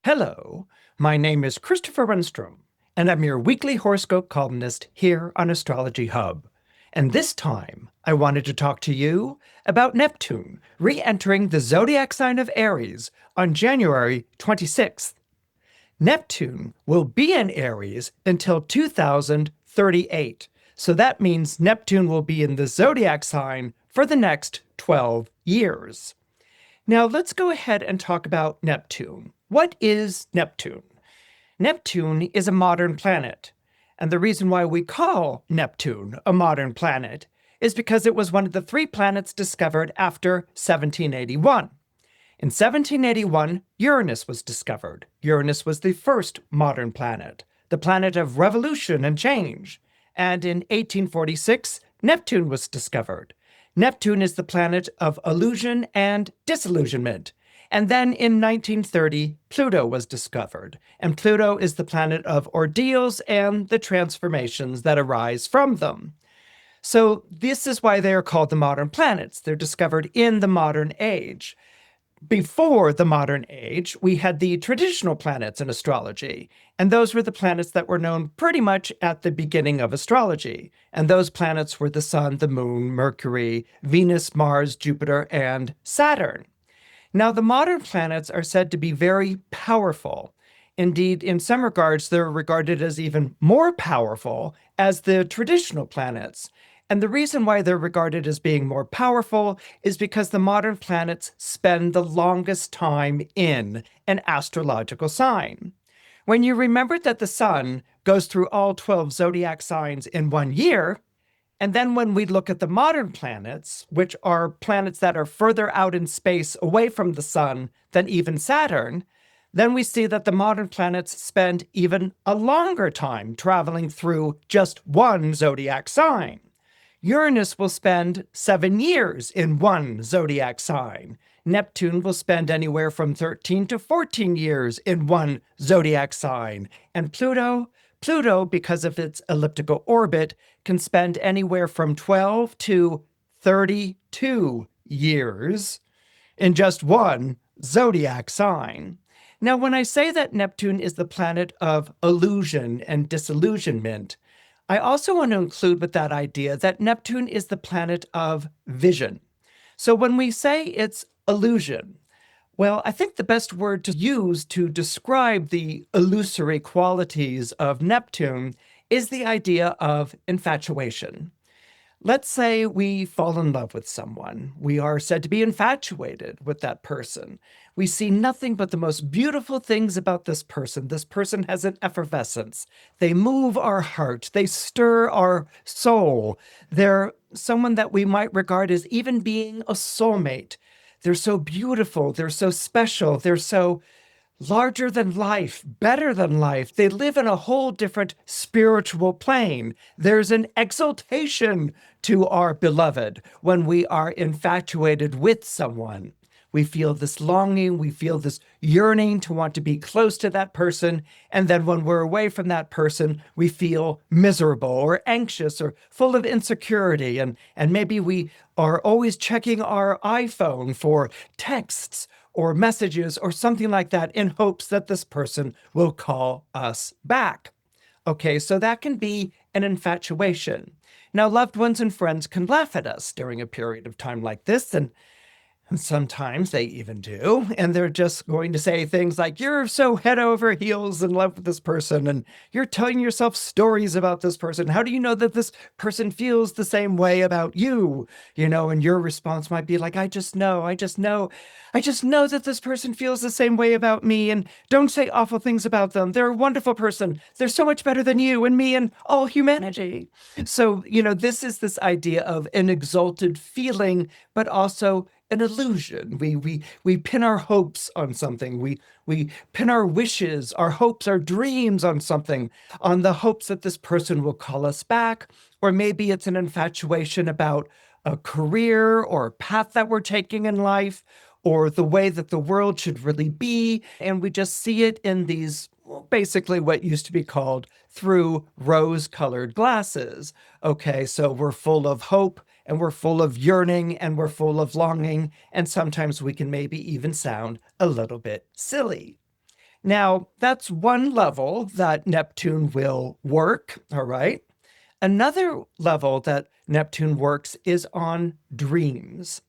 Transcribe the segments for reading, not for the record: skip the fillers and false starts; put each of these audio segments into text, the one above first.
Hello, my name is Christopher Renstrom, and I'm your weekly horoscope columnist here on Astrology Hub. And this time, I wanted to talk to you about Neptune re-entering the zodiac sign of Aries on January 26th. Neptune will be in Aries until 2038, so that means Neptune will be in the zodiac sign for the next 12 years. Now let's go ahead and talk about Neptune. What is Neptune? Neptune is a modern planet, and the reason why we call Neptune a modern planet is because it was one of the 3 planets discovered after 1781. In 1781, Uranus was discovered. Uranus was the first modern planet, the planet of revolution and change. And in 1846, Neptune was discovered. Neptune is the planet of illusion and disillusionment. And then in 1930, Pluto was discovered. And Pluto is the planet of ordeals and the transformations that arise from them. So this is why they are called the modern planets. They're discovered in the modern age. Before the modern age, we had the traditional planets in astrology, and those were the planets that were known pretty much at the beginning of astrology. And those planets were the Sun, the Moon, Mercury, Venus, Mars, Jupiter, and Saturn. Now, the modern planets are said to be very powerful. Indeed, in some regards, they're regarded as even more powerful as the traditional planets. And the reason why they're regarded as being more powerful is because the modern planets spend the longest time in an astrological sign. When you remember that the sun goes through all 12 zodiac signs in 1 year, and then when we look at the modern planets, which are planets that are further out in space away from the sun than even Saturn, then we see that the modern planets spend even a longer time traveling through just one zodiac sign. Uranus will spend 7 years in one zodiac sign. Neptune will spend anywhere from 13 to 14 years in one zodiac sign. And Pluto, because of its elliptical orbit, can spend anywhere from 12 to 32 years in just one zodiac sign. Now, when I say that Neptune is the planet of illusion and disillusionment, I also want to include with that idea that Neptune is the planet of vision. So when we say it's illusion, well, I think the best word to use to describe the illusory qualities of Neptune is the idea of infatuation. Let's say we fall in love with someone. We are said to be infatuated with that person. We see nothing but the most beautiful things about this person. This person has an effervescence. They move our heart. They stir our soul. They're someone that we might regard as even being a soulmate. They're so beautiful. They're so special. They're so larger than life, better than life. They live in a whole different spiritual plane. There's an exaltation to our beloved when we are infatuated with someone. We feel this longing, we feel this yearning to want to be close to that person. And then when we're away from that person, we feel miserable or anxious or full of insecurity. And maybe we are always checking our iPhone for texts or messages or something like that in hopes that this person will call us back. Okay, so that can be an infatuation. Now, loved ones and friends can laugh at us during a period of time like this, and sometimes they even do, and they're just going to say things like, you're so head over heels in love with this person, and you're telling yourself stories about this person. How do you know that this person feels the same way about you? And your response might be like, I just know that this person feels the same way about me, and don't say awful things about them. They're a wonderful person. They're so much better than you and me and all humanity. So, this is this idea of an exalted feeling, but also an illusion. We pin our hopes on something. We pin our wishes, our hopes, our dreams on something, on the hopes that this person will call us back. Or maybe it's an infatuation about a career or path that we're taking in life, or the way that the world should really be. And we just see it in these, basically what used to be called through rose-colored glasses. Okay, so we're full of hope, and we're full of yearning, and we're full of longing, and sometimes we can maybe even sound a little bit silly. Now, that's one level that Neptune will work, all right? Another level that Neptune works is on dreams.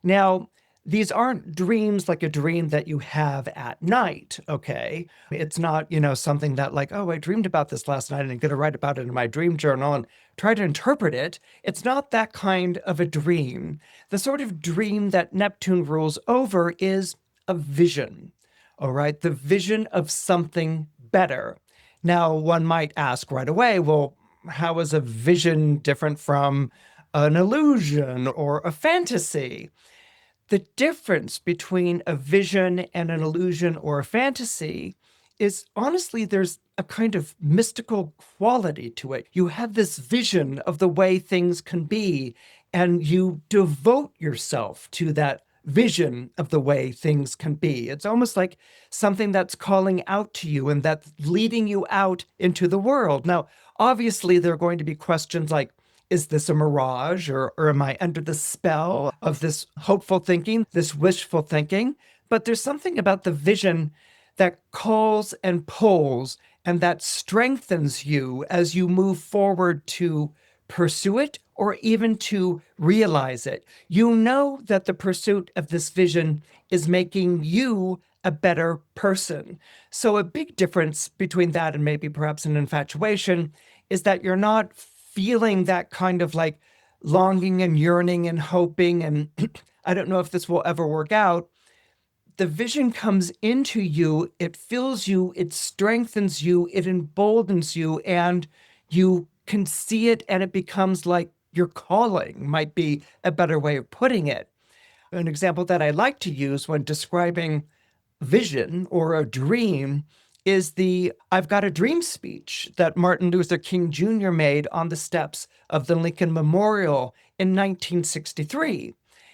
Now, these aren't dreams like a dream that you have at night, okay? It's not, something that like, oh, I dreamed about this last night and I'm going to write about it in my dream journal and try to interpret it. It's not that kind of a dream. The sort of dream that Neptune rules over is a vision, all right? The vision of something better. Now, one might ask right away, well, how is a vision different from an illusion or a fantasy? The difference between a vision and an illusion or a fantasy is honestly, there's a kind of mystical quality to it. You have this vision of the way things can be, and you devote yourself to that vision of the way things can be. It's almost like something that's calling out to you and that's leading you out into the world. Now, obviously, there are going to be questions like, is this a mirage or am I under the spell of this hopeful thinking, this wishful thinking? But there's something about the vision that calls and pulls and that strengthens you as you move forward to pursue it or even to realize it. You know that the pursuit of this vision is making you a better person. So a big difference between that and maybe perhaps an infatuation is that you're not feeling that kind of like longing and yearning and hoping, and I don't know if this will ever work out. The vision comes into you, it fills you, it strengthens you, it emboldens you, and you can see it, and it becomes like your calling, might be a better way of putting it. An example that I like to use when describing vision or a dream is the I've Got a Dream speech that Martin Luther King Jr. made on the steps of the Lincoln Memorial in 1963.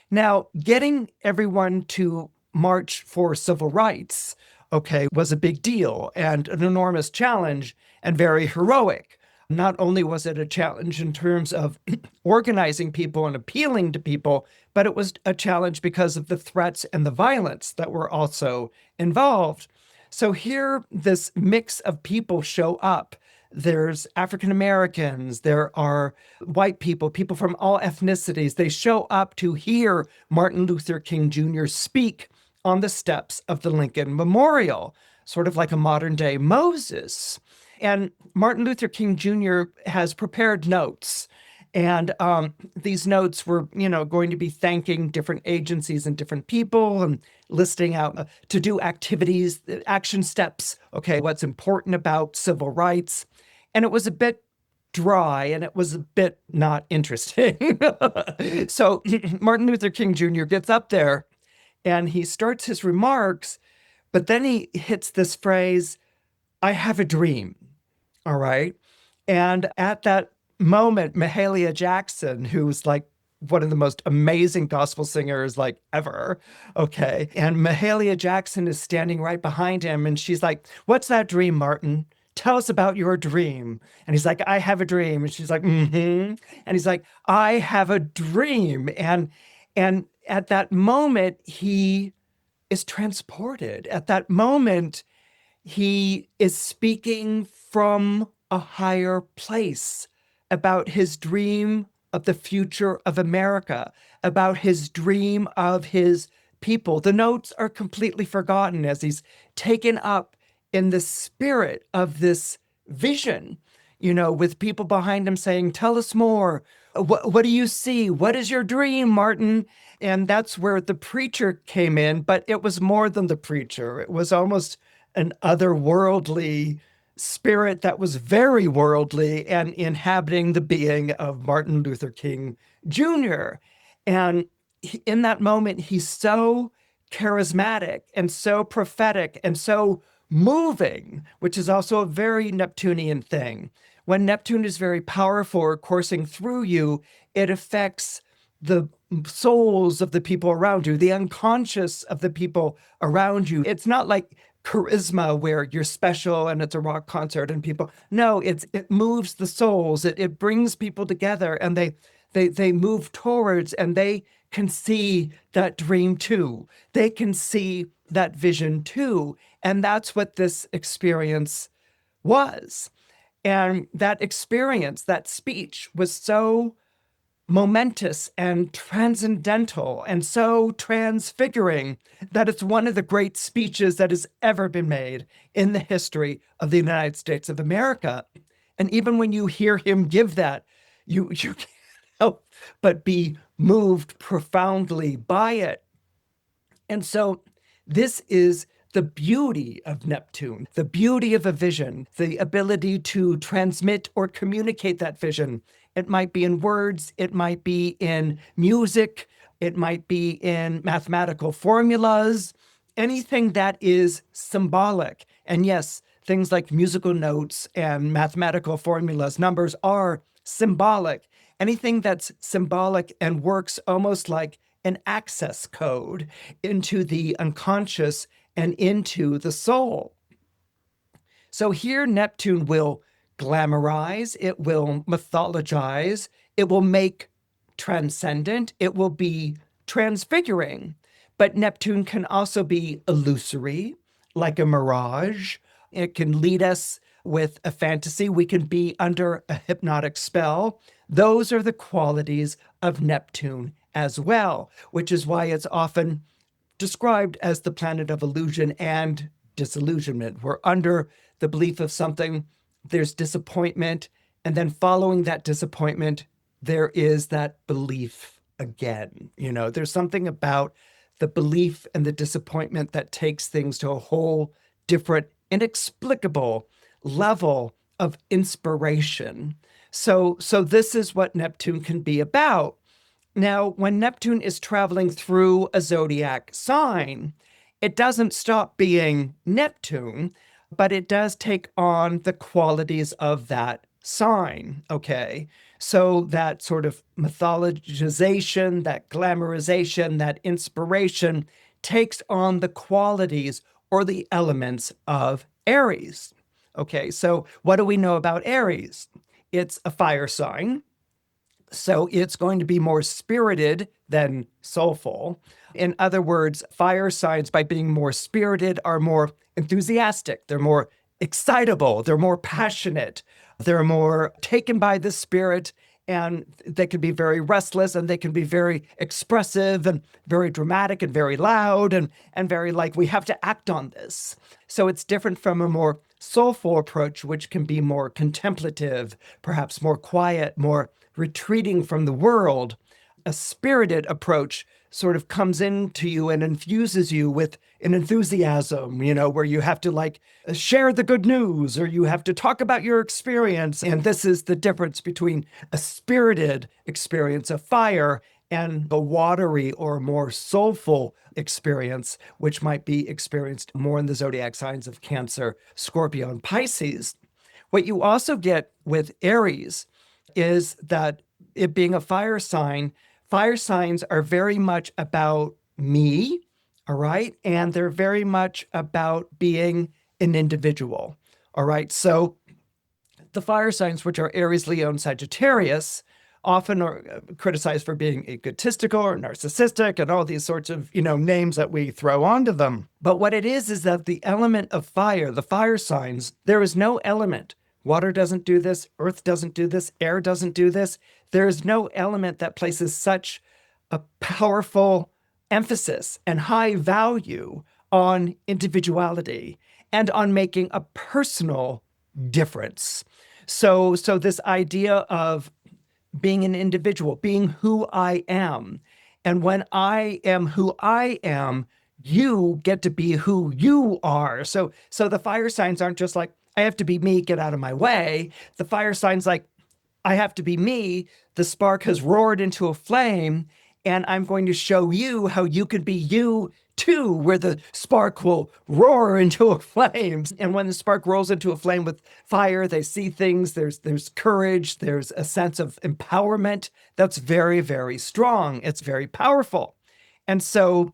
Now, getting everyone to march for civil rights, okay, was a big deal and an enormous challenge and very heroic. Not only was it a challenge in terms of organizing people and appealing to people, but it was a challenge because of the threats and the violence that were also involved. So here, this mix of people show up. There's African Americans, there are white people, people from all ethnicities. They show up to hear Martin Luther King Jr. speak on the steps of the Lincoln Memorial, sort of like a modern day Moses. And Martin Luther King Jr. has prepared notes. And these notes were, going to be thanking different agencies and different people and listing out to do activities, action steps, okay, what's important about civil rights. And it was a bit dry and it was a bit not interesting. So Martin Luther King Jr. gets up there and he starts his remarks, but then he hits this phrase, I have a dream. All right. And at that moment, Mahalia Jackson, who's like one of the most amazing gospel singers like ever, okay, and Mahalia Jackson is standing right behind him and she's like, what's that dream, Martin? Tell us about your dream. And he's like, I have a dream. And she's like, mm-hmm. And he's like, I have a dream. And at that moment, he is transported. At that moment, he is speaking from a higher place about his dream of the future of America, about his dream of his people. The notes are completely forgotten as he's taken up in the spirit of this vision, with people behind him saying, tell us more. What do you see? What is your dream, Martin? And that's where the preacher came in, but it was more than the preacher. It was almost an otherworldly spirit that was very worldly and inhabiting the being of Martin Luther King Jr. And in that moment, he's so charismatic and so prophetic and so moving, which is also a very Neptunian thing. When Neptune is very powerful or coursing through you, it affects the souls of the people around you, the unconscious of the people around you. It's not like charisma where you're special and it's a rock concert and people, no, it moves the souls. It brings people together and they move towards and they can see that dream too. They can see that vision too. And that's what this experience was. And that experience, that speech was so momentous and transcendental and so transfiguring that it's one of the great speeches that has ever been made in the history of the United States of America. And even when you hear him give that, you can't help but be moved profoundly by it. And so this is the beauty of Neptune, the beauty of a vision, the ability to transmit or communicate that vision. It might be in words, it might be in music, it might be in mathematical formulas, anything that is symbolic. And yes, things like musical notes and mathematical formulas, numbers are symbolic. Anything that's symbolic and works almost like an access code into the unconscious and into the soul. So here Neptune will glamorize, it will mythologize, it will make transcendent, it will be transfiguring. But Neptune can also be illusory, like a mirage. It can lead us with a fantasy. We can be under a hypnotic spell. Those are the qualities of Neptune as well, which is why it's often described as the planet of illusion and disillusionment. We're under the belief of something, there's disappointment, and then following that disappointment, there is that belief again. There's something about the belief and the disappointment that takes things to a whole different, inexplicable level of inspiration. So this is what Neptune can be about. Now, when Neptune is traveling through a zodiac sign, it doesn't stop being Neptune, but it does take on the qualities of that sign, okay? So that sort of mythologization, that glamorization, that inspiration takes on the qualities or the elements of Aries. Okay, so what do we know about Aries? It's a fire sign. So it's going to be more spirited than soulful. In other words, fire signs, by being more spirited, are more enthusiastic. They're more excitable. They're more passionate. They're more taken by the spirit, and they can be very restless, and they can be very expressive and very dramatic and very loud and very like, we have to act on this. So it's different from a more soulful approach, which can be more contemplative, perhaps more quiet, more retreating from the world. A spirited approach sort of comes into you and infuses you with an enthusiasm, where you have to share the good news, or you have to talk about your experience. And this is the difference between a spirited experience of fire and a watery or more soulful experience, which might be experienced more in the zodiac signs of Cancer, Scorpio, and Pisces. What you also get with Aries is that it being a fire signs are very much about me, all right? And they're very much about being an individual, all right? So the fire signs, which are Aries, Leo, and Sagittarius, often are criticized for being egotistical or narcissistic and all these sorts of, names that we throw onto them. But what it is that the element of fire, the fire signs, there is no element. Water doesn't do this, earth doesn't do this, air doesn't do this. There is no element that places such a powerful emphasis and high value on individuality and on making a personal difference. So this idea of being an individual, being who I am. And when I am who I am, you get to be who you are. So the fire signs aren't just like, I have to be me, get out of my way. The fire signs like, I have to be me. The spark has roared into a flame, and I'm going to show you how you can be you too, where the spark will roar into a flame. And when the spark rolls into a flame with fire, they see things, there's courage, there's a sense of empowerment that's very, very strong. It's very powerful. And so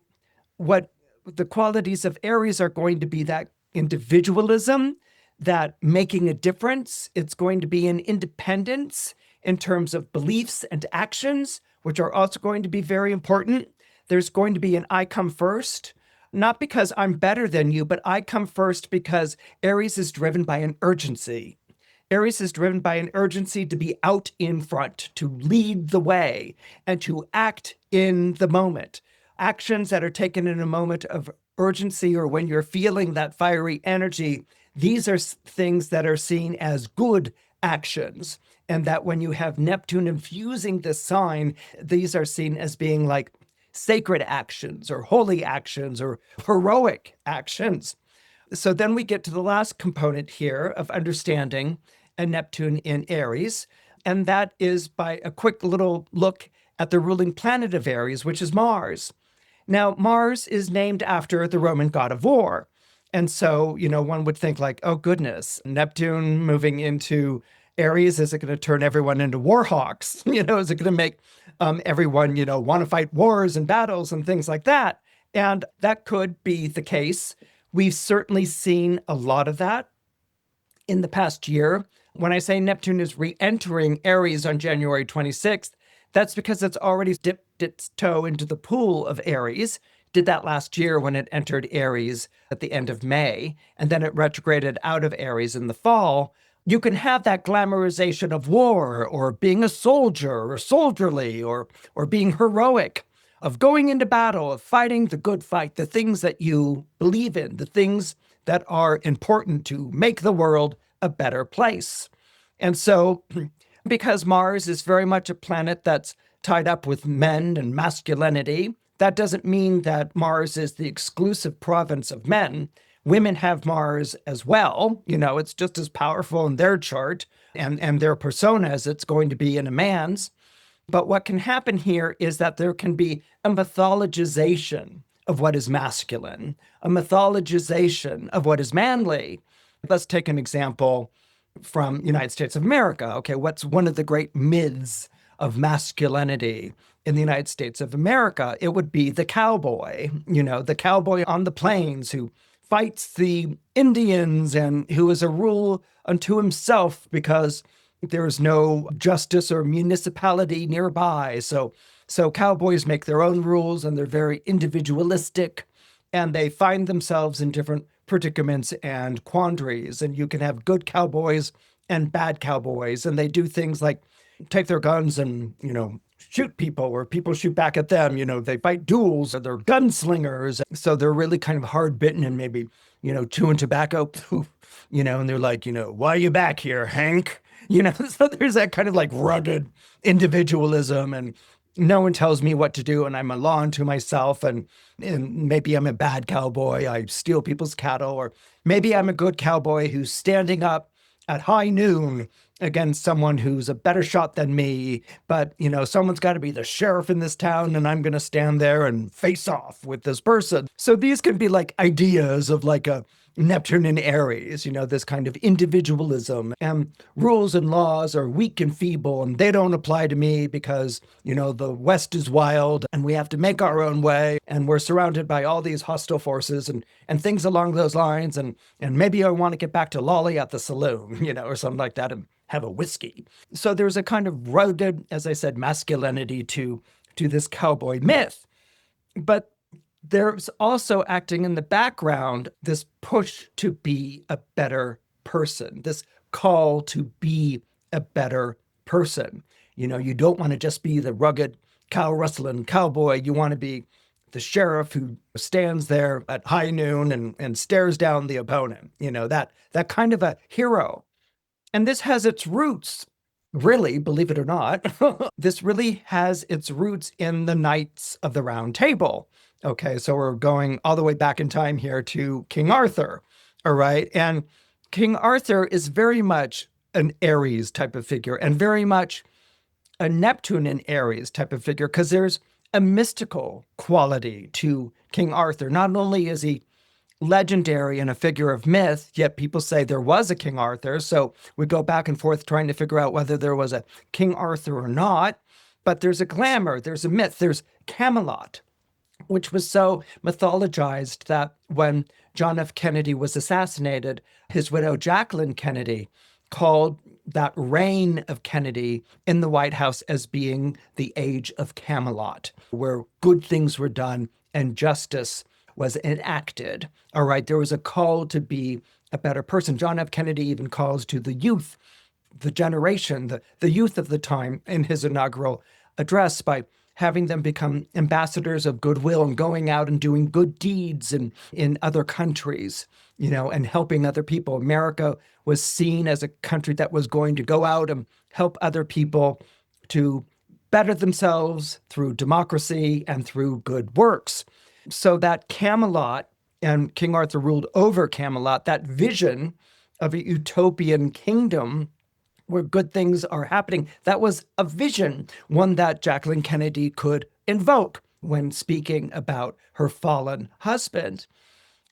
what the qualities of Aries are going to be that individualism, that making a difference. It's going to be an independence in terms of beliefs and actions, which are also going to be very important. There's going to be an I come first, Not because I'm better than you, but I come first because Aries is driven by an urgency. Aries is driven by an urgency to be out in front, to lead the way, and to act in the moment. Actions that are taken in a moment of urgency or when you're feeling that fiery energy, these are things that are seen as good actions. And that when you have Neptune infusing this sign, these are seen as being like sacred actions or holy actions or heroic actions. So then we get to the last component here of understanding a Neptune in Aries, and that is by a quick little look at the ruling planet of Aries, which is Mars. Now, Mars is named after the Roman god of war. And so, one would think like, oh goodness, Neptune moving into Aries, is it going to turn everyone into war hawks? Is it going to make everyone, want to fight wars and battles and things like that? And that could be the case. We've certainly seen a lot of that in the past year. When I say Neptune is re-entering Aries on January 26th, that's because it's already dipped its toe into the pool of Aries. Did that last year when it entered Aries at the end of May, and then it retrograded out of Aries in the fall. You can have that glamorization of war or being a soldier or soldierly or being heroic, of going into battle, of fighting the good fight, the things that you believe in, the things that are important to make the world a better place. And so, because Mars is very much a planet that's tied up with men and masculinity, that doesn't mean that Mars is the exclusive province of men. Women have Mars as well. It's just as powerful in their chart and their persona as it's going to be in a man's. But what can happen here is that there can be a mythologization of what is masculine, a mythologization of what is manly. Let's take an example from United States of America. Okay, what's one of the great myths of masculinity in the United States of America? It would be the cowboy, the cowboy on the plains who fights the Indians and who is a rule unto himself because there is no justice or municipality nearby. So cowboys make their own rules and they're very individualistic and they find themselves in different predicaments and quandaries. And you can have good cowboys and bad cowboys, and they do things like take their guns and, shoot people or people shoot back at them. They fight duels or they're gunslingers. So they're really kind of hard bitten and maybe, chewing tobacco, and they're like, why are you back here, Hank? So there's that kind of like rugged individualism and no one tells me what to do and I'm a law unto myself and maybe I'm a bad cowboy. I steal people's cattle, or maybe I'm a good cowboy who's standing up at high noon against someone who's a better shot than me. But, someone's got to be the sheriff in this town and I'm going to stand there and face off with this person. So these can be like ideas of like a Neptune in Aries, this kind of individualism, and rules and laws are weak and feeble and they don't apply to me because, the West is wild and we have to make our own way and we're surrounded by all these hostile forces and things along those lines. And maybe I want to get back to lolly at the saloon, or something like that and have a whiskey. So there's a kind of rugged, as I said, masculinity to this cowboy myth. But there's also acting in the background this push to be a better person, this call to be a better person. You don't want to just be the rugged cow rustling cowboy. You want to be the sheriff who stands there at high noon and stares down the opponent, that kind of a hero. And this has its roots, really, believe it or not, this really has its roots in the Knights of the Round Table. Okay, so we're going all the way back in time here to King Arthur, all right? And King Arthur is very much an Aries type of figure and very much a Neptune in Aries type of figure because there's a mystical quality to King Arthur. Not only is he legendary and a figure of myth, yet people say there was a King Arthur. So we go back and forth trying to figure out whether there was a King Arthur or not. But there's a glamour, there's a myth, there's Camelot, which was so mythologized that when John F. Kennedy was assassinated, his widow Jacqueline Kennedy called that reign of Kennedy in the White House as being the age of Camelot, where good things were done and justice was enacted. All right, there was a call to be a better person. John F. Kennedy even calls to the youth, the generation, the youth of the time in his inaugural address by having them become ambassadors of goodwill and going out and doing good deeds in other countries, and helping other people. America was seen as a country that was going to go out and help other people to better themselves through democracy and through good works. So that Camelot, and King Arthur ruled over Camelot, that vision of a utopian kingdom where good things are happening, that was a vision, one that Jacqueline Kennedy could invoke when speaking about her fallen husband.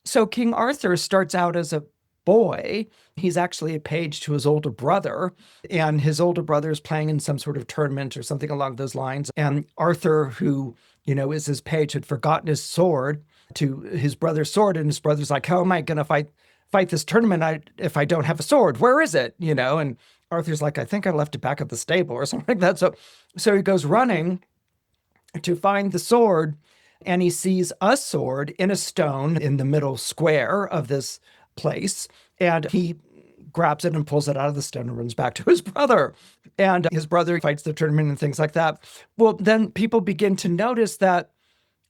So King Arthur starts out as a boy. He's actually a page to his older brother, and his older brother is playing in some sort of tournament or something along those lines. And Arthur, who, is his page, had forgotten his sword to his brother's sword, and his brother's like, how am I going to fight this tournament if I don't have a sword? Where is it? And Arthur's like, I think I left it back at the stable or something like that. So he goes running to find the sword, and he sees a sword in a stone in the middle square of this place, and he grabs it and pulls it out of the stone and runs back to his brother. And his brother fights the tournament and things like that. Well, then people begin to notice that,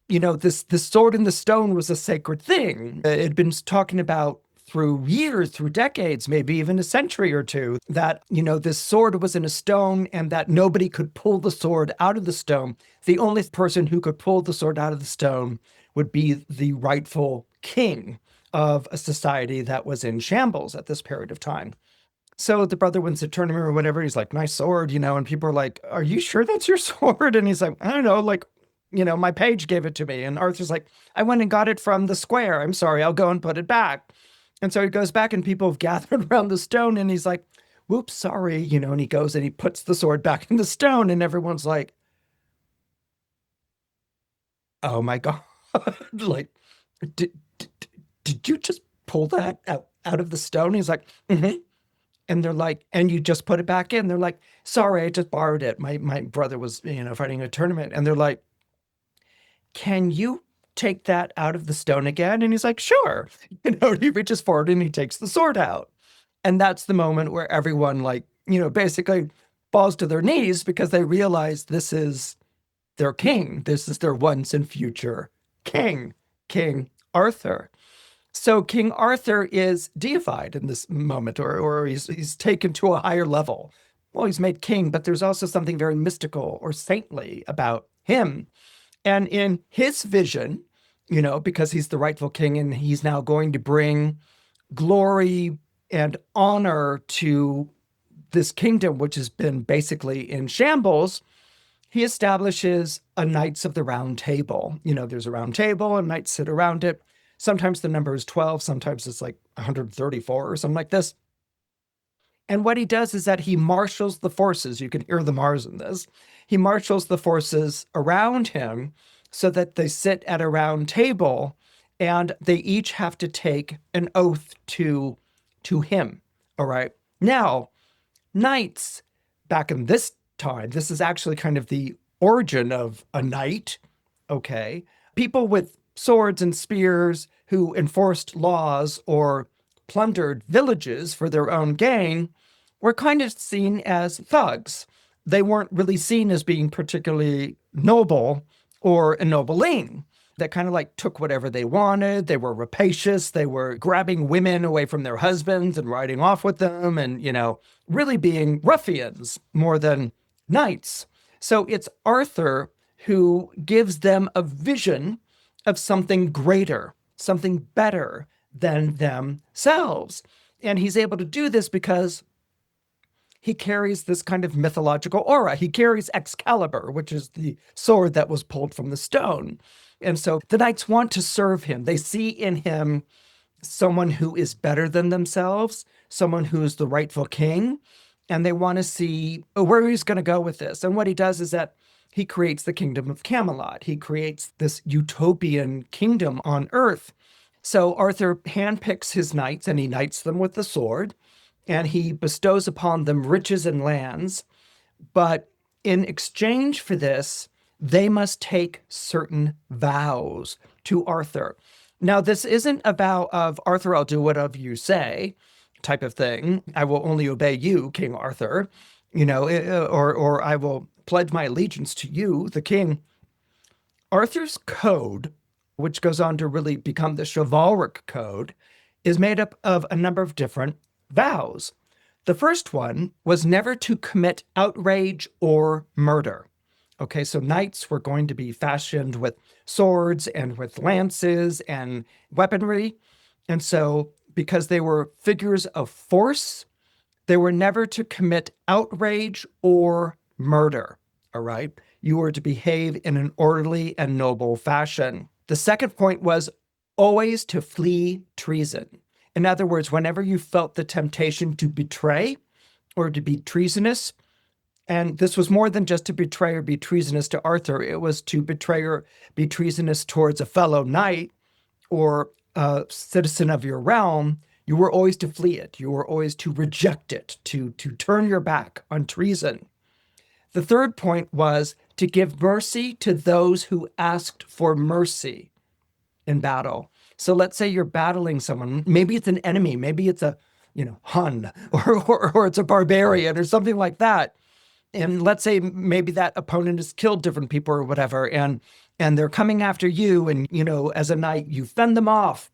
this sword in the stone was a sacred thing. It had been talking about through years, through decades, maybe even a century or two, that, this sword was in a stone and that nobody could pull the sword out of the stone. The only person who could pull the sword out of the stone would be the rightful king of a society that was in shambles at this period of time. So the brother wins the tournament or whatever. He's like, nice sword, and people are like, are you sure that's your sword? And he's like, I don't know, my page gave it to me. And Arthur's like, I went and got it from the square. I'm sorry, I'll go and put it back. And so he goes back and people have gathered around the stone and he's like, whoops, sorry, and he goes and he puts the sword back in the stone and everyone's like, oh my God, like, did you just pull that out of the stone? He's like, mm-hmm. And they're like, and you just put it back in? They're like, sorry, I just borrowed it. My brother was, fighting a tournament. And they're like, can you take that out of the stone again? And he's like, sure. He reaches forward and he takes the sword out. And that's the moment where everyone basically falls to their knees because they realize this is their king. This is their once and future king, King Arthur. So King Arthur is deified in this moment, or he's taken to a higher level. Well, he's made king, but there's also something very mystical or saintly about him. And in his vision, because he's the rightful king and he's now going to bring glory and honor to this kingdom, which has been basically in shambles, he establishes a Knights of the Round Table. There's a round table and knights sit around it. Sometimes the number is 12, sometimes it's like 134 or something like this. And what he does is that he marshals the forces. You can hear the Mars in this. He marshals the forces around him so that they sit at a round table and they each have to take an oath to him. All right. Now, knights back in this time, this is actually kind of the origin of a knight. Okay. People with swords and spears who enforced laws or plundered villages for their own gain were kind of seen as thugs. They weren't really seen as being particularly noble or ennobling. They kind of took whatever they wanted. They were rapacious. They were grabbing women away from their husbands and riding off with them and, really being ruffians more than knights. So it's Arthur who gives them a vision of something greater, something better than themselves. And he's able to do this because he carries this kind of mythological aura. He carries Excalibur, which is the sword that was pulled from the stone. And so the knights want to serve him. They see in him someone who is better than themselves, someone who is the rightful king, and they want to see where he's going to go with this. And what he does is that he creates the kingdom of Camelot. He creates this utopian kingdom on earth. So Arthur handpicks his knights and he knights them with the sword, and he bestows upon them riches and lands. But in exchange for this, they must take certain vows to Arthur. Now, this isn't a vow of Arthur, I'll do whatever you say type of thing. I will only obey you, King Arthur, or I will pledge my allegiance to you, the king. Arthur's code, which goes on to really become the chivalric code, is made up of a number of different vows. The first one was never to commit outrage or murder. Okay, so knights were going to be fashioned with swords and with lances and weaponry. And so, because they were figures of force, they were never to commit outrage or murder. All right, you were to behave in an orderly and noble fashion. The second point was always to flee treason. In other words, whenever you felt the temptation to betray or to be treasonous, and this was more than just to betray or be treasonous to Arthur, it was to betray or be treasonous towards a fellow knight or a citizen of your realm, you were always to flee it. You were always to reject it, to turn your back on treason. The third point was to give mercy to those who asked for mercy in battle. So let's say you're battling someone, maybe it's an enemy, maybe it's a, Hun or it's a barbarian or something like that. And let's say maybe that opponent has killed different people or whatever, and they're coming after you, and, as a knight, you fend them off,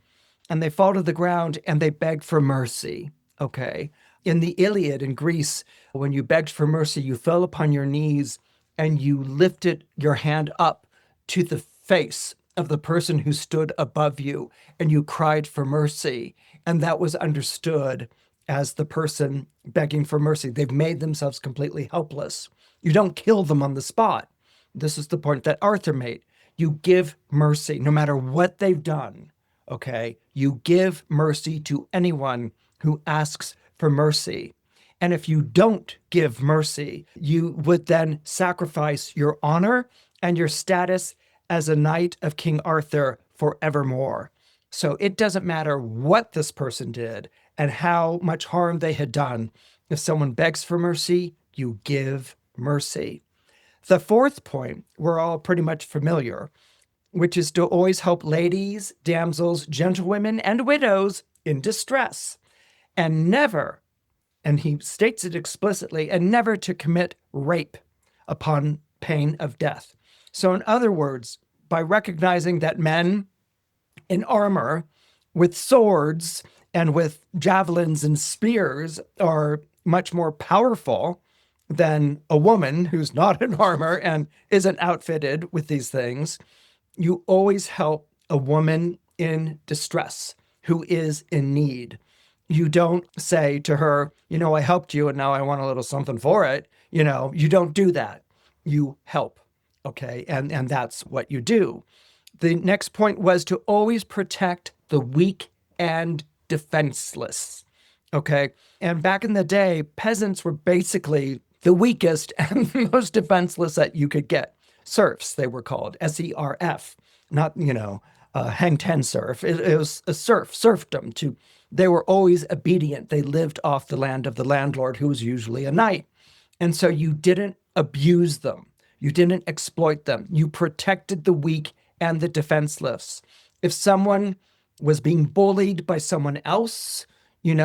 and they fall to the ground, and they beg for mercy, okay? In the Iliad in Greece, when you begged for mercy, you fell upon your knees, and you lifted your hand up to the face of the person who stood above you, and you cried for mercy. And that was understood as the person begging for mercy. They've made themselves completely helpless. You don't kill them on the spot. This is the point that Arthur made. You give mercy no matter what they've done, okay? You give mercy to anyone who asks for mercy. And if you don't give mercy, you would then sacrifice your honor and your status as a knight of King Arthur forevermore. So it doesn't matter what this person did and how much harm they had done. If someone begs for mercy, you give mercy. The fourth point, we're all pretty much familiar, which is to always help ladies, damsels, gentlewomen, and widows in distress, and never, and he states it explicitly, and never to commit rape upon pain of death. So in other words, by recognizing that men in armor with swords and with javelins and spears are much more powerful than a woman who's not in armor and isn't outfitted with these things, you always help a woman in distress who is in need. You don't say to her, I helped you and now I want a little something for it. You don't do that. You help. Okay. And that's what you do. The next point was to always protect the weak and defenseless. Okay. And back in the day, peasants were basically the weakest and most defenseless that you could get. Serfs, they were called, SERF, not, hang ten serf. It was a serfdom. They were always obedient. They lived off the land of the landlord, who was usually a knight. And so you didn't abuse them. You didn't exploit them. You protected the weak and the defenseless. If someone was being bullied by someone else, you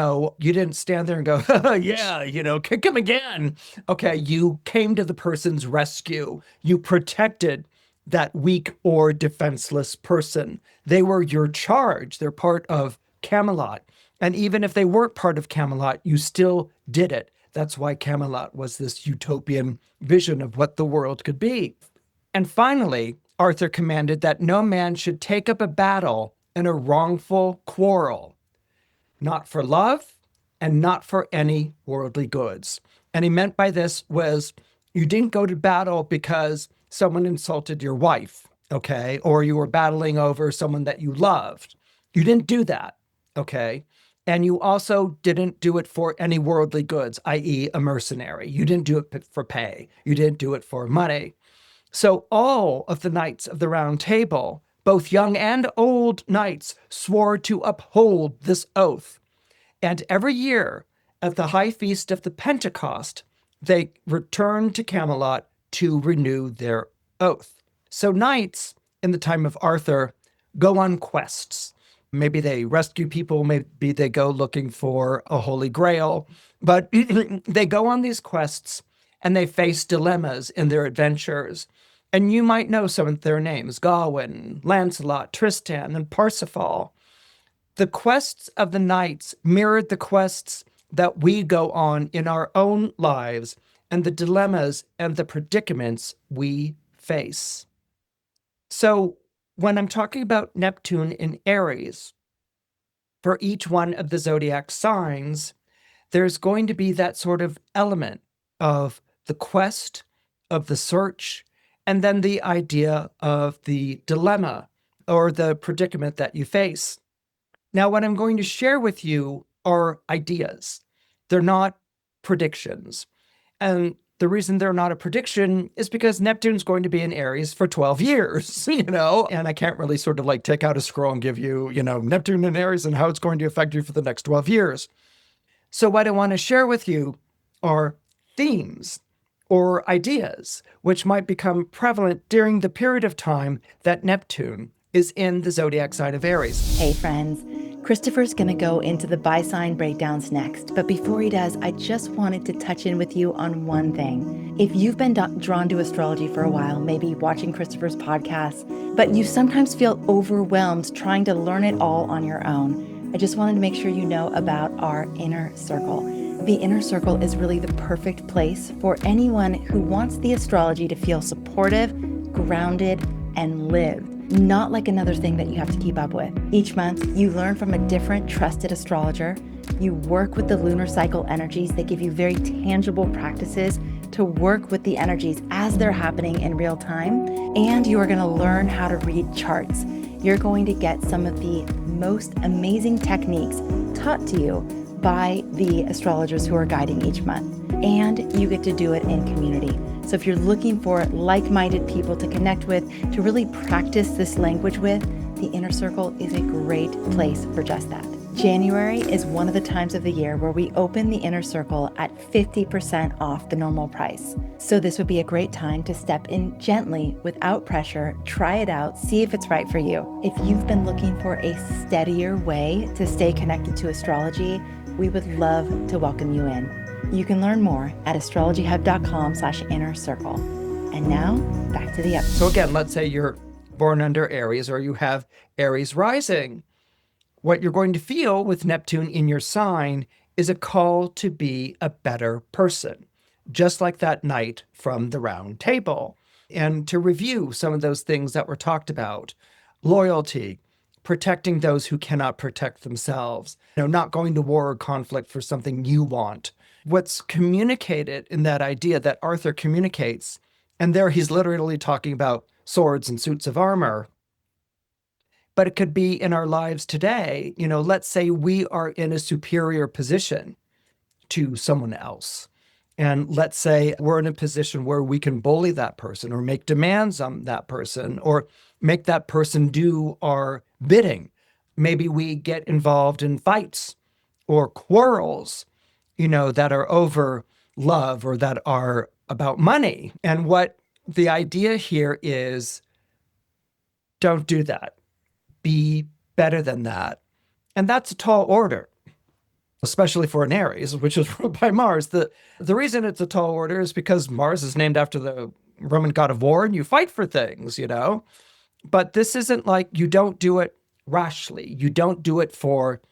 didn't stand there and go, yeah, kick him again. Okay, you came to the person's rescue. You protected that weak or defenseless person. They were your charge. They're part of Camelot. And even if they weren't part of Camelot, you still did it. That's why Camelot was this utopian vision of what the world could be. And finally, Arthur commanded that no man should take up a battle in a wrongful quarrel, not for love and not for any worldly goods. And he meant by this was you didn't go to battle because someone insulted your wife, okay? Or you were battling over someone that you loved. You didn't do that, okay? And you also didn't do it for any worldly goods, i.e. a mercenary. You didn't do it for pay. You didn't do it for money. So all of the knights of the Round Table, both young and old knights, swore to uphold this oath. And every year at the high feast of the Pentecost, they returned to Camelot to renew their oath. So knights in the time of Arthur go on quests. Maybe they rescue people, maybe they go looking for a holy grail, but they go on these quests and they face dilemmas in their adventures. And you might know some of their names: Gawain, Lancelot, Tristan, and Parsifal. The quests of the knights mirrored the quests that we go on in our own lives and the dilemmas and the predicaments we face. So when I'm talking about Neptune in Aries, for each one of the zodiac signs, there's going to be that sort of element of the quest, of the search, and then the idea of the dilemma or the predicament that you face. Now, what I'm going to share with you are ideas. They're not predictions. And the reason they're not a prediction is because Neptune's going to be in Aries for 12 years, and I can't really sort of like take out a scroll and give you, Neptune in Aries and how it's going to affect you for the next 12 years. So what I want to share with you are themes or ideas which might become prevalent during the period of time that Neptune is in the zodiac sign of Aries. Hey friends, Christopher's going to go into the bi-sign breakdowns next, but before he does, I just wanted to touch in with you on one thing. If you've been drawn to astrology for a while, maybe watching Christopher's podcasts, but you sometimes feel overwhelmed trying to learn it all on your own, I just wanted to make sure you know about our inner circle. The inner circle is really the perfect place for anyone who wants the astrology to feel supportive, grounded, and lived. Not like another thing that you have to keep up with. Each month, you learn from a different trusted astrologer. You work with the lunar cycle energies. They give you very tangible practices to work with the energies as they're happening in real time. And you are going to learn how to read charts. You're going to get some of the most amazing techniques taught to you by the astrologers who are guiding each month. And you get to do it in community. So if you're looking for like-minded people to connect with, to really practice this language with, the inner circle is a great place for just that. January is one of the times of the year where we open the inner circle at 50% off the normal price. So this would be a great time to step in gently without pressure, try it out, see if it's right for you. If you've been looking for a steadier way to stay connected to astrology, we would love to welcome you in. You can learn more at astrologyhub.com/inner circle. And now back to the episode. So again, let's say you're born under Aries or you have Aries rising. What you're going to feel with Neptune in your sign is a call to be a better person, just like that knight from the round table. And to review some of those things that were talked about: loyalty, protecting those who cannot protect themselves, not going to war or conflict for something you want. What's communicated in that idea that Arthur communicates, and there he's literally talking about swords and suits of armor, but it could be in our lives today. Let's say we are in a superior position to someone else. And let's say we're in a position where we can bully that person or make demands on that person or make that person do our bidding. Maybe we get involved in fights or quarrels, that are over love or that are about money. And what the idea here is, don't do that. Be better than that. And that's a tall order, especially for an Aries, which is ruled by Mars. The reason it's a tall order is because Mars is named after the Roman god of war, and you fight for things, But this isn't like you don't do it rashly. You don't do it for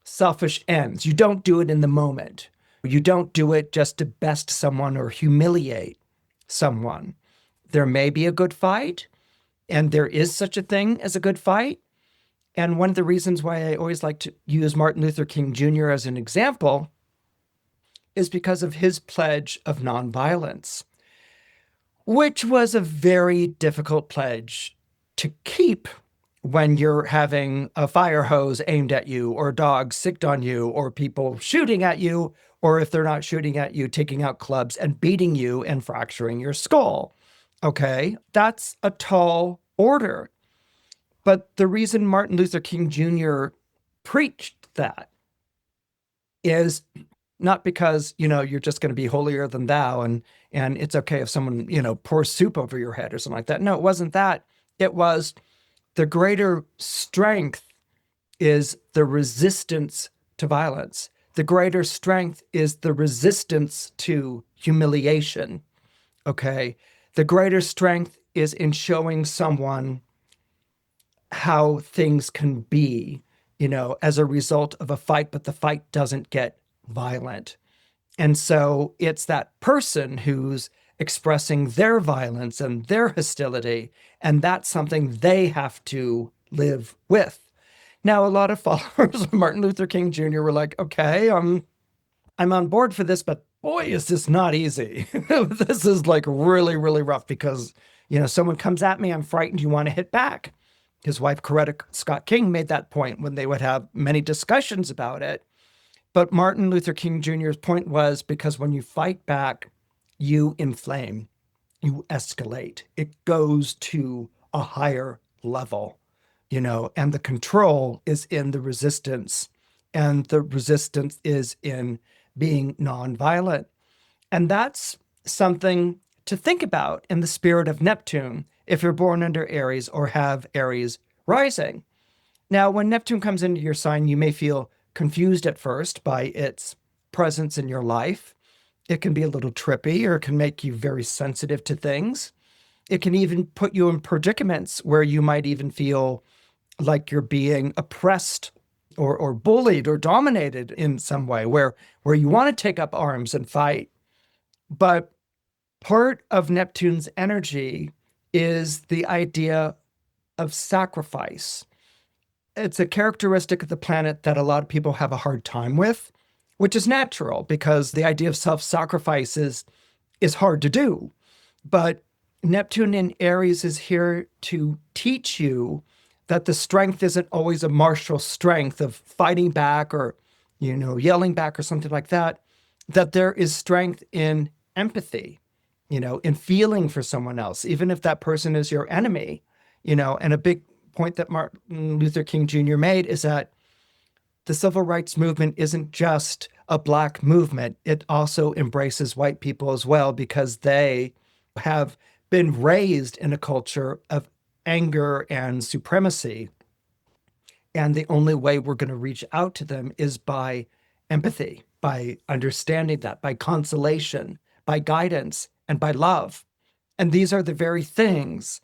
selfish ends. You don't do it in the moment. You don't do it just to best someone or humiliate someone. There may be a good fight, and there is such a thing as a good fight. And one of the reasons why I always like to use Martin Luther King Jr. as an example is because of his pledge of nonviolence, which was a very difficult pledge to keep when you're having a fire hose aimed at you or dogs sicked on you or people shooting at you, or if they're not shooting at you, taking out clubs and beating you and fracturing your skull. Okay, that's a tall order. But the reason Martin Luther King Jr. preached that is not because, you're just going to be holier than thou and it's okay if someone, pours soup over your head or something like that. No, it wasn't that. It was the greater strength is the resistance to violence. The greater strength is the resistance to humiliation. Okay. The greater strength is in showing someone how things can be, as a result of a fight, but the fight doesn't get violent. And so it's that person who's expressing their violence and their hostility, and that's something they have to live with. Now, a lot of followers of Martin Luther King Jr. were like, okay, I'm on board for this, but boy, is this not easy. This is like really, really rough because, someone comes at me, I'm frightened, you want to hit back. His wife, Coretta Scott King, made that point when they would have many discussions about it. But Martin Luther King Jr.'s point was because when you fight back, you inflame, you escalate. It goes to a higher level, and the control is in the resistance, and the resistance is in being nonviolent. And that's something to think about in the spirit of Neptune if you're born under Aries or have Aries rising. Now, when Neptune comes into your sign, you may feel confused at first by its presence in your life. It can be a little trippy, or it can make you very sensitive to things. It can even put you in predicaments where you might even feel like you're being oppressed or bullied or dominated in some way, where you want to take up arms and fight. But part of Neptune's energy is the idea of sacrifice. It's a characteristic of the planet that a lot of people have a hard time with, which is natural because the idea of self-sacrifice is hard to do. But Neptune in Aries is here to teach you that the strength isn't always a martial strength of fighting back or, yelling back or something like that, that there is strength in empathy, in feeling for someone else, even if that person is your enemy, and a big point that Martin Luther King Jr. made is that the civil rights movement isn't just a Black movement. It also embraces white people as well, because they have been raised in a culture of anger and supremacy. And the only way we're going to reach out to them is by empathy, by understanding that, by consolation, by guidance, and by love. And these are the very things,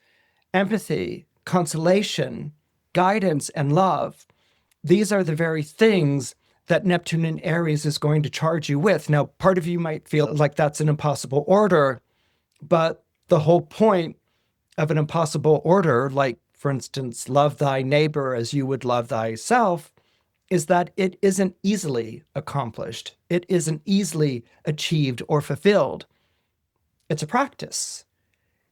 empathy, consolation, guidance, and love. These are the very things that Neptune in Aries is going to charge you with. Now, part of you might feel like that's an impossible order, but the whole point of an impossible order, like, for instance, love thy neighbor as you would love thyself, is that it isn't easily accomplished. It isn't easily achieved or fulfilled. It's a practice.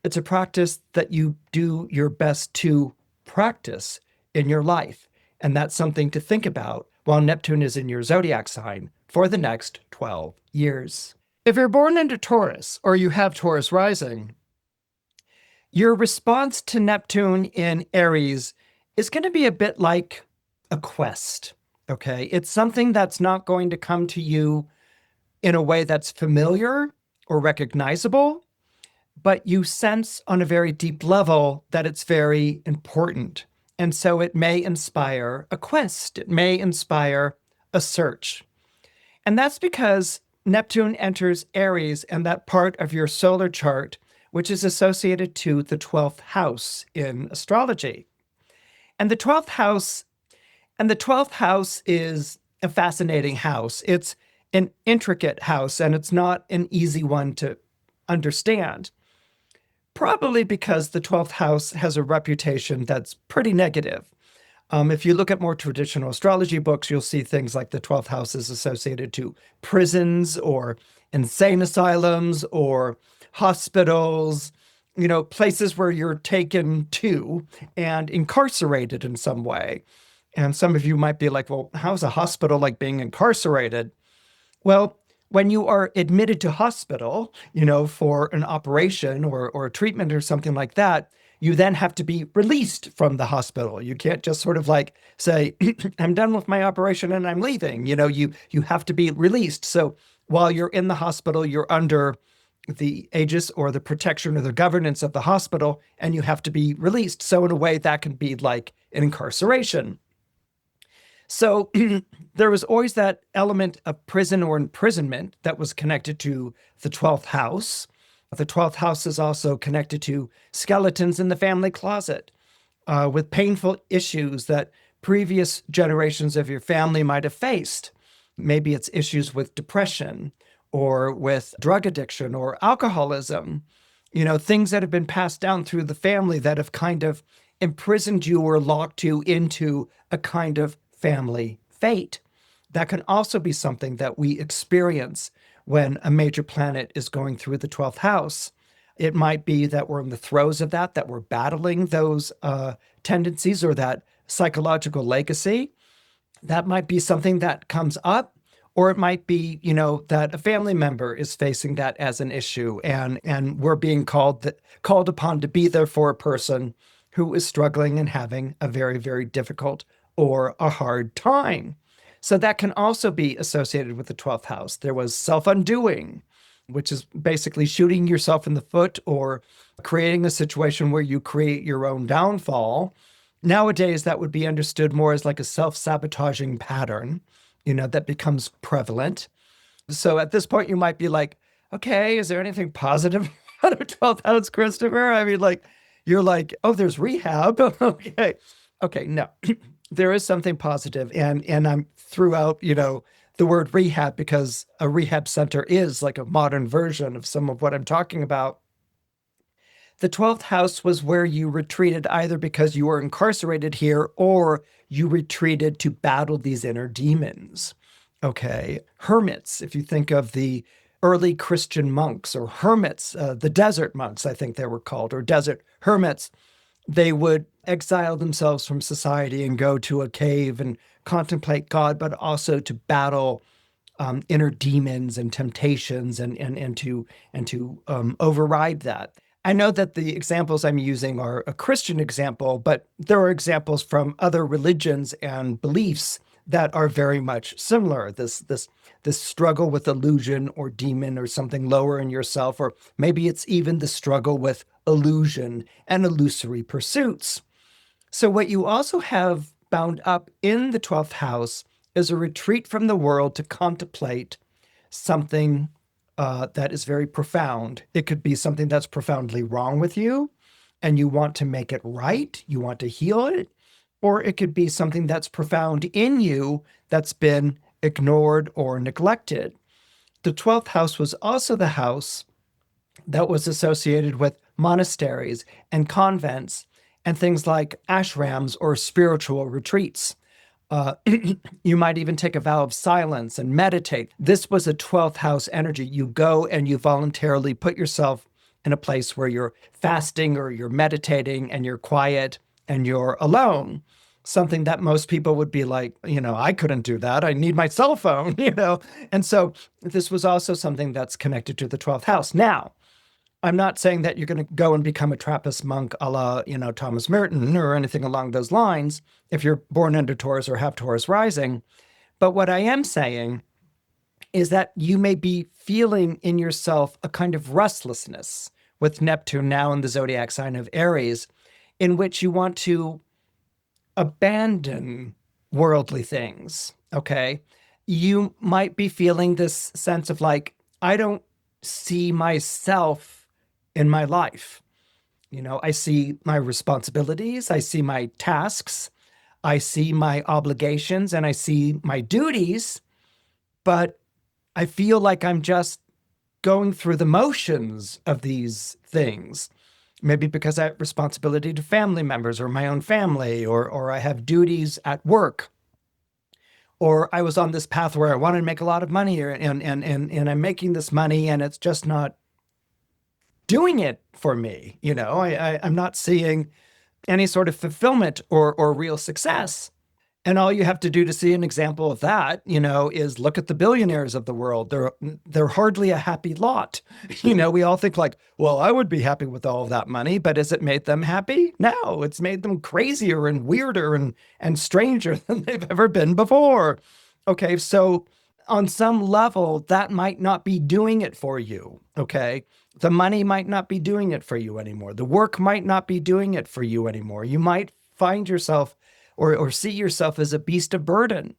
It's a practice that you do your best to practice in your life. And that's something to think about while Neptune is in your zodiac sign for the next 12 years. If you're born into Taurus or you have Taurus rising, your response to Neptune in Aries is going to be a bit like a quest, okay? It's something that's not going to come to you in a way that's familiar or recognizable, but you sense on a very deep level that it's very important. And so it may inspire a quest. It may inspire a search. And that's because Neptune enters Aries and that part of your solar chart, which is associated to the 12th house in astrology. And the 12th house is a fascinating house. It's an intricate house, and it's not an easy one to understand. Probably because the 12th house has a reputation that's pretty negative. If you look at more traditional astrology books, you'll see things like the 12th house is associated to prisons or insane asylums or hospitals, places where you're taken to and incarcerated in some way. And some of you might be like, well, how's a hospital like being incarcerated? Well, when you are admitted to hospital, for an operation or a treatment or something like that, you then have to be released from the hospital. You can't just sort of like say, I'm done with my operation and I'm leaving. You have to be released. So while you're in the hospital, you're under the aegis or the protection or the governance of the hospital, and you have to be released. So in a way, that can be like an incarceration. So there was always that element of prison or imprisonment that was connected to the 12th house. The 12th house is also connected to skeletons in the family closet, with painful issues that previous generations of your family might have faced. Maybe it's issues with depression or with drug addiction or alcoholism, things that have been passed down through the family that have kind of imprisoned you or locked you into a kind of family fate. That can also be something that we experience when a major planet is going through the 12th house. It might be that we're in the throes of that we're battling those tendencies or that psychological legacy. That might be something that comes up, or it might be, that a family member is facing that as an issue, and we're being called upon to be there for a person who is struggling and having a very, very difficult or a hard time. So that can also be associated with the 12th house. There was self-undoing, which is basically shooting yourself in the foot or creating a situation where you create your own downfall. Nowadays, that would be understood more as like a self-sabotaging pattern, that becomes prevalent. So at this point, you might be like, okay, is there anything positive out of 12th house, Christopher? I mean, like, you're like, oh, there's rehab. Okay, no. There is something positive, and I'm throughout, the word rehab because a rehab center is like a modern version of some of what I'm talking about. The 12th house was where you retreated either because you were incarcerated here or you retreated to battle these inner demons. Okay, hermits, if you think of the early Christian monks or hermits, the desert monks, I think they were called, or desert hermits, they would exile themselves from society and go to a cave and contemplate God, but also to battle inner demons and temptations and to override that. I know that the examples I'm using are a Christian example, but there are examples from other religions and beliefs that are very much similar. This struggle with illusion or demon or something lower in yourself, or maybe it's even the struggle with illusion and illusory pursuits. So what you also have bound up in the 12th house is a retreat from the world to contemplate something that is very profound. It could be something that's profoundly wrong with you, and you want to make it right. You want to heal it. Or it could be something that's profound in you that's been ignored or neglected. The 12th house was also the house that was associated with monasteries and convents and things like ashrams or spiritual retreats. You might even take a vow of silence and meditate. This was a 12th house energy. You go and you voluntarily put yourself in a place where you're fasting or you're meditating and you're quiet and you're alone. Something that most people would be like, I couldn't do that. I need my cell phone, And so this was also something that's connected to the 12th house. Now, I'm not saying that you're going to go and become a Trappist monk a la, Thomas Merton or anything along those lines if you're born under Taurus or have Taurus rising. But what I am saying is that you may be feeling in yourself a kind of restlessness with Neptune now in the zodiac sign of Aries, in which you want to abandon worldly things, okay? You might be feeling this sense of like, I don't see myself in my life. I see my responsibilities, I see my tasks, I see my obligations, and I see my duties, but I feel like I'm just going through the motions of these things. Maybe because I have responsibility to family members or my own family, or I have duties at work. Or I was on this path where I wanted to make a lot of money and I'm making this money and it's just not doing it for me. I'm not seeing any sort of fulfillment or real success. And all you have to do to see an example of that, is look at the billionaires of the world. They're hardly a happy lot. We all think like, well, I would be happy with all of that money, but has it made them happy? No, it's made them crazier and weirder and stranger than they've ever been before. Okay, so on some level, that might not be doing it for you, okay? The money might not be doing it for you anymore. The work might not be doing it for you anymore. You might find yourself or see yourself as a beast of burden,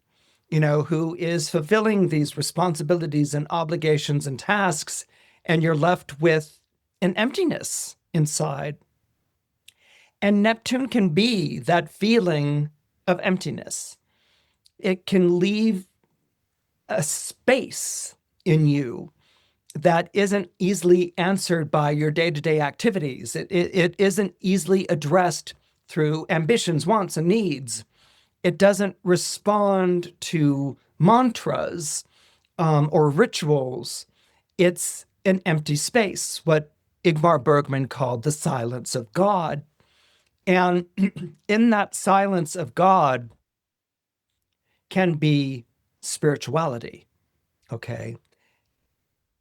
who is fulfilling these responsibilities and obligations and tasks, and you're left with an emptiness inside. And Neptune can be that feeling of emptiness. It can leave a space in you that isn't easily answered by your day-to-day activities. It isn't easily addressed through ambitions, wants, and needs. It doesn't respond to mantras or rituals. It's an empty space, what Ingmar Bergman called the silence of God. And in that silence of God can be spirituality, okay?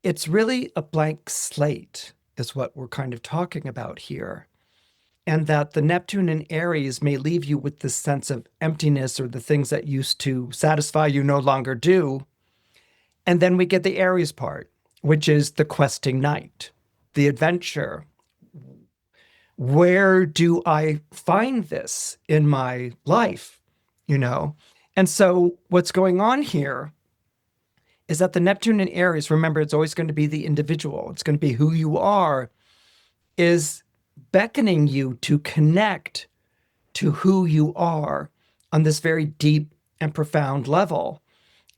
It's really a blank slate is what we're kind of talking about here. And that the Neptune in Aries may leave you with this sense of emptiness, or the things that used to satisfy you no longer do. And then we get the Aries part, which is the questing night, the adventure. Where do I find this in my life? And so what's going on here is that the Neptune in Aries, remember, it's always going to be the individual. It's going to be who you are, is beckoning you to connect to who you are on this very deep and profound level.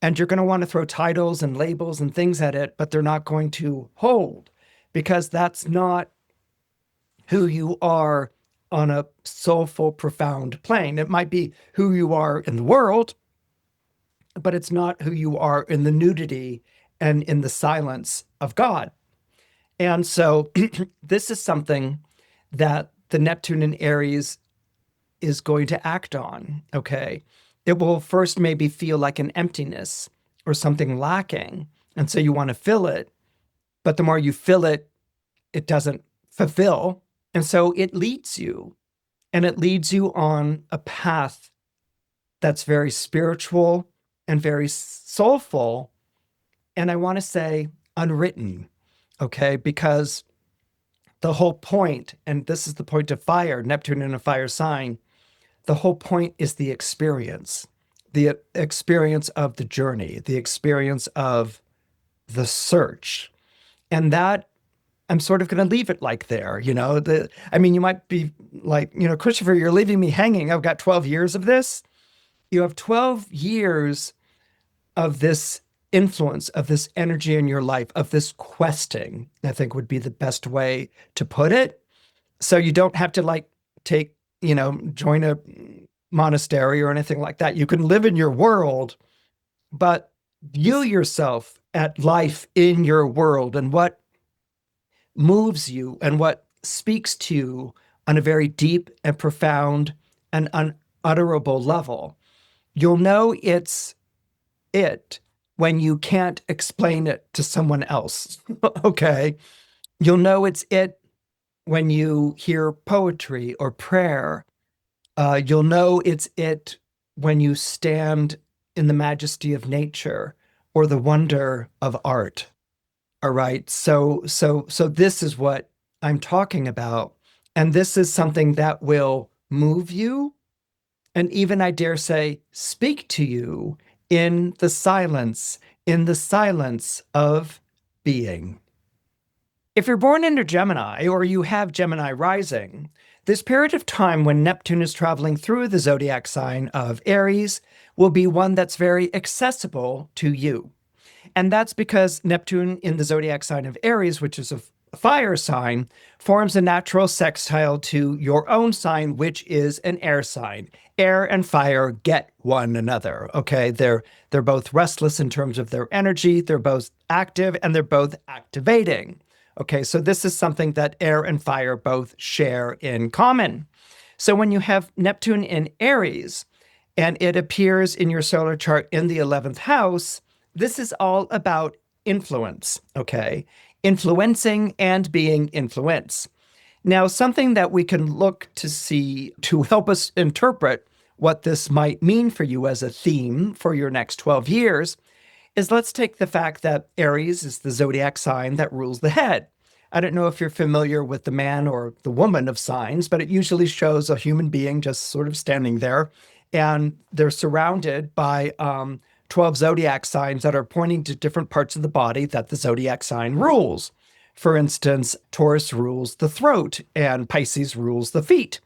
And you're going to want to throw titles and labels and things at it, but they're not going to hold, because that's not who you are on a soulful, profound plane. It might be who you are in the world, but it's not who you are in the nudity and in the silence of God. And so this is something that the Neptune in Aries is going to act on, okay? It will first maybe feel like an emptiness or something lacking, and so you want to fill it, but the more you fill it, it doesn't fulfill, and so it leads you, and it leads you on a path that's very spiritual and very soulful, and I want to say unwritten, okay? Because the whole point, and this is the point of fire, Neptune in a fire sign, the whole point is the experience of the journey, the experience of the search. And that, I'm sort of going to leave it like there, you might be like, Christopher, you're leaving me hanging. I've got 12 years of this. You have 12 years of this influence, of this energy in your life, of this questing, I think would be the best way to put it. So you don't have to join a monastery or anything like that. You can live in your world, but view yourself at life in your world and what moves you and what speaks to you on a very deep and profound and unutterable level. You'll know it's it when you can't explain it to someone else, okay? You'll know it's it when you hear poetry or prayer. You'll know it's it when you stand in the majesty of nature or the wonder of art. All right. So this is what I'm talking about. And this is something that will move you and even, I dare say, speak to you in the silence of being. If you're born into Gemini or you have Gemini rising, this period of time when Neptune is traveling through the zodiac sign of Aries will be one that's very accessible to you. And that's because Neptune in the zodiac sign of Aries, which is a fire sign, forms a natural sextile to your own sign, which is an air sign. Air and fire get one another, okay? They're both restless in terms of their energy, they're both active, and they're both activating. Okay, so this is something that air and fire both share in common. So when you have Neptune in Aries, and it appears in your solar chart in the 11th house, this is all about influence, okay? Influencing and being influenced. Now, something that we can look to see to help us interpret what this might mean for you as a theme for your next 12 years is let's take the fact that Aries is the zodiac sign that rules the head. I don't know if you're familiar with the man or the woman of signs, but it usually shows a human being just sort of standing there, and they're surrounded by 12 zodiac signs that are pointing to different parts of the body that the zodiac sign rules. For instance, Taurus rules the throat and Pisces rules the feet.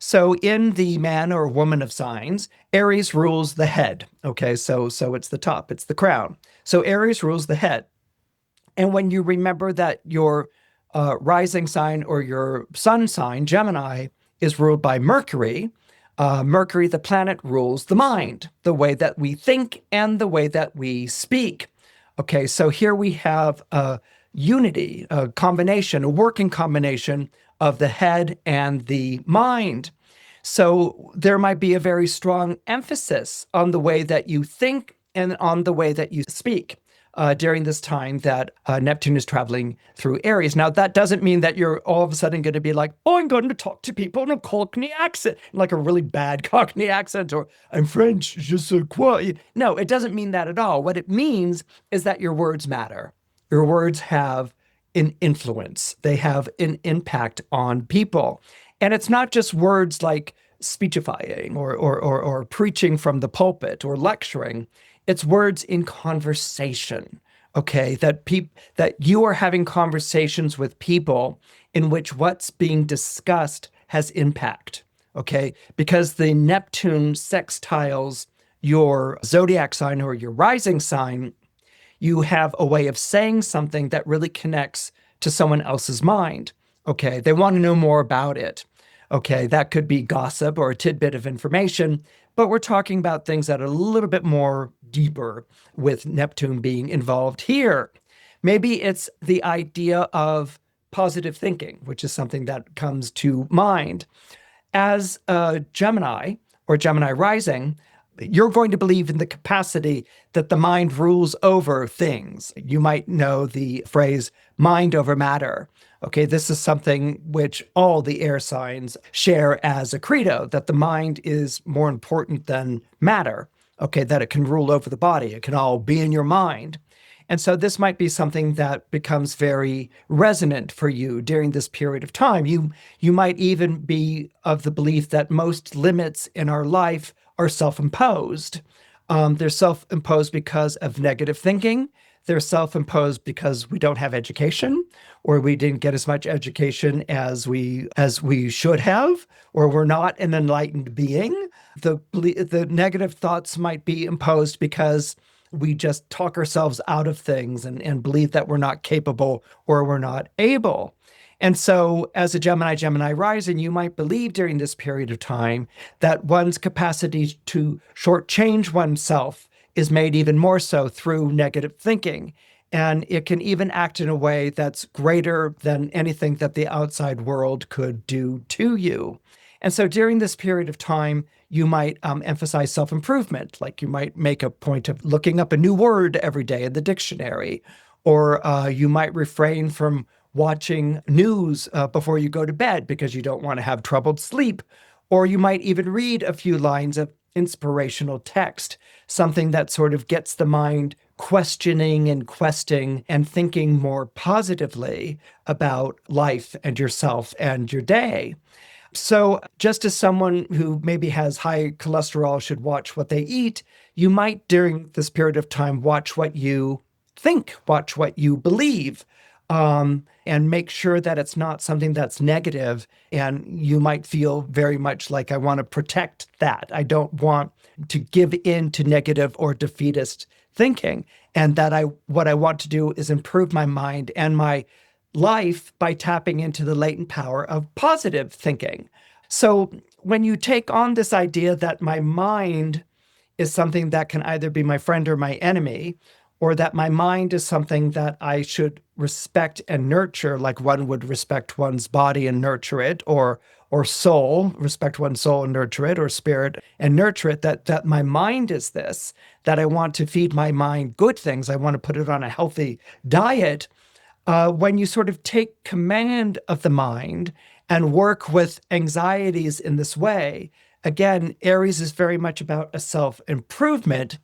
So in the man or woman of signs, Aries rules the head. Okay, so it's the top, it's the crown. So Aries rules the head. And when you remember that your rising sign or your sun sign, Gemini, is ruled by Mercury, Mercury, the planet, rules the mind, the way that we think and the way that we speak. Okay, so here we have a unity, a combination, a working combination of the head and the mind. So there might be a very strong emphasis on the way that you think and on the way that you speak during this time that Neptune is traveling through Aries. Now, that doesn't mean that you're all of a sudden going to be like, oh, I'm going to talk to people in a Cockney accent, like a really bad Cockney accent, or I'm French, je sais quoi. No, it doesn't mean that at all. What it means is that your words matter. Your words have an influence. They have an impact on people. And it's not just words like speechifying or preaching from the pulpit or lecturing. It's words in conversation, okay? That you are having conversations with people in which what's being discussed has impact, okay? Because the Neptune sextiles your zodiac sign or your rising sign, you have a way of saying something that really connects to someone else's mind, okay? They want to know more about it, okay? That could be gossip or a tidbit of information, but we're talking about things that are a little bit more deeper with Neptune being involved here. Maybe it's the idea of positive thinking, which is something that comes to mind. As a Gemini or Gemini rising, you're going to believe in the capacity that the mind rules over things. You might know the phrase mind over matter. Okay, this is something which all the air signs share as a credo, that the mind is more important than matter. Okay, that it can rule over the body. It can all be in your mind. And so this might be something that becomes very resonant for you during this period of time. You might even be of the belief that most limits in our life are self-imposed. They're self-imposed because of negative thinking. They're self-imposed because we don't have education, or we didn't get as much education as we should have, or we're not an enlightened being. The negative thoughts might be imposed because we just talk ourselves out of things and believe that we're not capable or we're not able. And so as a Gemini rising, you might believe during this period of time that one's capacity to shortchange oneself is made even more so through negative thinking. And it can even act in a way that's greater than anything that the outside world could do to you. And so during this period of time, you might emphasize self-improvement, like you might make a point of looking up a new word every day in the dictionary, or you might refrain from watching news before you go to bed because you don't want to have troubled sleep, or you might even read a few lines of inspirational text, something that sort of gets the mind questioning and questing and thinking more positively about life and yourself and your day. So just as someone who maybe has high cholesterol should watch what they eat, you might during this period of time watch what you think, watch what you believe, and make sure that it's not something that's negative. And you might feel very much like, I want to protect that. I don't want to give in to negative or defeatist thinking. And that what I want to do is improve my mind and my life by tapping into the latent power of positive thinking. So when you take on this idea that my mind is something that can either be my friend or my enemy, or that my mind is something that I should respect and nurture, like one would respect one's body and nurture it, or soul, respect one's soul and nurture it, or spirit and nurture it, that my mind is this, that I want to feed my mind good things, I want to put it on a healthy diet. When you sort of take command of the mind and work with anxieties in this way, again, Aries is very much about a self-improvement.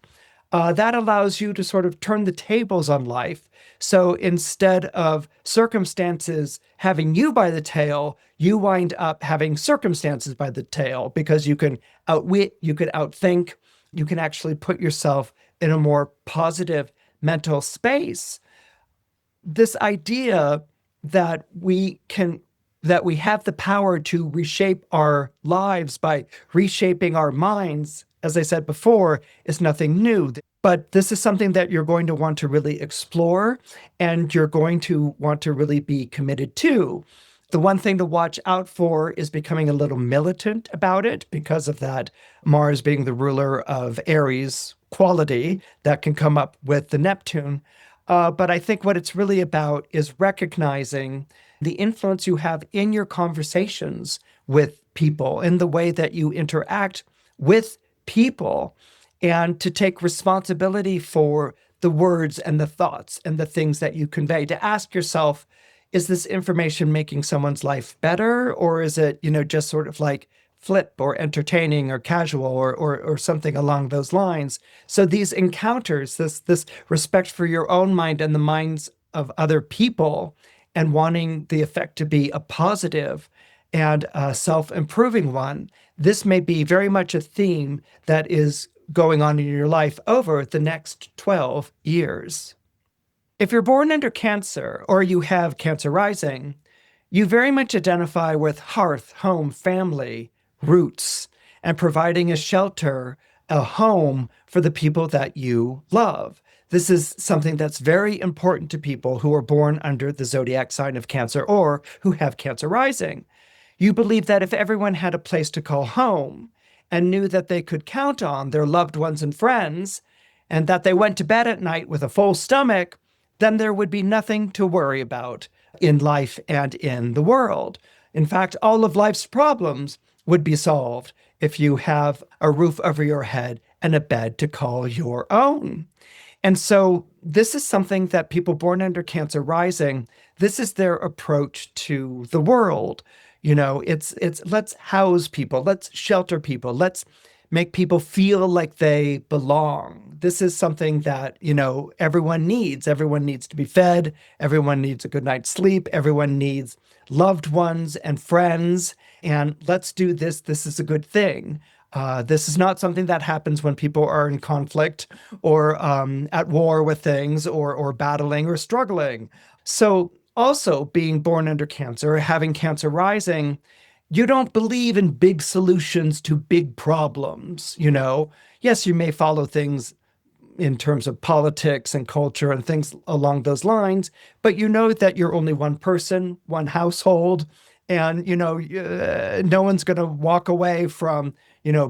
that allows you to sort of turn the tables on life. So instead of circumstances having you by the tail, you wind up having circumstances by the tail because you can outwit, you can outthink, you can actually put yourself in a more positive mental space. This idea that we have the power to reshape our lives by reshaping our minds, as I said before, is nothing new. But this is something that you're going to want to really explore and you're going to want to really be committed to. The one thing to watch out for is becoming a little militant about it because of that Mars being the ruler of Aries quality that can come up with the Neptune. But I think what it's really about is recognizing the influence you have in your conversations with people, in the way that you interact with people, and to take responsibility for the words and the thoughts and the things that you convey. To ask yourself, is this information making someone's life better? Or is it, just sort of like flip or entertaining or casual or something along those lines? So these encounters, this respect for your own mind and the minds of other people, and wanting the effect to be a positive and a self-improving one, this may be very much a theme that is going on in your life over the next 12 years. If you're born under Cancer or you have Cancer rising, you very much identify with hearth, home, family, roots, and providing a shelter, a home for the people that you love. This is something that's very important to people who are born under the zodiac sign of Cancer or who have Cancer rising. You believe that if everyone had a place to call home and knew that they could count on their loved ones and friends, and that they went to bed at night with a full stomach, then there would be nothing to worry about in life and in the world. In fact, all of life's problems would be solved if you have a roof over your head and a bed to call your own. And so this is something that people born under Cancer rising, this is their approach to the world. It's let's house people, let's shelter people, let's make people feel like they belong. This is something that, everyone needs. Everyone needs to be fed. Everyone needs a good night's sleep. Everyone needs loved ones and friends. And let's do this. This is a good thing. This is not something that happens when people are in conflict or at war with things or battling or struggling. So also being born under Cancer, having Cancer rising, you don't believe in big solutions to big problems, Yes, you may follow things in terms of politics and culture and things along those lines, but you know that you're only one person, one household, and, no one's going to walk away from,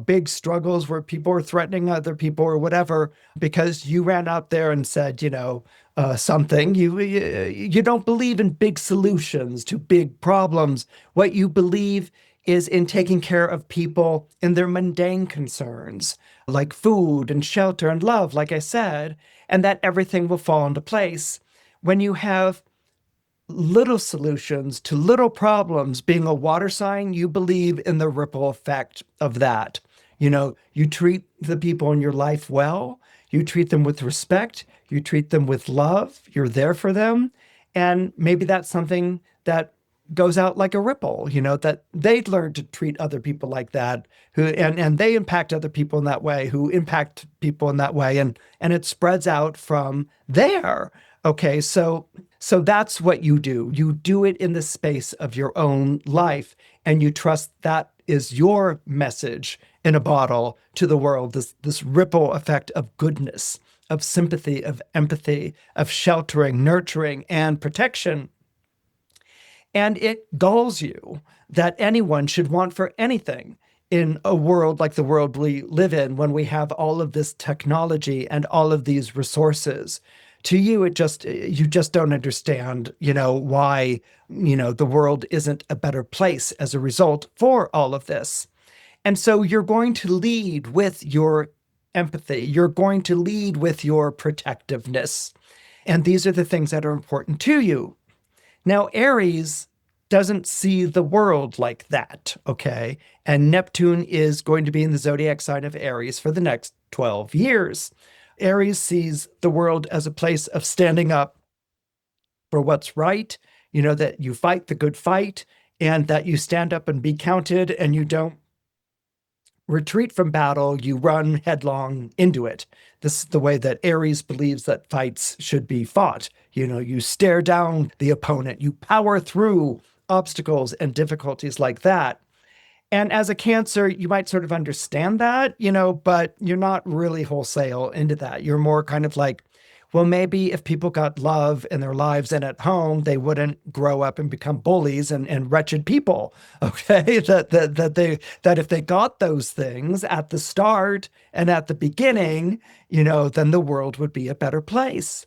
big struggles where people are threatening other people or whatever because you ran out there and said, something. You don't believe in big solutions to big problems. What you believe is in taking care of people in their mundane concerns, like food and shelter and love, like I said, and that everything will fall into place. When you have little solutions to little problems, being a water sign, you believe in the ripple effect of that. You treat the people in your life well, you treat them with respect, you treat them with love, you're there for them. And maybe that's something that goes out like a ripple, that they'd learn to treat other people like that, and they impact other people in that way, who impact people in that way, and it spreads out from there. Okay, so that's what you do. You do it in the space of your own life, and you trust that is your message in a bottle to the world, this ripple effect of goodness, of sympathy, of empathy, of sheltering, nurturing, and protection. And it galls you that anyone should want for anything in a world like the world we live in, when we have all of this technology and all of these resources. To you, you just don't understand, why, the world isn't a better place as a result for all of this. And so you're going to lead with your empathy. You're going to lead with your protectiveness. And these are the things that are important to you. Now, Aries doesn't see the world like that, okay? And Neptune is going to be in the zodiac sign of Aries for the next 12 years. Aries sees the world as a place of standing up for what's right, that you fight the good fight and that you stand up and be counted and you don't retreat from battle, you run headlong into it. This is the way that Aries believes that fights should be fought. You stare down the opponent, you power through obstacles and difficulties like that. And as a Cancer, you might sort of understand that, but you're not really wholesale into that. You're more kind of like, well, maybe if people got love in their lives and at home, they wouldn't grow up and become bullies and wretched people. Okay, that if they got those things at the start and at the beginning, then the world would be a better place.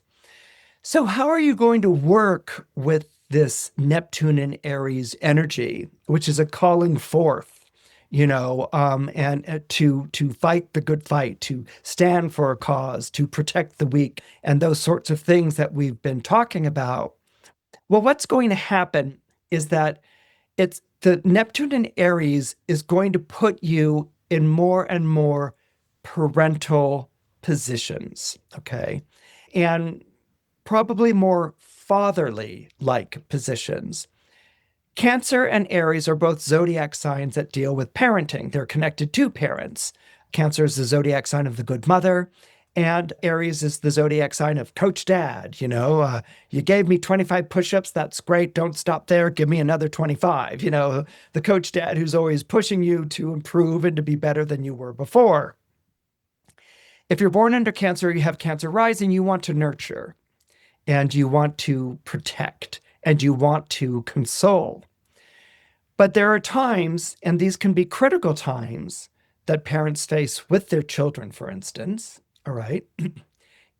So how are you going to work with this Neptune and Aries energy, which is a calling forth? And to fight the good fight, to stand for a cause, to protect the weak, and those sorts of things that we've been talking about. Well, what's going to happen is that it's the Neptune and Aries is going to put you in more and more parental positions, okay? And probably more fatherly-like positions. Cancer and Aries are both zodiac signs that deal with parenting. They're connected to parents. Cancer is the zodiac sign of the good mother, and Aries is the zodiac sign of Coach Dad. You gave me 25 push-ups. That's great. Don't stop there. Give me another 25. The Coach Dad who's always pushing you to improve and to be better than you were before. If you're born under Cancer, you have Cancer rising, you want to nurture, and you want to protect, and you want to console. But there are times, and these can be critical times, that parents face with their children, for instance, all right,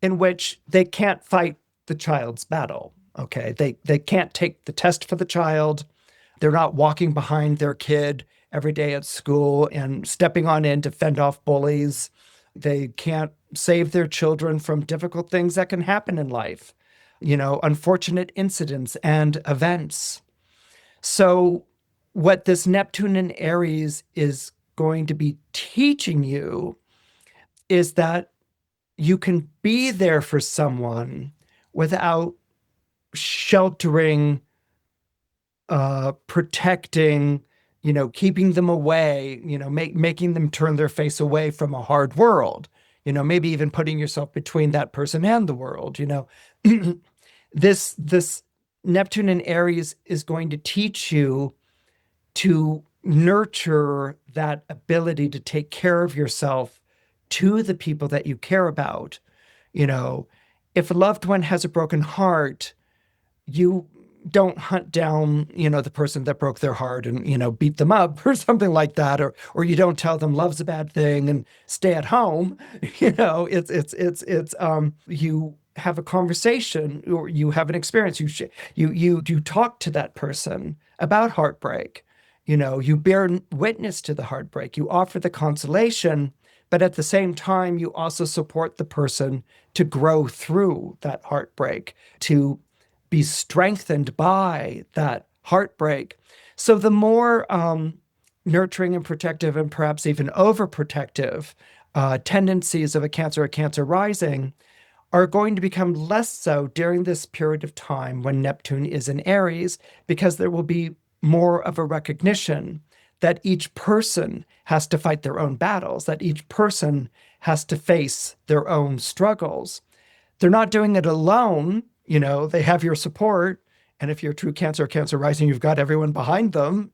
in which they can't fight the child's battle, okay? They can't take the test for the child. They're not walking behind their kid every day at school and stepping on in to fend off bullies. They can't save their children from difficult things that can happen in life. Unfortunate incidents and events. So what this Neptune and Aries is going to be teaching you is that you can be there for someone without sheltering, protecting, keeping them away, making them turn their face away from a hard world, maybe even putting yourself between that person and the world, This Neptune and Aries is going to teach you to nurture that ability to take care of yourself to the people that you care about. If a loved one has a broken heart, you don't hunt down, the person that broke their heart and, beat them up or something like that. Or you don't tell them love's a bad thing and stay at home. You have a conversation or you have an experience. You talk to that person about heartbreak. You bear witness to the heartbreak. You offer the consolation, but at the same time, you also support the person to grow through that heartbreak, to be strengthened by that heartbreak. So the more nurturing and protective and perhaps even overprotective tendencies of a Cancer rising are going to become less so during this period of time when Neptune is in Aries, because there will be more of a recognition that each person has to fight their own battles, that each person has to face their own struggles. They're not doing it alone. They have your support. And if you're a true Cancer rising, you've got everyone behind them,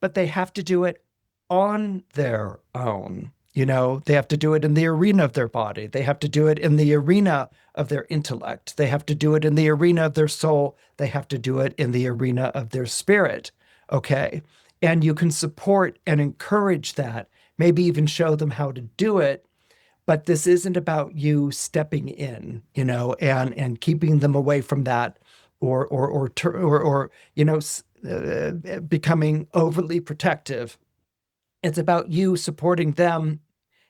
but they have to do it on their own. They have to do it in the arena of their body. They have to do it in the arena of their intellect. They have to do it in the arena of their soul. They have to do it in the arena of their spirit. Okay. And you can support and encourage that, maybe even show them how to do it. But this isn't about you stepping in, and keeping them away from that or becoming overly protective. It's about you supporting them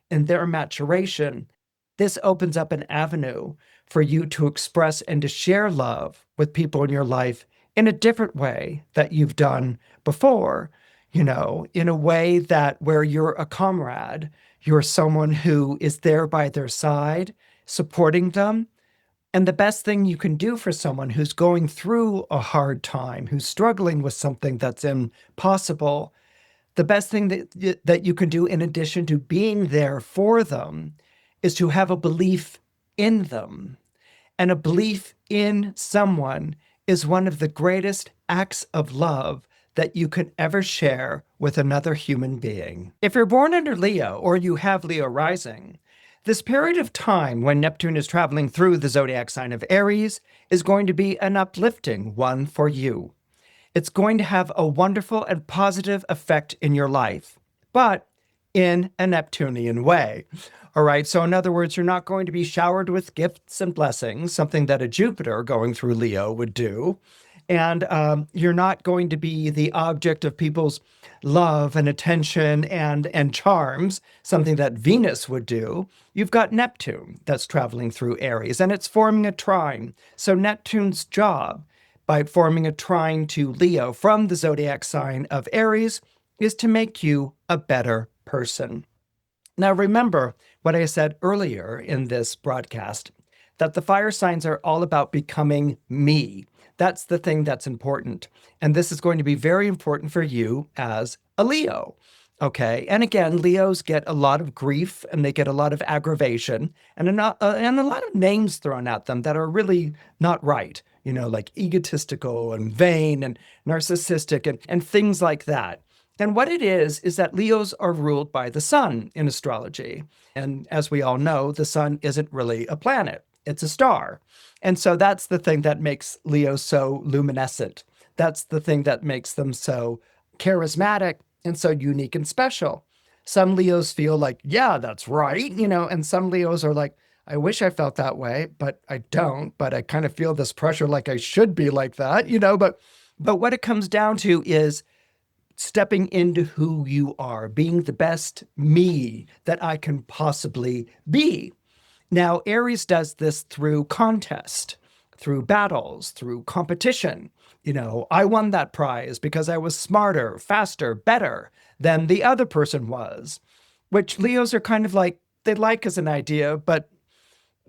in their maturation. This opens up an avenue for you to express and to share love with people in your life in a different way that you've done before, in a way where you're a comrade, you're someone who is there by their side, supporting them. And the best thing you can do for someone who's going through a hard time, who's struggling with something that's impossible, the best thing that you can do in addition to being there for them is to have a belief in them. And a belief in someone is one of the greatest acts of love that you could ever share with another human being. If you're born under Leo or you have Leo rising, this period of time when Neptune is traveling through the zodiac sign of Aries is going to be an uplifting one for you. It's going to have a wonderful and positive effect in your life, but in a Neptunian way. All right, so in other words, you're not going to be showered with gifts and blessings, something that a Jupiter going through Leo would do. And you're not going to be the object of people's love and attention and charms, something that Venus would do. You've got Neptune that's traveling through Aries, and it's forming a trine. So Neptune's job, by forming a trine to Leo from the zodiac sign of Aries, is to make you a better person. Now, remember what I said earlier in this broadcast, that the fire signs are all about becoming me. That's the thing that's important. And this is going to be very important for you as a Leo. Okay. And again, Leos get a lot of grief and they get a lot of aggravation and a lot of names thrown at them that are really not right. You know, like egotistical and vain and narcissistic and things like that. And what it is that Leos are ruled by the sun in astrology. And as we all know, the sun isn't really a planet. It's a star. And so that's the thing that makes Leo so luminescent. That's the thing that makes them so charismatic and so unique and special. Some Leos feel like, yeah, that's right, and some Leos are like, I wish I felt that way, but I don't, but I kind of feel this pressure like I should be like that, but what it comes down to is stepping into who you are, being the best me that I can possibly be. Now, Aries does this through contest, through battles, through competition. I won that prize because I was smarter, faster, better than the other person was, which Leos are kind of like, they like as an idea, but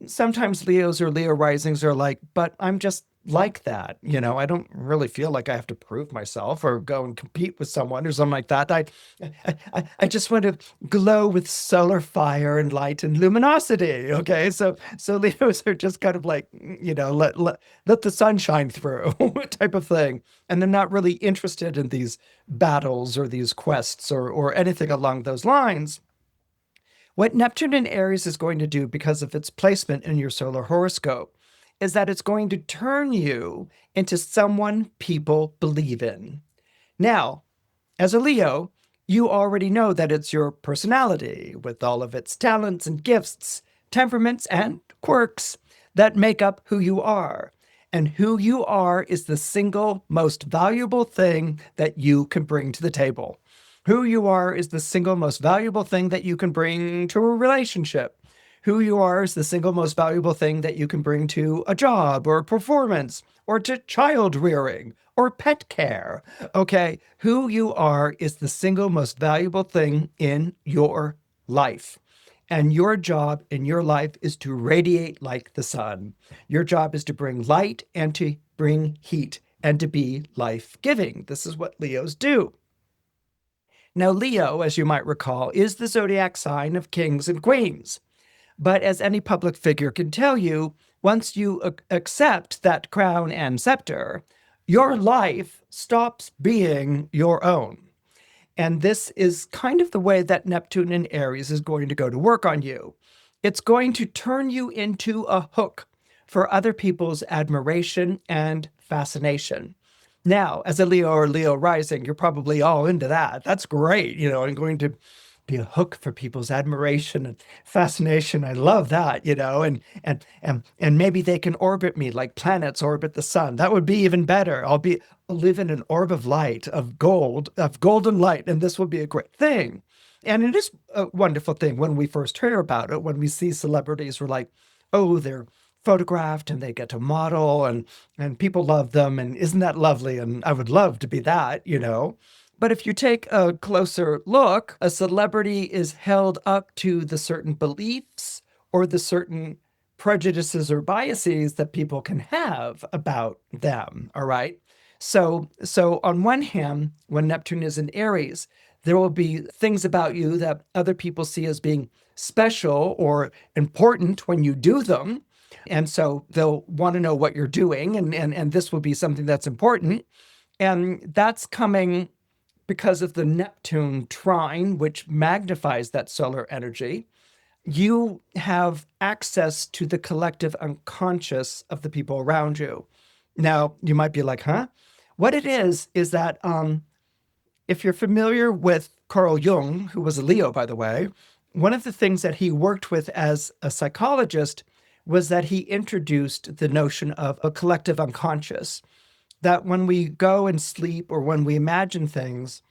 sometimes Leos or Leo risings are like, but I'm just like that. I don't really feel like I have to prove myself or go and compete with someone or something like that. I just want to glow with solar fire and light and luminosity. Okay. So Leos are just kind of like, let the sun shine through type of thing. And they're not really interested in these battles or these quests or anything along those lines. What Neptune in Aries is going to do because of its placement in your solar horoscope is that it's going to turn you into someone people believe in. Now, as a Leo, you already know that it's your personality with all of its talents and gifts, temperaments and quirks that make up who you are. And who you are is the single most valuable thing that you can bring to the table. Who you are is the single most valuable thing that you can bring to a relationship. Who you are is the single most valuable thing that you can bring to a job or a performance or to child rearing or pet care. Okay, who you are is the single most valuable thing in your life. And your job in your life is to radiate like the sun. Your job is to bring light and to bring heat and to be life-giving. This is what Leos do. Now, Leo, as you might recall, is the zodiac sign of kings and queens. But as any public figure can tell you, once you accept that crown and scepter, your life stops being your own. And this is kind of the way that Neptune in Aries is going to go to work on you. It's going to turn you into a hook for other people's admiration and fascination. Now, as a Leo or Leo rising, you're probably all into that. That's great. I'm going to be a hook for people's admiration and fascination. I love that, and maybe they can orbit me like planets orbit the sun. That would be even better. I'll live in an orb of light, of golden light, and this will be a great thing. And it is a wonderful thing when we first hear about it, when we see celebrities, we're like, oh, they're photographed and they get to model and people love them. And isn't that lovely? And I would love to be that, But if you take a closer look, a celebrity is held up to the certain beliefs or the certain prejudices or biases that people can have about them, all right? So on one hand, when Neptune is in Aries, there will be things about you that other people see as being special or important when you do them. And so they'll want to know what you're doing, and this will be something that's important. And that's coming because of the Neptune trine, which magnifies that solar energy. You have access to the collective unconscious of the people around you. Now, you might be like, huh? What it is that if you're familiar with Carl Jung, who was a Leo, by the way, one of the things that he worked with as a psychologist was that he introduced the notion of a collective unconscious, that when we go and sleep or when we imagine things,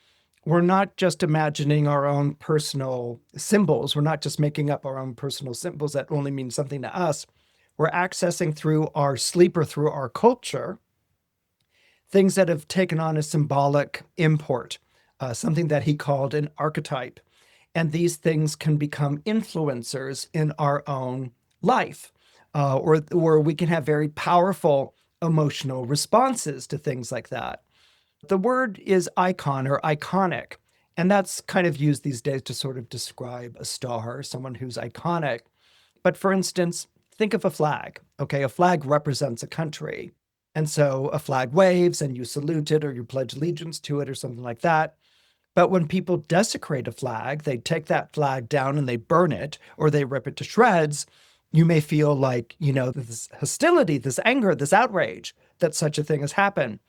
we're not just imagining our own personal symbols. We're not just making up our own personal symbols that only mean something to us. We're accessing through our sleep or through our culture things that have taken on a symbolic import, something that he called an archetype. And these things can become influencers in our own life, or we can have very powerful emotional responses to things like that. The word is icon or iconic, and that's kind of used these days to sort of describe a star, someone who's iconic. But for instance, think of a flag. Okay, a flag represents a country. And so a flag waves and you salute it or you pledge allegiance to it or something like that. But when people desecrate a flag, they take that flag down and they burn it or they rip it to shreds. You may feel like, this hostility, this anger, this outrage that such a thing has happened.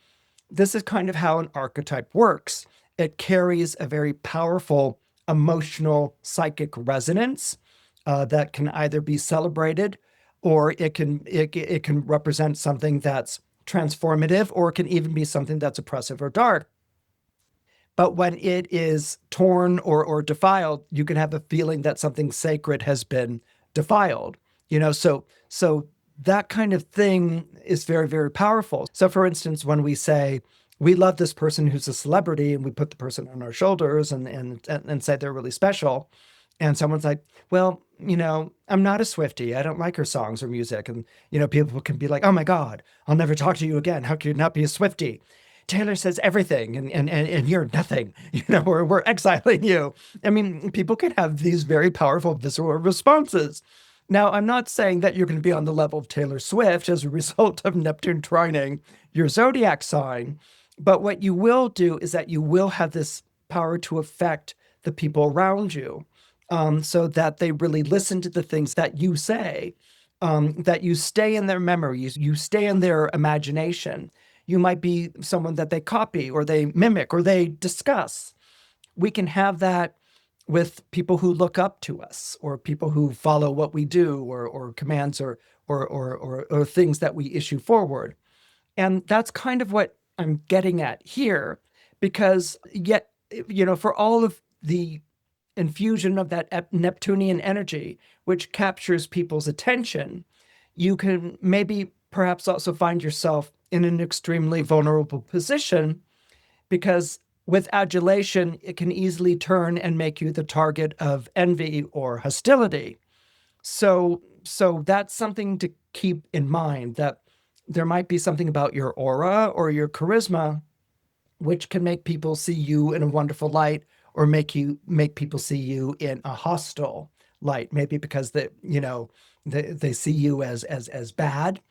This is kind of how an archetype works. It carries a very powerful emotional psychic resonance that can either be celebrated or it can represent something that's transformative, or it can even be something that's oppressive or dark. But when it is torn or defiled, you can have a feeling that something sacred has been defiled. So that kind of thing is very, very powerful. So for instance, when we say we love this person who's a celebrity and we put the person on our shoulders and say they're really special, and someone's like, well, I'm not a Swiftie. I don't like her songs or music. And, people can be like, oh my God, I'll never talk to you again. How could you not be a Swiftie? Taylor says everything and you're nothing, we're exiling you. I mean, people can have these very powerful visceral responses. Now, I'm not saying that you're going to be on the level of Taylor Swift as a result of Neptune trining your zodiac sign. But what you will do is that you will have this power to affect the people around you. So that they really listen to the things that you say, that you stay in their memories, you stay in their imagination. You might be someone that they copy or they mimic or they discuss. We can have that with people who look up to us or people who follow what we do or commands or things that we issue forward. And that's kind of what I'm getting at here, because yet, for all of the infusion of that Neptunian energy, which captures people's attention, you can maybe perhaps also find yourself in an extremely vulnerable position, because with adulation, it can easily turn and make you the target of envy or hostility. So that's something to keep in mind, that there might be something about your aura or your charisma which can make people see you in a wonderful light, or make people see you in a hostile light, maybe because they see you as bad,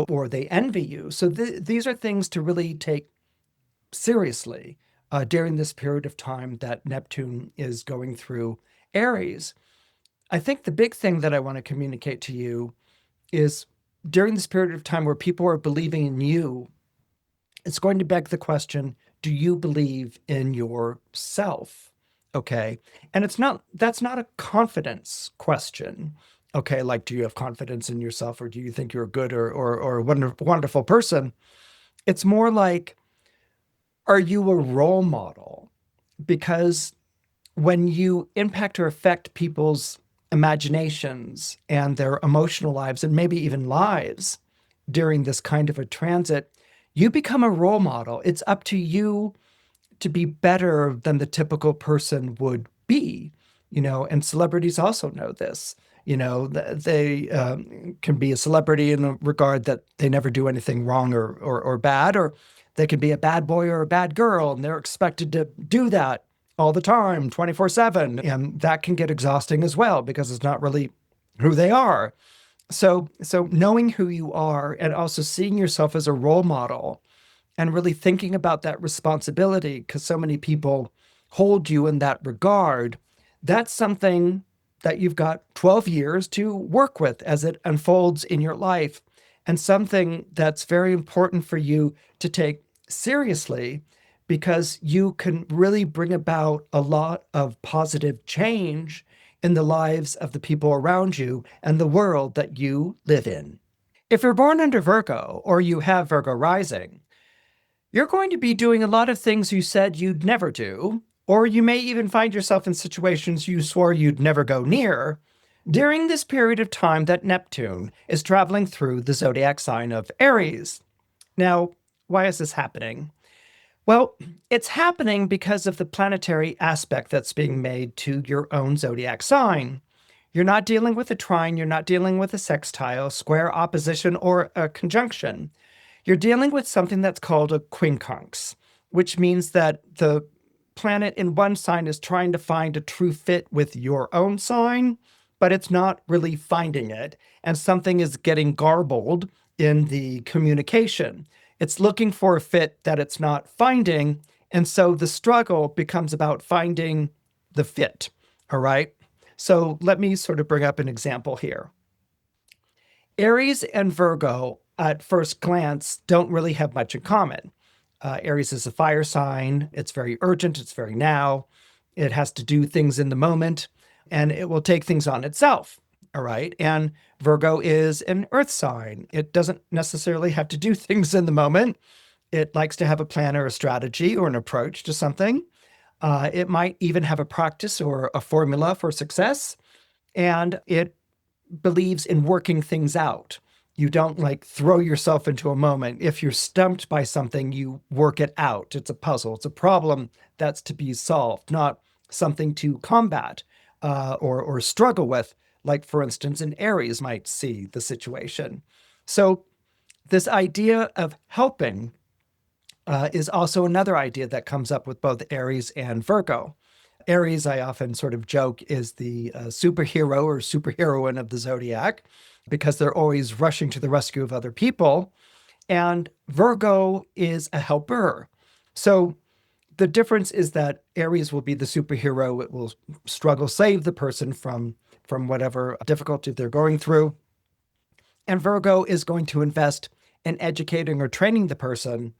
or they envy you. So these are things to really take seriously during this period of time that Neptune is going through Aries. I think the big thing that I want to communicate to you is during this period of time where people are believing in you, it's going to beg the question, do you believe in yourself? Okay. And that's not a confidence question. Okay. Like, do you have confidence in yourself, or do you think you're a good or wonderful person? It's more like, are you a role model? Because when you impact or affect people's imaginations and their emotional lives and maybe even lives during this kind of a transit, you become a role model. It's up to you to be better than the typical person would be, and celebrities also know this. They can be a celebrity in the regard that they never do anything wrong or bad, or they can be a bad boy or a bad girl, and they're expected to do that all the time, 24/7. And that can get exhausting as well because it's not really who they are. So knowing who you are and also seeing yourself as a role model and really thinking about that responsibility, because so many people hold you in that regard, that's something that you've got 12 years to work with as it unfolds in your life, and something that's very important for you to take seriously, because you can really bring about a lot of positive change in the lives of the people around you and the world that you live in. If you're born under Virgo or you have Virgo rising, you're going to be doing a lot of things you said you'd never do, or you may even find yourself in situations you swore you'd never go near during this period of time that Neptune is traveling through the zodiac sign of Aries. Now, why is this happening? Well, it's happening because of the planetary aspect that's being made to your own zodiac sign. You're not dealing with a trine, you're not dealing with a sextile, square, opposition, or a conjunction. You're dealing with something that's called a quincunx, which means that the planet in one sign is trying to find a true fit with your own sign, but it's not really finding it, and something is getting garbled in the communication. It's looking for a fit that it's not finding, and so the struggle becomes about finding the fit, all right? So let me sort of bring up an example here. Aries and Virgo, at first glance, don't really have much in common. Aries is a fire sign. It's very urgent. It's very now. It has to do things in the moment, and it will take things on itself. All right. And Virgo is an earth sign. It doesn't necessarily have to do things in the moment. It likes to have a plan or a strategy or an approach to something. It might even have a practice or a formula for success. And it believes in working things out. You don't like throw yourself into a moment. If you're stumped by something, you work it out. It's a puzzle. It's a problem that's to be solved, not something to combat or struggle with, like, for instance, an Aries might see the situation. So this idea of helping is also another idea that comes up with both Aries and Virgo. Aries, I often sort of joke, is the superhero or superheroine of the zodiac, because they're always rushing to the rescue of other people. And Virgo is a helper. So the difference is that Aries will be the superhero. It will struggle, save the person from whatever difficulty they're going through. And Virgo is going to invest in educating or training the person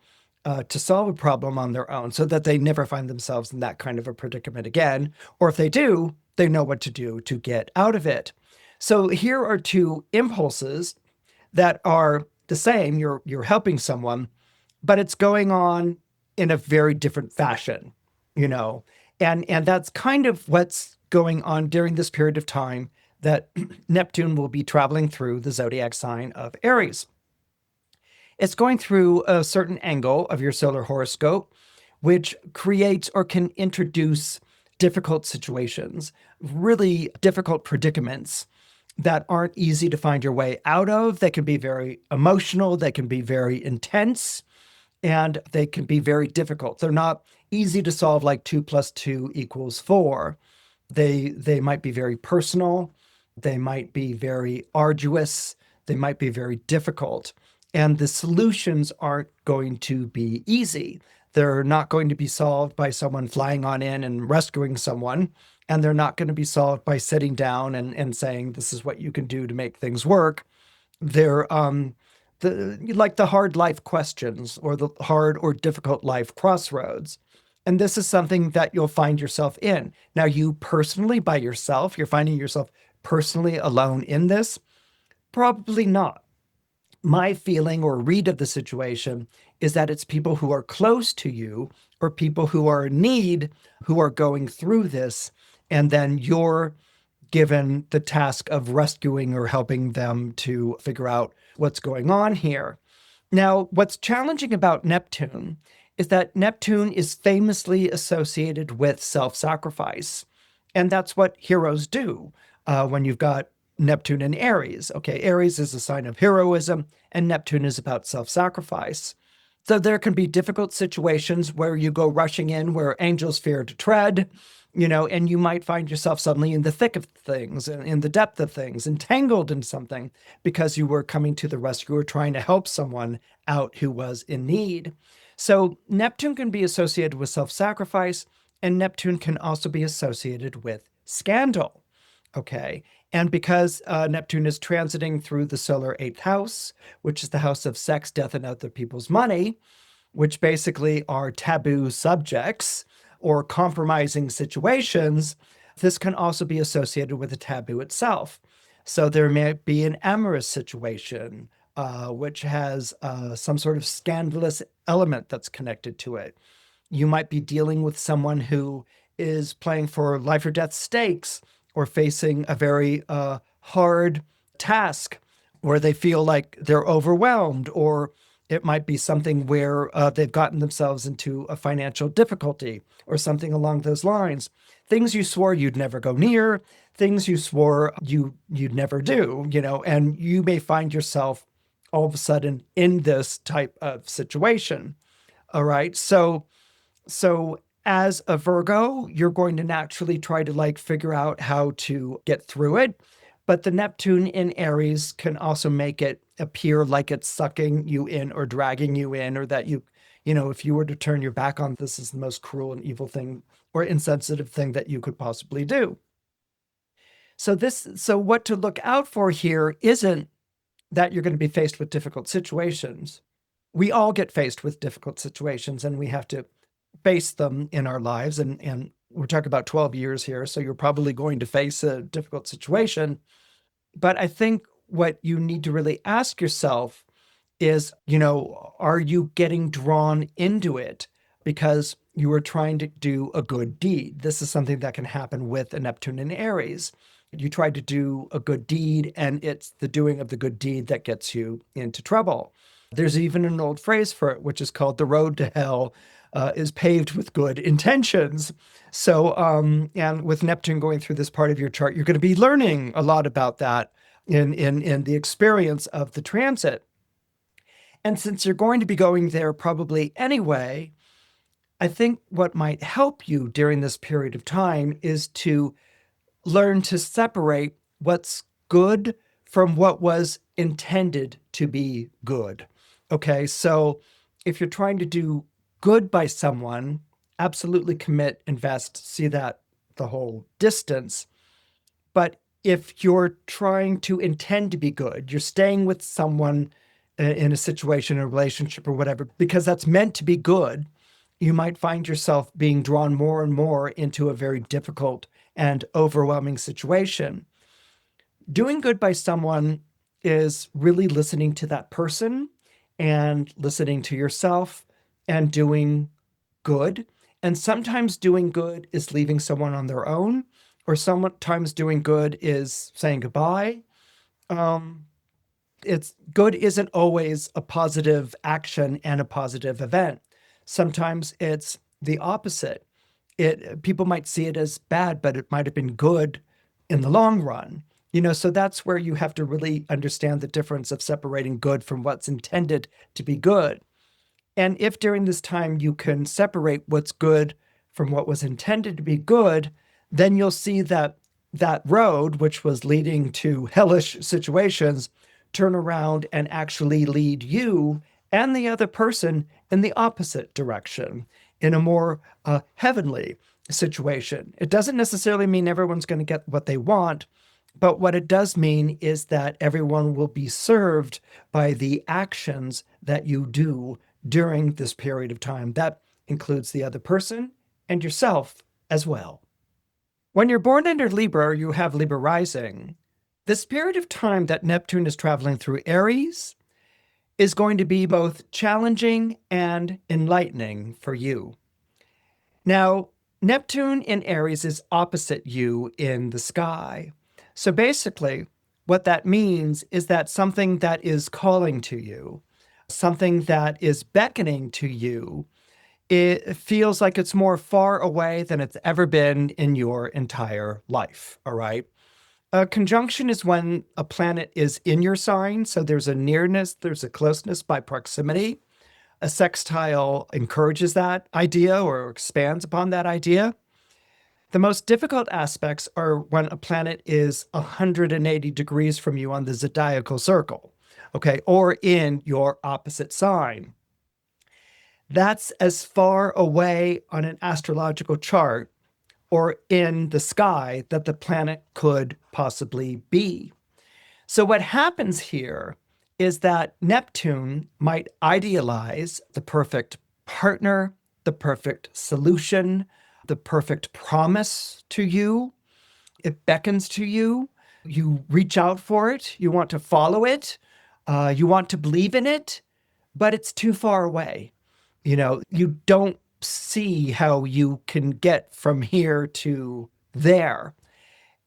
to solve a problem on their own so that they never find themselves in that kind of a predicament again. Or if they do, they know what to do to get out of it. So here are two impulses that are the same. You're helping someone, but it's going on in a very different fashion, and that's kind of what's going on during this period of time that Neptune will be traveling through the zodiac sign of Aries. It's going through a certain angle of your solar horoscope, which creates or can introduce difficult situations, really difficult predicaments that aren't easy to find your way out of. They can be very emotional, they can be very intense, and they can be very difficult. They're not easy to solve like 2 + 2 = 4. They might be very personal, they might be very arduous, they might be very difficult. And the solutions aren't going to be easy. They're not going to be solved by someone flying on in and rescuing someone. And they're not going to be solved by sitting down and saying, this is what you can do to make things work. They're like the hard life questions or the hard or difficult life crossroads. And this is something that you'll find yourself in. Now, you personally, by yourself, you're finding yourself personally alone in this? Probably not. My feeling or read of the situation is that it's people who are close to you or people who are in need who are going through this, and then you're given the task of rescuing or helping them to figure out what's going on here. Now, what's challenging about Neptune is that Neptune is famously associated with self-sacrifice, and that's what heroes do. When you've got Neptune in Aries. Okay, Aries is a sign of heroism, and Neptune is about self-sacrifice. So there can be difficult situations where you go rushing in where angels fear to tread, and you might find yourself suddenly in the thick of things, in the depth of things, entangled in something because you were coming to the rescue or trying to help someone out who was in need. So Neptune can be associated with self-sacrifice, and Neptune can also be associated with scandal. Okay. And because Neptune is transiting through the solar eighth house, which is the house of sex, death, and other people's money, which basically are taboo subjects or compromising situations, this can also be associated with the taboo itself. So there may be an amorous situation, which has some sort of scandalous element that's connected to it. You might be dealing with someone who is playing for life or death stakes or facing a very hard task where they feel like they're overwhelmed, or it might be something where they've gotten themselves into a financial difficulty or something along those lines. Things you swore you'd never go near, things you swore you'd never do, and you may find yourself all of a sudden in this type of situation. All right. So as a Virgo, you're going to naturally try to figure out how to get through it. But the Neptune in Aries can also make it appear like it's sucking you in or dragging you in, or that if you were to turn your back on this is the most cruel and evil thing or insensitive thing that you could possibly do. So what to look out for here isn't that you're going to be faced with difficult situations. We all get faced with difficult situations, and we have to face them in our lives. And we're talking about 12 years here, so you're probably going to face a difficult situation. But I think what you need to really ask yourself is, are you getting drawn into it because you are trying to do a good deed? This is something that can happen with a Neptune in Aries. You try to do a good deed, and it's the doing of the good deed that gets you into trouble. There's even an old phrase for it, which is called the road to hell is paved with good intentions. So, and with Neptune going through this part of your chart, you're going to be learning a lot about that in the experience of the transit. And since you're going to be going there probably anyway, I think what might help you during this period of time is to learn to separate what's good from what was intended to be good. Okay, so if you're trying to do good by someone, absolutely commit, invest, see that the whole distance. But if you're trying to intend to be good, you're staying with someone in a situation, a relationship or whatever, because that's meant to be good, you might find yourself being drawn more and more into a very difficult and overwhelming situation. Doing good by someone is really listening to that person and listening to yourself and doing good. And sometimes doing good is leaving someone on their own, or sometimes doing good is saying goodbye. It's good isn't always a positive action and a positive event. Sometimes it's the opposite. People might see it as bad, but it might have been good in the long run. So that's where you have to really understand the difference of separating good from what's intended to be good. And if during this time you can separate what's good from what was intended to be good, then you'll see that that road, which was leading to hellish situations, turn around and actually lead you and the other person in the opposite direction, in a more heavenly situation. It doesn't necessarily mean everyone's going to get what they want, but what it does mean is that everyone will be served by the actions that you do during this period of time. That includes the other person and yourself as well. When you're born under Libra, or you have Libra rising, this period of time that Neptune is traveling through Aries is going to be both challenging and enlightening for you. Now, Neptune in Aries is opposite you in the sky. So basically, what that means is that something that is calling to you, something that is beckoning to you, it feels like it's more far away than it's ever been in your entire life, all right? A conjunction is when a planet is in your sign, so there's a nearness, there's a closeness by proximity. A sextile encourages that idea or expands upon that idea. The most difficult aspects are when a planet is 180 degrees from you on the zodiacal circle, okay, or in your opposite sign. That's as far away on an astrological chart or in the sky that the planet could possibly be. So what happens here is that Neptune might idealize the perfect partner, the perfect solution, the perfect promise to you. It beckons to you. You reach out for it. You want to follow it. You want to believe in it, but it's too far away. You don't see how you can get from here to there.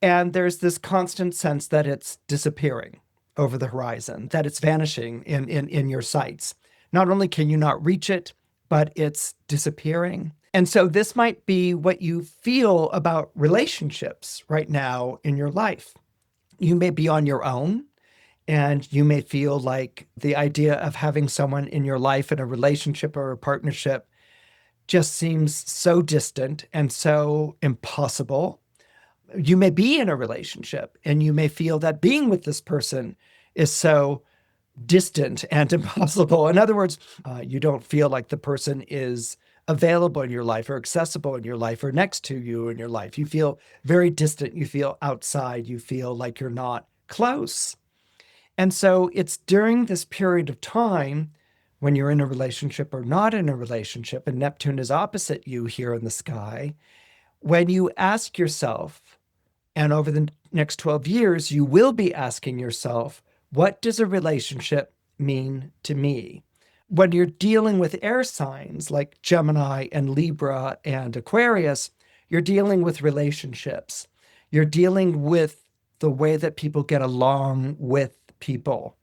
And there's this constant sense that it's disappearing over the horizon, that it's vanishing in your sights. Not only can you not reach it, but it's disappearing. And so this might be what you feel about relationships right now in your life. You may be on your own, and you may feel like the idea of having someone in your life in a relationship or a partnership just seems so distant and so impossible. You may be in a relationship and you may feel that being with this person is so distant and impossible. In other words, you don't feel like the person is available in your life or accessible in your life or next to you in your life. You feel very distant. You feel outside. You feel like you're not close. And so it's during this period of time when you're in a relationship or not in a relationship, and Neptune is opposite you here in the sky, when you ask yourself, and over the next 12 years, you will be asking yourself, what does a relationship mean to me? When you're dealing with air signs like Gemini and Libra and Aquarius, you're dealing with relationships. You're dealing with the way that people get along with people.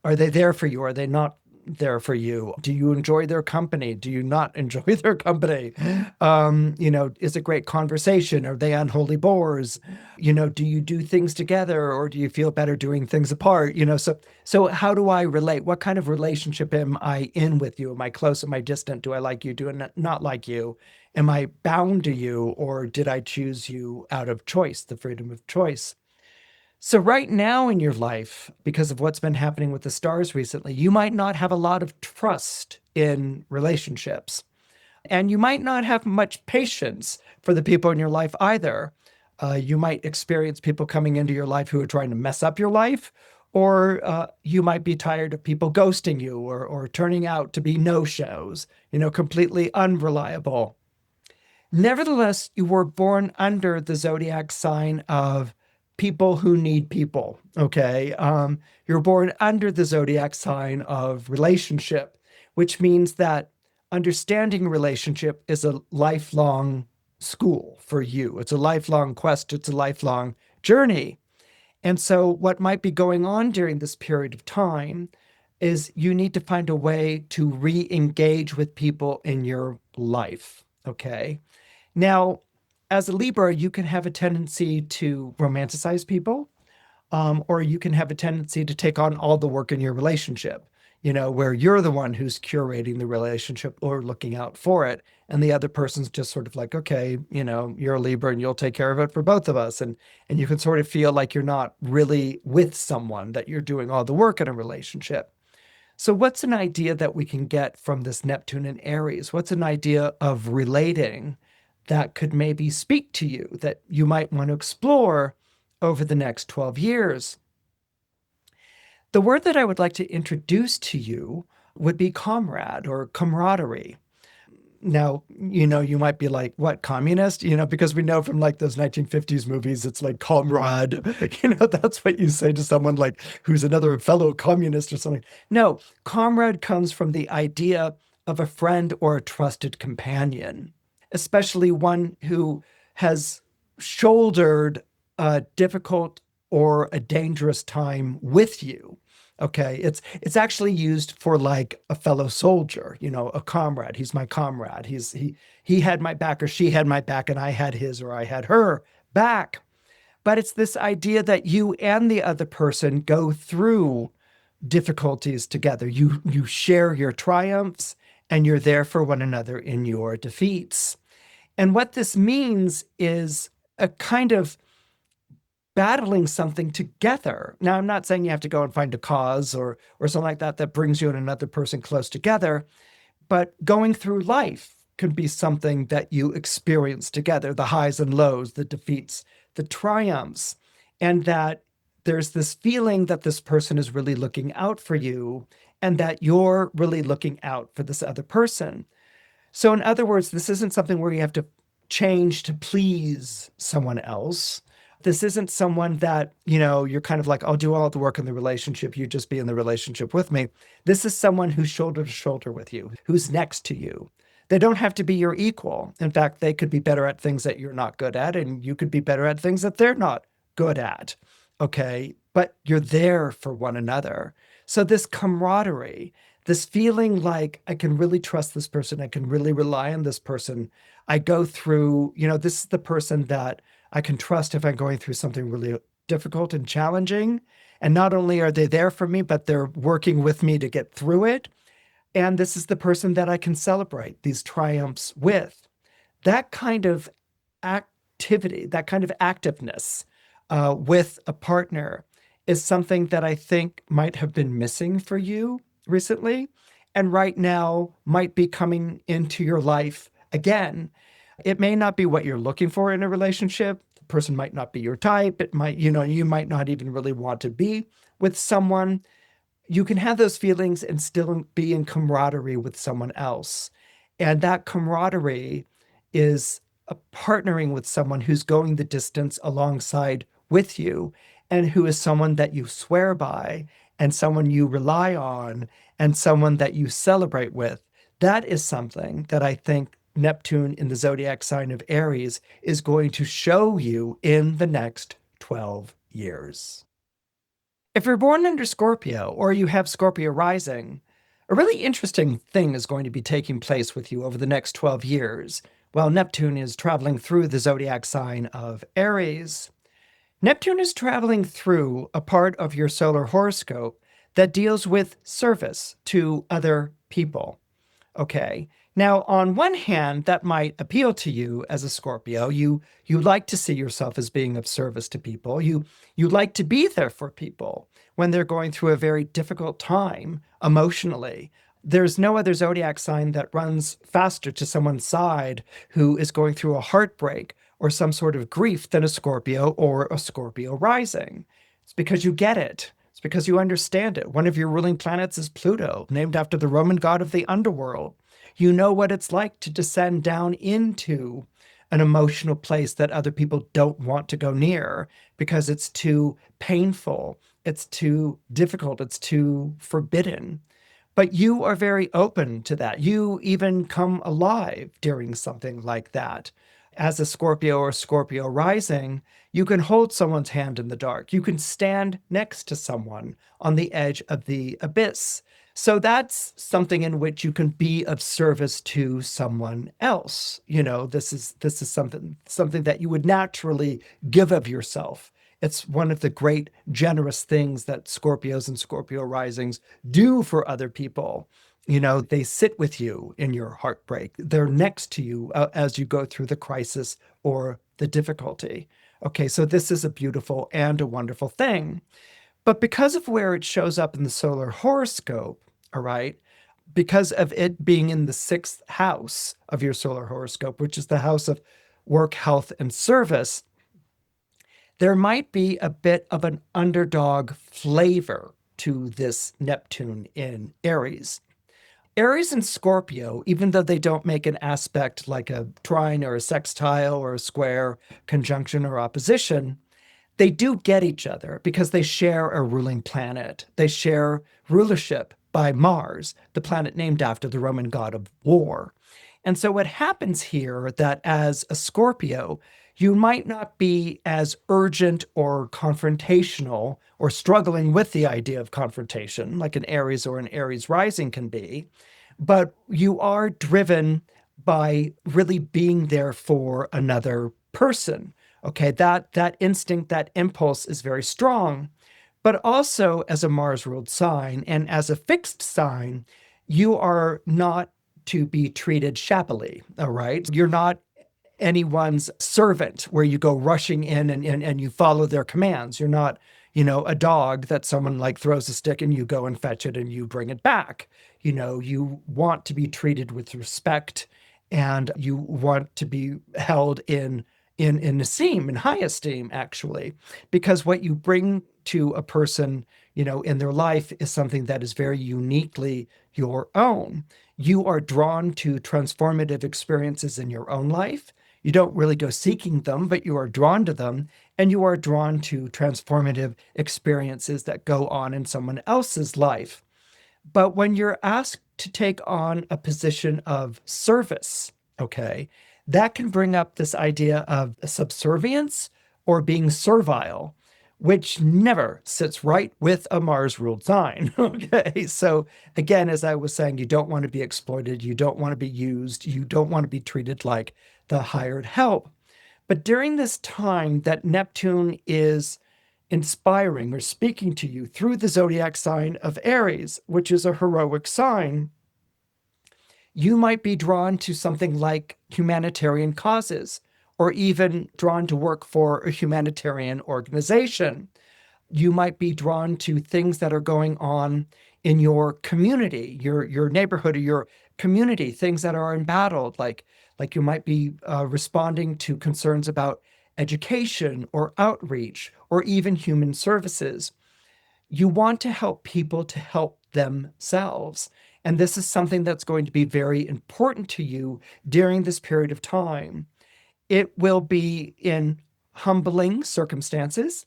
Are they there for you? Are they not there for you? Do you enjoy their company? Do you not enjoy their company? Is it great conversation? Are they unholy bores? Do you do things together or do you feel better doing things apart? So how do I relate? What kind of relationship am I in with you? Am I close? Am I distant? Do I like you? Do I not like you? Am I bound to you, or did I choose you out of choice, the freedom of choice? So right now in your life, because of what's been happening with the stars recently, you might not have a lot of trust in relationships. And you might not have much patience for the people in your life either. You might experience people coming into your life who are trying to mess up your life, or you might be tired of people ghosting you or turning out to be no-shows, completely unreliable. Nevertheless, you were born under the zodiac sign of people who need people, okay? You're born under the zodiac sign of relationship, which means that understanding relationship is a lifelong school for you. It's a lifelong quest. It's a lifelong journey. And so what might be going on during this period of time is you need to find a way to re-engage with people in your life, okay? Now, as a Libra, you can have a tendency to romanticize people, or you can have a tendency to take on all the work in your relationship, where you're the one who's curating the relationship or looking out for it. And the other person's just sort of like, okay, you're a Libra and you'll take care of it for both of us. And you can sort of feel like you're not really with someone, that you're doing all the work in a relationship. So what's an idea that we can get from this Neptune in Aries? What's an idea of relating that could maybe speak to you, that you might want to explore over the next 12 years? The word that I would like to introduce to you would be comrade or camaraderie. Now, you might be like, what, communist? Because we know from like those 1950s movies, it's like comrade, that's what you say to someone like who's another fellow communist or something. No, comrade comes from the idea of a friend or a trusted companion, especially one who has shouldered a difficult or a dangerous time with you. Okay, it's actually used for like a fellow soldier, a comrade. He's my comrade. He had my back, or she had my back, and I had his or I had her back. but it's this idea that you and the other person go through difficulties together. You share your triumphs and you're there for one another in your defeats. And what this means is a kind of battling something together. Now, I'm not saying you have to go and find a cause or something like that that brings you and another person close together, but going through life can be something that you experience together, the highs and lows, the defeats, the triumphs, and that there's this feeling that this person is really looking out for you and that you're really looking out for this other person. So in other words, this isn't something where you have to change to please someone else. This isn't someone that, you're kind of like, I'll do all the work in the relationship. You just be in the relationship with me. This is someone who's shoulder to shoulder with you, who's next to you. They don't have to be your equal. In fact, they could be better at things that you're not good at, and you could be better at things that they're not good at. Okay. But you're there for one another. So this camaraderie, this feeling like I can really trust this person, I can really rely on this person. I go through, this is the person that I can trust if I'm going through something really difficult and challenging. And not only are they there for me, but they're working with me to get through it. And this is the person that I can celebrate these triumphs with. That kind of activity, that kind of activeness with a partner is something that I think might have been missing for you recently, and right now might be coming into your life again. It may not be what you're looking for in a relationship. The person might not be your type. It might, you might not even really want to be with someone. You can have those feelings and still be in camaraderie with someone else. And that camaraderie is partnering with someone who's going the distance alongside with you and who is someone that you swear by and someone you rely on and someone that you celebrate with. That is something that I think Neptune in the zodiac sign of Aries is going to show you in the next 12 years. If you're born under Scorpio or you have Scorpio rising, a really interesting thing is going to be taking place with you over the next 12 years while Neptune is traveling through the zodiac sign of Aries. Neptune is traveling through a part of your solar horoscope that deals with service to other people. Okay. Now, on one hand, that might appeal to you as a Scorpio. You like to see yourself as being of service to people. You like to be there for people when they're going through a very difficult time emotionally. There's no other zodiac sign that runs faster to someone's side who is going through a heartbreak or some sort of grief than a Scorpio or a Scorpio rising. It's because you get it. It's because you understand it. One of your ruling planets is Pluto, named after the Roman god of the underworld. You know what it's like to descend down into an emotional place that other people don't want to go near because it's too painful, it's too difficult, it's too forbidden. But you are very open to that. You even come alive during something like that. As a Scorpio or Scorpio rising, you can hold someone's hand in the dark. You can stand next to someone on the edge of the abyss. So that's something in which you can be of service to someone else. This is something that you would naturally give of yourself. It's one of the great generous things that Scorpios and Scorpio risings do for other people. They sit with you in your heartbreak. They're next to you as you go through the crisis or the difficulty. Okay, so this is a beautiful and a wonderful thing. But because of where it shows up in the solar horoscope, all right, because of it being in the 6th house of your solar horoscope, which is the house of work, health, and service, there might be a bit of an underdog flavor to this Neptune in Aries. Aries and Scorpio, even though they don't make an aspect like a trine or a sextile or a square, conjunction or opposition, they do get each other because they share a ruling planet. They share rulership by Mars, the planet named after the Roman god of war. And so what happens here that as a Scorpio, you might not be as urgent or confrontational or struggling with the idea of confrontation like an Aries or an Aries rising can be, but you are driven by really being there for another person. Okay, that instinct, that impulse is very strong. But also as a Mars ruled sign and as a fixed sign, you are not to be treated shabbily. All right. You're not anyone's servant where you go rushing in and you follow their commands. You're not, a dog that someone like throws a stick and you go and fetch it and you bring it back. You want to be treated with respect and you want to be held in esteem, in high esteem, actually, because what you bring to a person, in their life is something that is very uniquely your own. You are drawn to transformative experiences in your own life. You don't really go seeking them, but you are drawn to them, and you are drawn to transformative experiences that go on in someone else's life. But when you're asked to take on a position of service, okay, that can bring up this idea of subservience or being servile, which never sits right with a Mars ruled sign. Okay. So again, as I was saying, you don't want to be exploited. You don't want to be used. You don't want to be treated like the hired help. But during this time that Neptune is inspiring or speaking to you through the zodiac sign of Aries, which is a heroic sign, you might be drawn to something like humanitarian causes, or even drawn to work for a humanitarian organization. You might be drawn to things that are going on in your community, your neighborhood, or your community, things that are embattled, like you might be responding to concerns about education or outreach or even human services. You want to help people to help themselves. And this is something that's going to be very important to you during this period of time. It will be in humbling circumstances.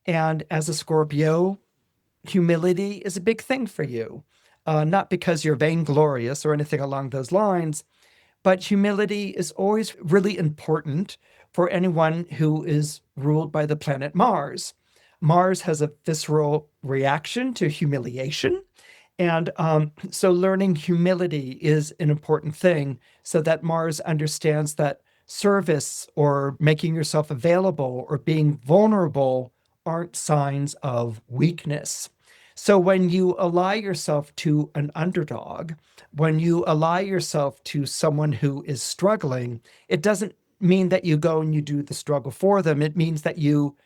And as a Scorpio, humility is a big thing for you. Not because you're vainglorious or anything along those lines, but humility is always really important for anyone who is ruled by the planet Mars. Mars has a visceral reaction to humiliation. And so learning humility is an important thing so that Mars understands that service or making yourself available or being vulnerable aren't signs of weakness. So when you ally yourself to an underdog, when you ally yourself to someone who is struggling, it doesn't mean that you go and you do the struggle for them. It means that you,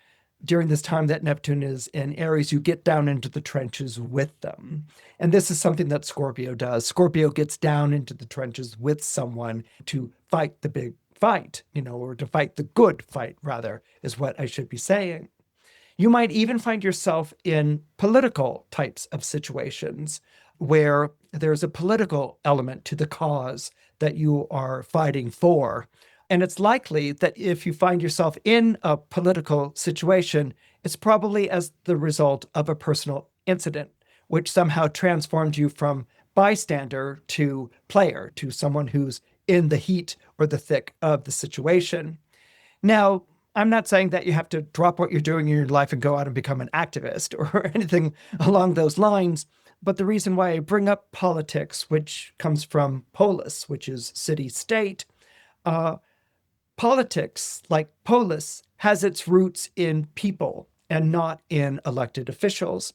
during this time that Neptune is in Aries, you get down into the trenches with them. And this is something that Scorpio does. Scorpio gets down into the trenches with someone to fight the big fight, or to fight the good fight, rather, is what I should be saying. You might even find yourself in political types of situations where there's a political element to the cause that you are fighting for. And it's likely that if you find yourself in a political situation, it's probably as the result of a personal incident, which somehow transformed you from bystander to player, to someone who's in the heat or the thick of the situation. Now, I'm not saying that you have to drop what you're doing in your life and go out and become an activist or anything along those lines. But the reason why I bring up politics, which comes from polis, which is city-state, politics, like polis, has its roots in people and not in elected officials.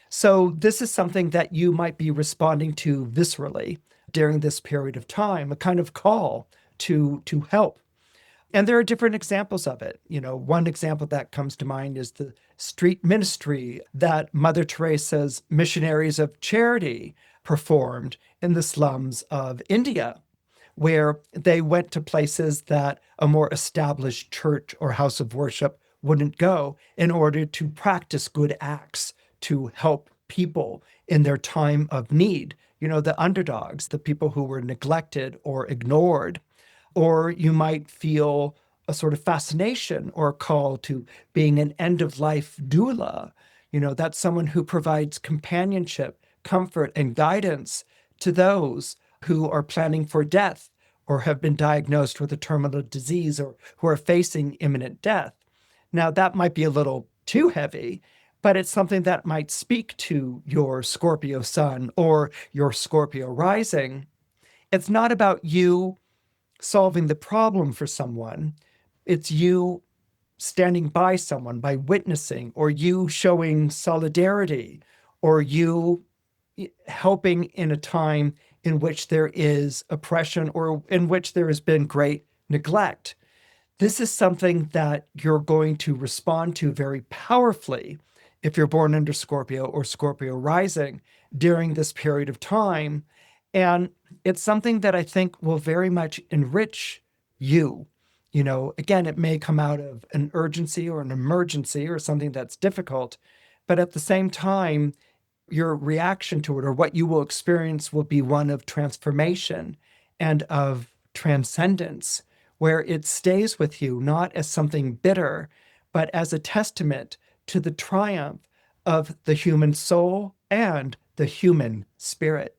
So this is something that you might be responding to viscerally during this period of time, a kind of call to help. And there are different examples of it. One example that comes to mind is the street ministry that Mother Teresa's missionaries of charity performed in the slums of India, where they went to places that a more established church or house of worship wouldn't go in order to practice good acts to help people in their time of need. The underdogs, the people who were neglected or ignored. Or you might feel a sort of fascination or a call to being an end-of-life doula. That's someone who provides companionship, comfort, and guidance to those who are planning for death or have been diagnosed with a terminal disease or who are facing imminent death. Now, that might be a little too heavy, but it's something that might speak to your Scorpio sun or your Scorpio rising. It's not about you solving the problem for someone. It's you standing by someone, by witnessing, or you showing solidarity, or you helping in a time in which there is oppression or in which there has been great neglect. This is something that you're going to respond to very powerfully if you're born under Scorpio or Scorpio rising during this period of time. And it's something that I think will very much enrich you. Again, it may come out of an urgency or an emergency or something that's difficult, but at the same time, your reaction to it or what you will experience will be one of transformation and of transcendence, where it stays with you not as something bitter, but as a testament to the triumph of the human soul and the human spirit.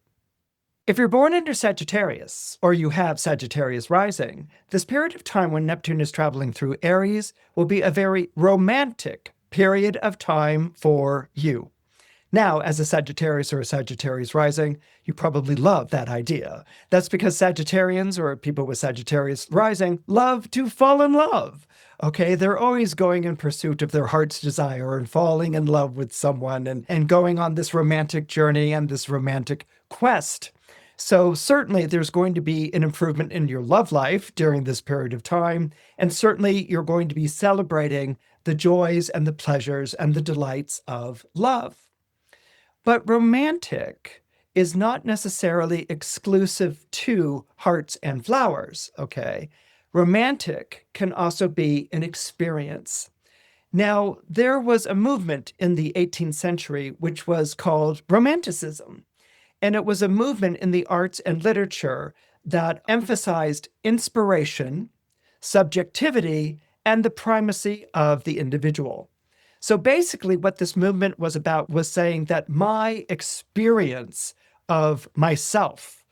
If you're born under Sagittarius, or you have Sagittarius rising, this period of time when Neptune is traveling through Aries will be a very romantic period of time for you. Now, as a Sagittarius or a Sagittarius rising, you probably love that idea. That's because Sagittarians or people with Sagittarius rising love to fall in love. Okay, they're always going in pursuit of their heart's desire and falling in love with someone and going on this romantic journey and this romantic quest. So certainly there's going to be an improvement in your love life during this period of time. And certainly you're going to be celebrating the joys and the pleasures and the delights of love. But romantic is not necessarily exclusive to hearts and flowers, okay? Romantic can also be an experience. Now, there was a movement in the 18th century which was called Romanticism. And it was a movement in the arts and literature that emphasized inspiration, subjectivity, and the primacy of the individual. So basically what this movement was about was saying that my experience of myself,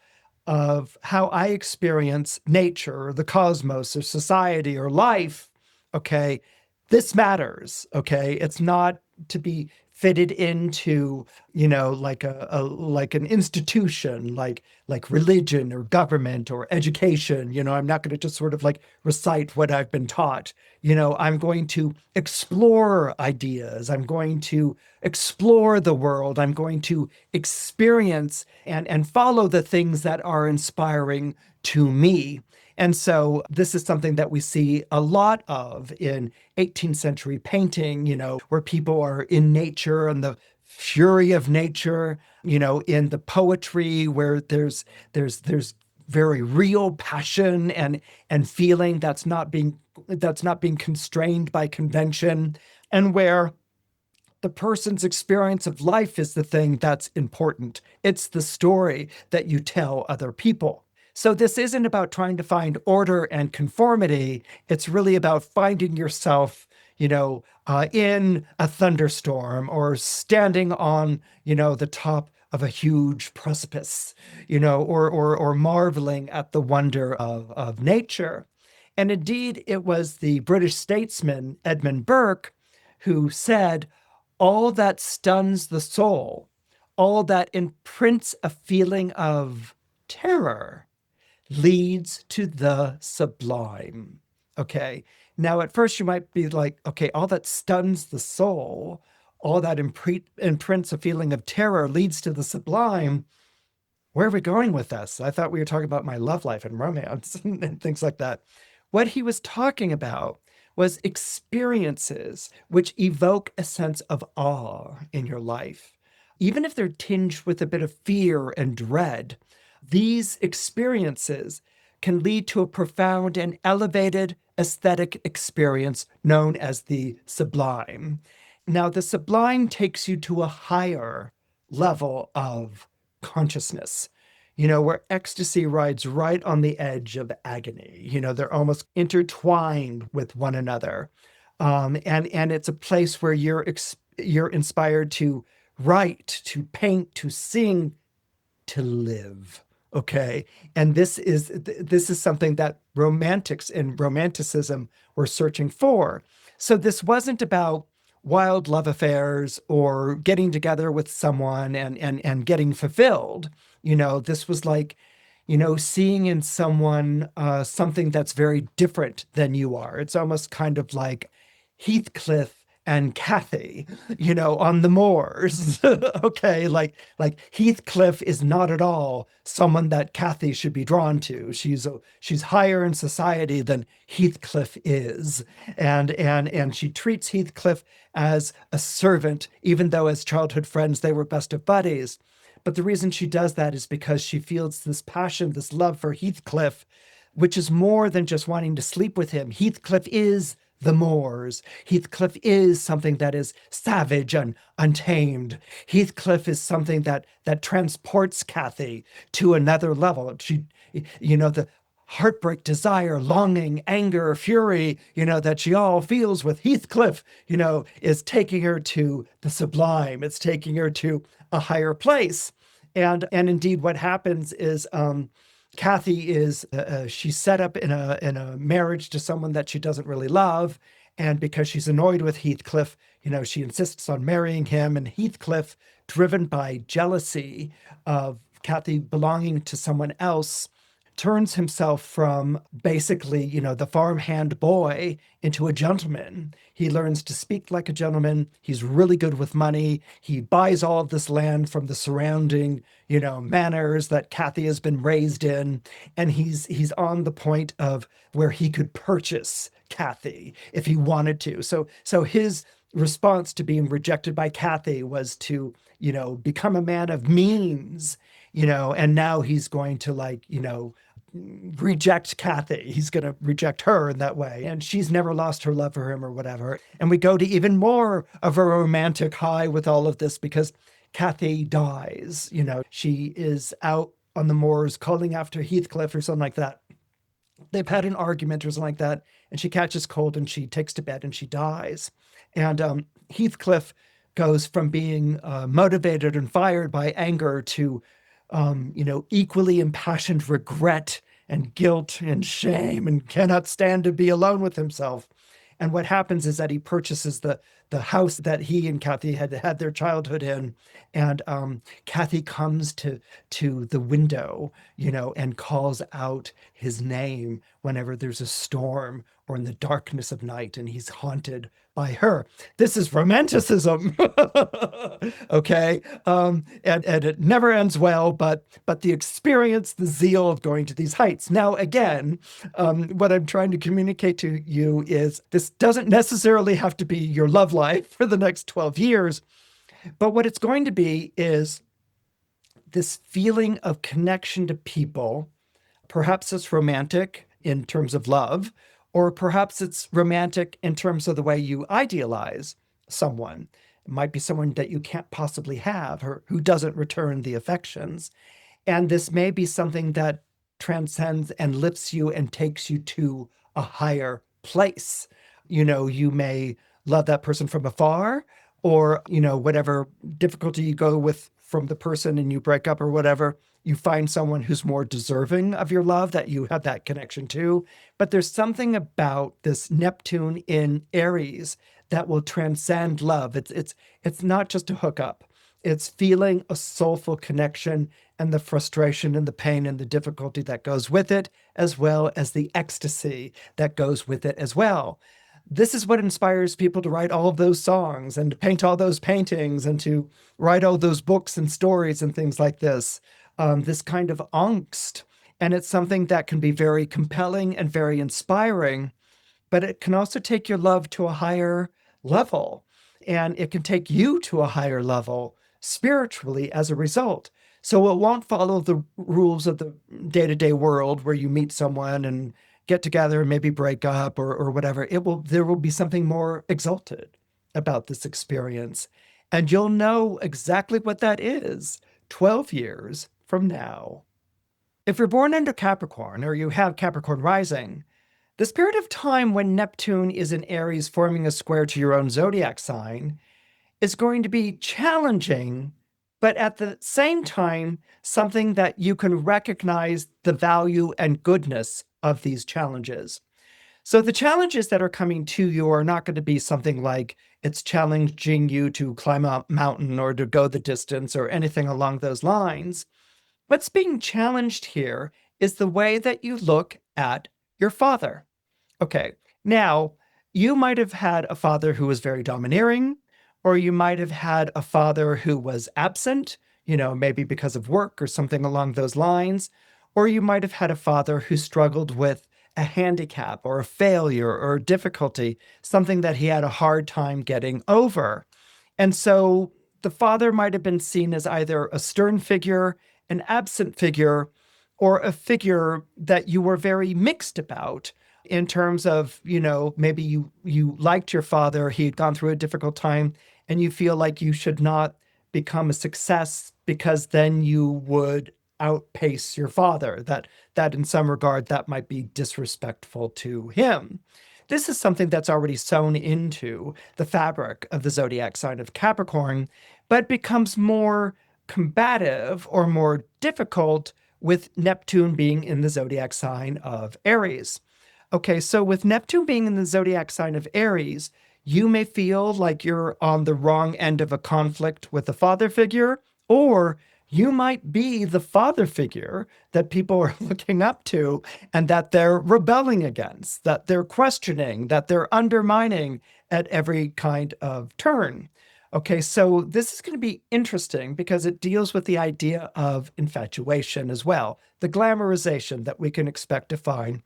of how I experience nature or the cosmos or society or life, okay, this matters, okay? It's not to be fitted into, like an institution, like religion or government or education. I'm not going to just sort of like recite what I've been taught. I'm going to explore ideas. I'm going to explore the world. I'm going to experience and follow the things that are inspiring to me. And so this is something that we see a lot of in 18th century painting, where people are in nature and the fury of nature, in the poetry where there's very real passion and feeling that's not being constrained by convention, and where the person's experience of life is the thing that's important. It's the story that you tell other people. So this isn't about trying to find order and conformity. It's really about finding yourself, in a thunderstorm or standing on, the top of a huge precipice, or marveling at the wonder of nature. And indeed, it was the British statesman Edmund Burke who said, all that stuns the soul, all that imprints a feeling of terror, leads to the sublime. Okay. Now, at first you might be like, okay, all that stuns the soul, all that imprints a feeling of terror leads to the sublime. Where are we going with this? I thought we were talking about my love life and romance and things like that. What he was talking about was experiences which evoke a sense of awe in your life. Even if they're tinged with a bit of fear and dread, these experiences can lead to a profound and elevated aesthetic experience known as the sublime. Now, the sublime takes you to a higher level of consciousness, where ecstasy rides right on the edge of agony. They're almost intertwined with one another. And it's a place where you're inspired to write, to paint, to sing, to live. Okay. And this is something that romantics and romanticism were searching for. So this wasn't about wild love affairs or getting together with someone and getting fulfilled. This was like, seeing in someone something that's very different than you are. It's almost kind of like Heathcliff and Kathy, on the moors. Okay, like Heathcliff is not at all someone that Kathy should be drawn to. She's higher in society than Heathcliff is, and she treats Heathcliff as a servant, even though as childhood friends they were best of buddies. But the reason she does that is because she feels this passion, this love for Heathcliff, which is more than just wanting to sleep with him. Heathcliff is the moors. Heathcliff is something that is savage and untamed. Heathcliff is something that transports Kathy to another level. The heartbreak, desire, longing, anger, fury, that she all feels with Heathcliff, is taking her to the sublime. It's taking her to a higher place. And indeed what happens is, Kathy is she's set up in a marriage to someone that she doesn't really love, and because she's annoyed with Heathcliff, she insists on marrying him. And Heathcliff, driven by jealousy of Kathy belonging to someone else, turns himself from basically, the farmhand boy into a gentleman. He learns to speak like a gentleman. He's really good with money. He buys all of this land from the surrounding, manors that Kathy has been raised in. And he's on the point of where he could purchase Kathy if he wanted to. So his response to being rejected by Kathy was to, become a man of means, and now he's going to reject Kathy. He's going to reject her in that way. And she's never lost her love for him or whatever. And we go to even more of a romantic high with all of this because Kathy dies. She is out on the moors calling after Heathcliff or something like that. They've had an argument or something like that. And she catches cold and she takes to bed and she dies. And Heathcliff goes from being motivated and fired by anger to equally impassioned regret and guilt and shame, and cannot stand to be alone with himself. And what happens is that he purchases the house that he and Kathy had their childhood in. And Kathy comes to the window, and calls out his name whenever there's a storm or in the darkness of night, and he's haunted by her. This is romanticism. Okay. And it never ends well, but the experience, the zeal of going to these heights. Now, again, what I'm trying to communicate to you is this doesn't necessarily have to be your love life for the next 12 years, but what it's going to be is this feeling of connection to people. Perhaps it's romantic in terms of love, or perhaps it's romantic in terms of the way you idealize someone. It might be someone that you can't possibly have or who doesn't return the affections. And this may be something that transcends and lifts you and takes you to a higher place. You may love that person from afar, or, whatever difficulty you go with from the person and you break up or whatever, you find someone who's more deserving of your love that you have that connection to. But there's something about this Neptune in Aries that will transcend love. It's not just a hookup. It's feeling a soulful connection and the frustration and the pain and the difficulty that goes with it, as well as the ecstasy that goes with it as well. This is what inspires people to write all of those songs and to paint all those paintings and to write all those books and stories and things like this. This kind of angst. And it's something that can be very compelling and very inspiring, but it can also take your love to a higher level. And it can take you to a higher level spiritually as a result. So it won't follow the rules of the day-to-day world where you meet someone and get together and maybe break up or whatever. There will be something more exalted about this experience. And you'll know exactly what that is 12 years from now. If you're born under Capricorn or you have Capricorn rising, this period of time when Neptune is in Aries forming a square to your own zodiac sign is going to be challenging, but at the same time, something that you can recognize the value and goodness of these challenges. So the challenges that are coming to you are not going to be something like it's challenging you to climb a mountain or to go the distance or anything along those lines. What's being challenged here is the way that you look at your father. Okay, now, you might have had a father who was very domineering, or you might have had a father who was absent, maybe because of work or something along those lines, or you might have had a father who struggled with a handicap or a failure or a difficulty, something that he had a hard time getting over. And so the father might have been seen as either a stern figure, an absent figure, or a figure that you were very mixed about in terms of, maybe you liked your father, he had gone through a difficult time, and you feel like you should not become a success because then you would outpace your father, that in some regard that might be disrespectful to him. This is something that's already sewn into the fabric of the zodiac sign of Capricorn, but becomes more combative or more difficult with Neptune being in the zodiac sign of Aries. Okay, so with Neptune being in the zodiac sign of Aries, you may feel like you're on the wrong end of a conflict with a father figure, or you might be the father figure that people are looking up to and that they're rebelling against, that they're questioning, that they're undermining at every kind of turn. Okay, so this is going to be interesting because it deals with the idea of infatuation as well, the glamorization that we can expect to find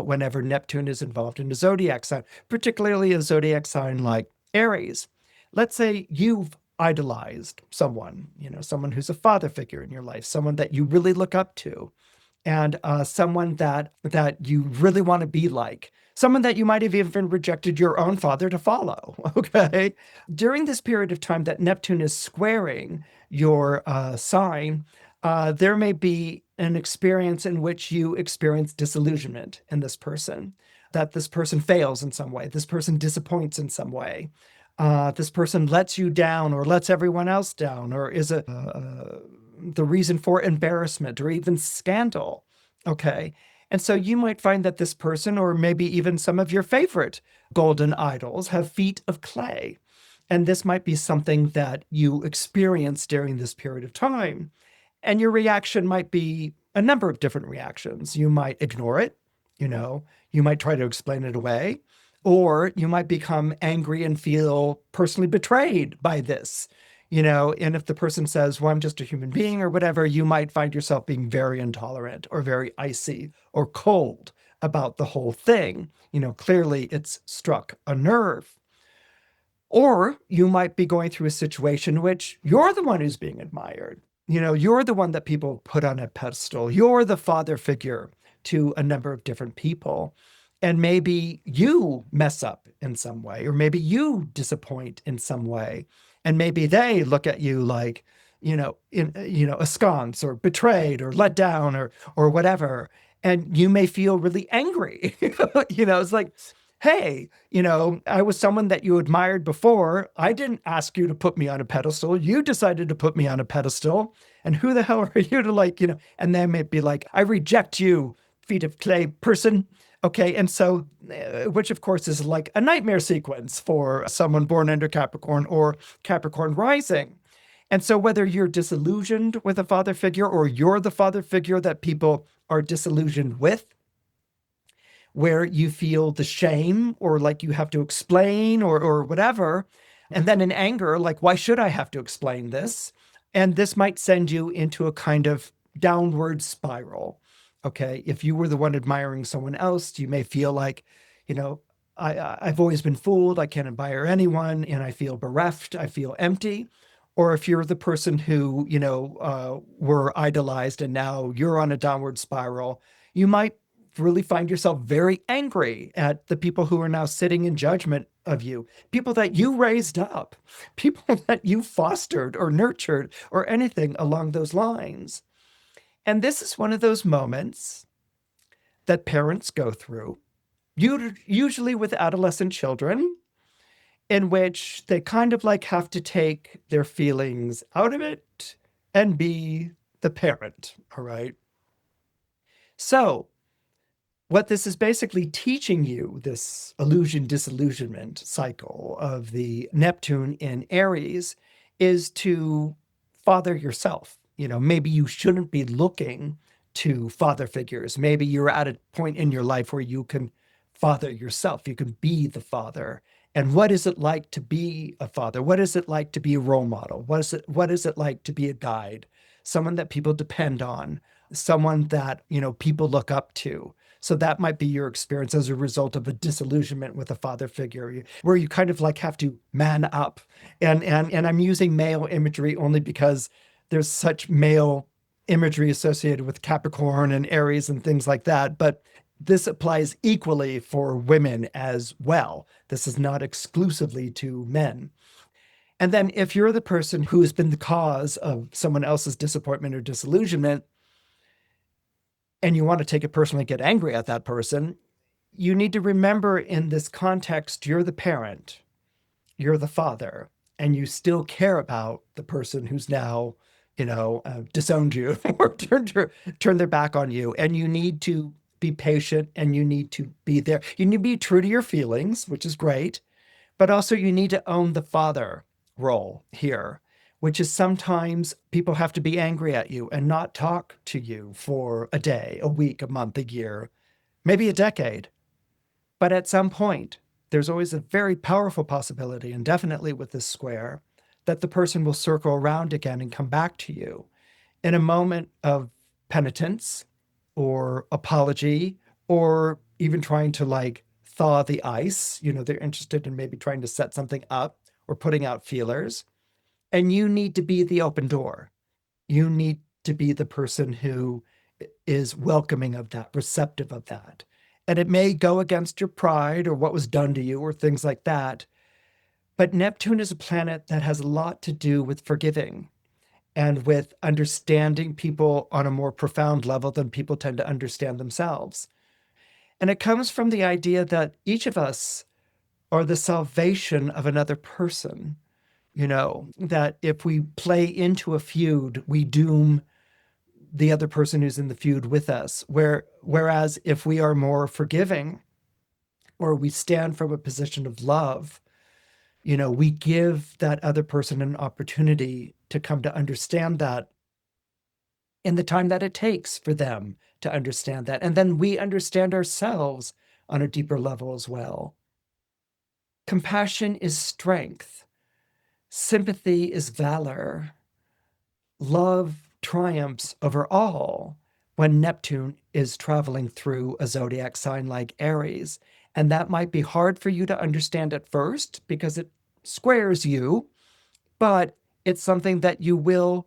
whenever Neptune is involved in a zodiac sign, particularly a zodiac sign like Aries. Let's say you've idolized someone, someone who's a father figure in your life, someone that you really look up to, and someone that you really want to be like, someone that you might have even rejected your own father to follow. Okay, during this period of time that Neptune is squaring your sign, there may be an experience in which you experience disillusionment in this person, that this person fails in some way, this person disappoints in some way, this person lets you down or lets everyone else down, or is the reason for embarrassment or even scandal. Okay. And so you might find that this person, or maybe even some of your favorite golden idols, have feet of clay. And this might be something that you experience during this period of time. And your reaction might be a number of different reactions. You might ignore it, you might try to explain it away, or you might become angry and feel personally betrayed by this. And if the person says, well, I'm just a human being or whatever, you might find yourself being very intolerant or very icy or cold about the whole thing. Clearly it's struck a nerve. Or you might be going through a situation in which you're the one who's being admired. You're the one that people put on a pedestal. You're the father figure to a number of different people. And maybe you mess up in some way, or maybe you disappoint in some way. And maybe they look at you like, askance or betrayed or let down or whatever. And you may feel really angry. It's like, hey, I was someone that you admired before. I didn't ask you to put me on a pedestal. You decided to put me on a pedestal. And who the hell are you to and they may be like, I reject you, feet of clay person. Okay. And so, which of course is like a nightmare sequence for someone born under Capricorn or Capricorn rising. And so whether you're disillusioned with a father figure or you're the father figure that people are disillusioned with, where you feel the shame or like you have to explain or whatever. And then in anger, like, why should I have to explain this? And this might send you into a kind of downward spiral. Okay. If you were the one admiring someone else, you may feel like, I've always been fooled. I can't admire anyone and I feel bereft. I feel empty. Or if you're the person who, were idolized and now you're on a downward spiral, you might really find yourself very angry at the people who are now sitting in judgment of you, people that you raised up, people that you fostered or nurtured or anything along those lines. And this is one of those moments that parents go through, usually with adolescent children, in which they kind of like have to take their feelings out of it and be the parent. All right. So what this is basically teaching you, this illusion-disillusionment cycle of the Neptune in Aries, is to father yourself. Maybe you shouldn't be looking to father figures. Maybe you're at a point in your life where you can father yourself. You can be the father. And what is it like to be a father? What is it like to be a role model? What is it like to be a guide? Someone that people depend on, someone that, people look up to. So that might be your experience as a result of a disillusionment with a father figure, where you kind of like have to man up. And I'm using male imagery only because there's such male imagery associated with Capricorn and Aries and things like that. But this applies equally for women as well. This is not exclusively to men. And then if you're the person who has been the cause of someone else's disappointment or disillusionment, and you want to take it personally, get angry at that person, you need to remember in this context, you're the parent, you're the father, and you still care about the person who's now, disowned you or turned their back on you. And you need to be patient, and you need to be there. You need to be true to your feelings, which is great, but also you need to own the father role here, which is sometimes people have to be angry at you and not talk to you for a day, a week, a month, a year, maybe a decade. But at some point, there's always a very powerful possibility, and definitely with this square, that the person will circle around again and come back to you in a moment of penitence or apology, or even trying to like thaw the ice. They're interested in maybe trying to set something up or putting out feelers. And you need to be the open door. You need to be the person who is welcoming of that, receptive of that. And it may go against your pride or what was done to you or things like that. But Neptune is a planet that has a lot to do with forgiving and with understanding people on a more profound level than people tend to understand themselves. And it comes from the idea that each of us are the salvation of another person. That if we play into a feud, we doom the other person who's in the feud with us. Whereas if we are more forgiving, or we stand from a position of love, we give that other person an opportunity to come to understand that in the time that it takes for them to understand that. And then we understand ourselves on a deeper level as well. Compassion is strength. Sympathy is valor. Love triumphs over all when Neptune is traveling through a zodiac sign like Aries. And that might be hard for you to understand at first because it squares you, but it's something that you will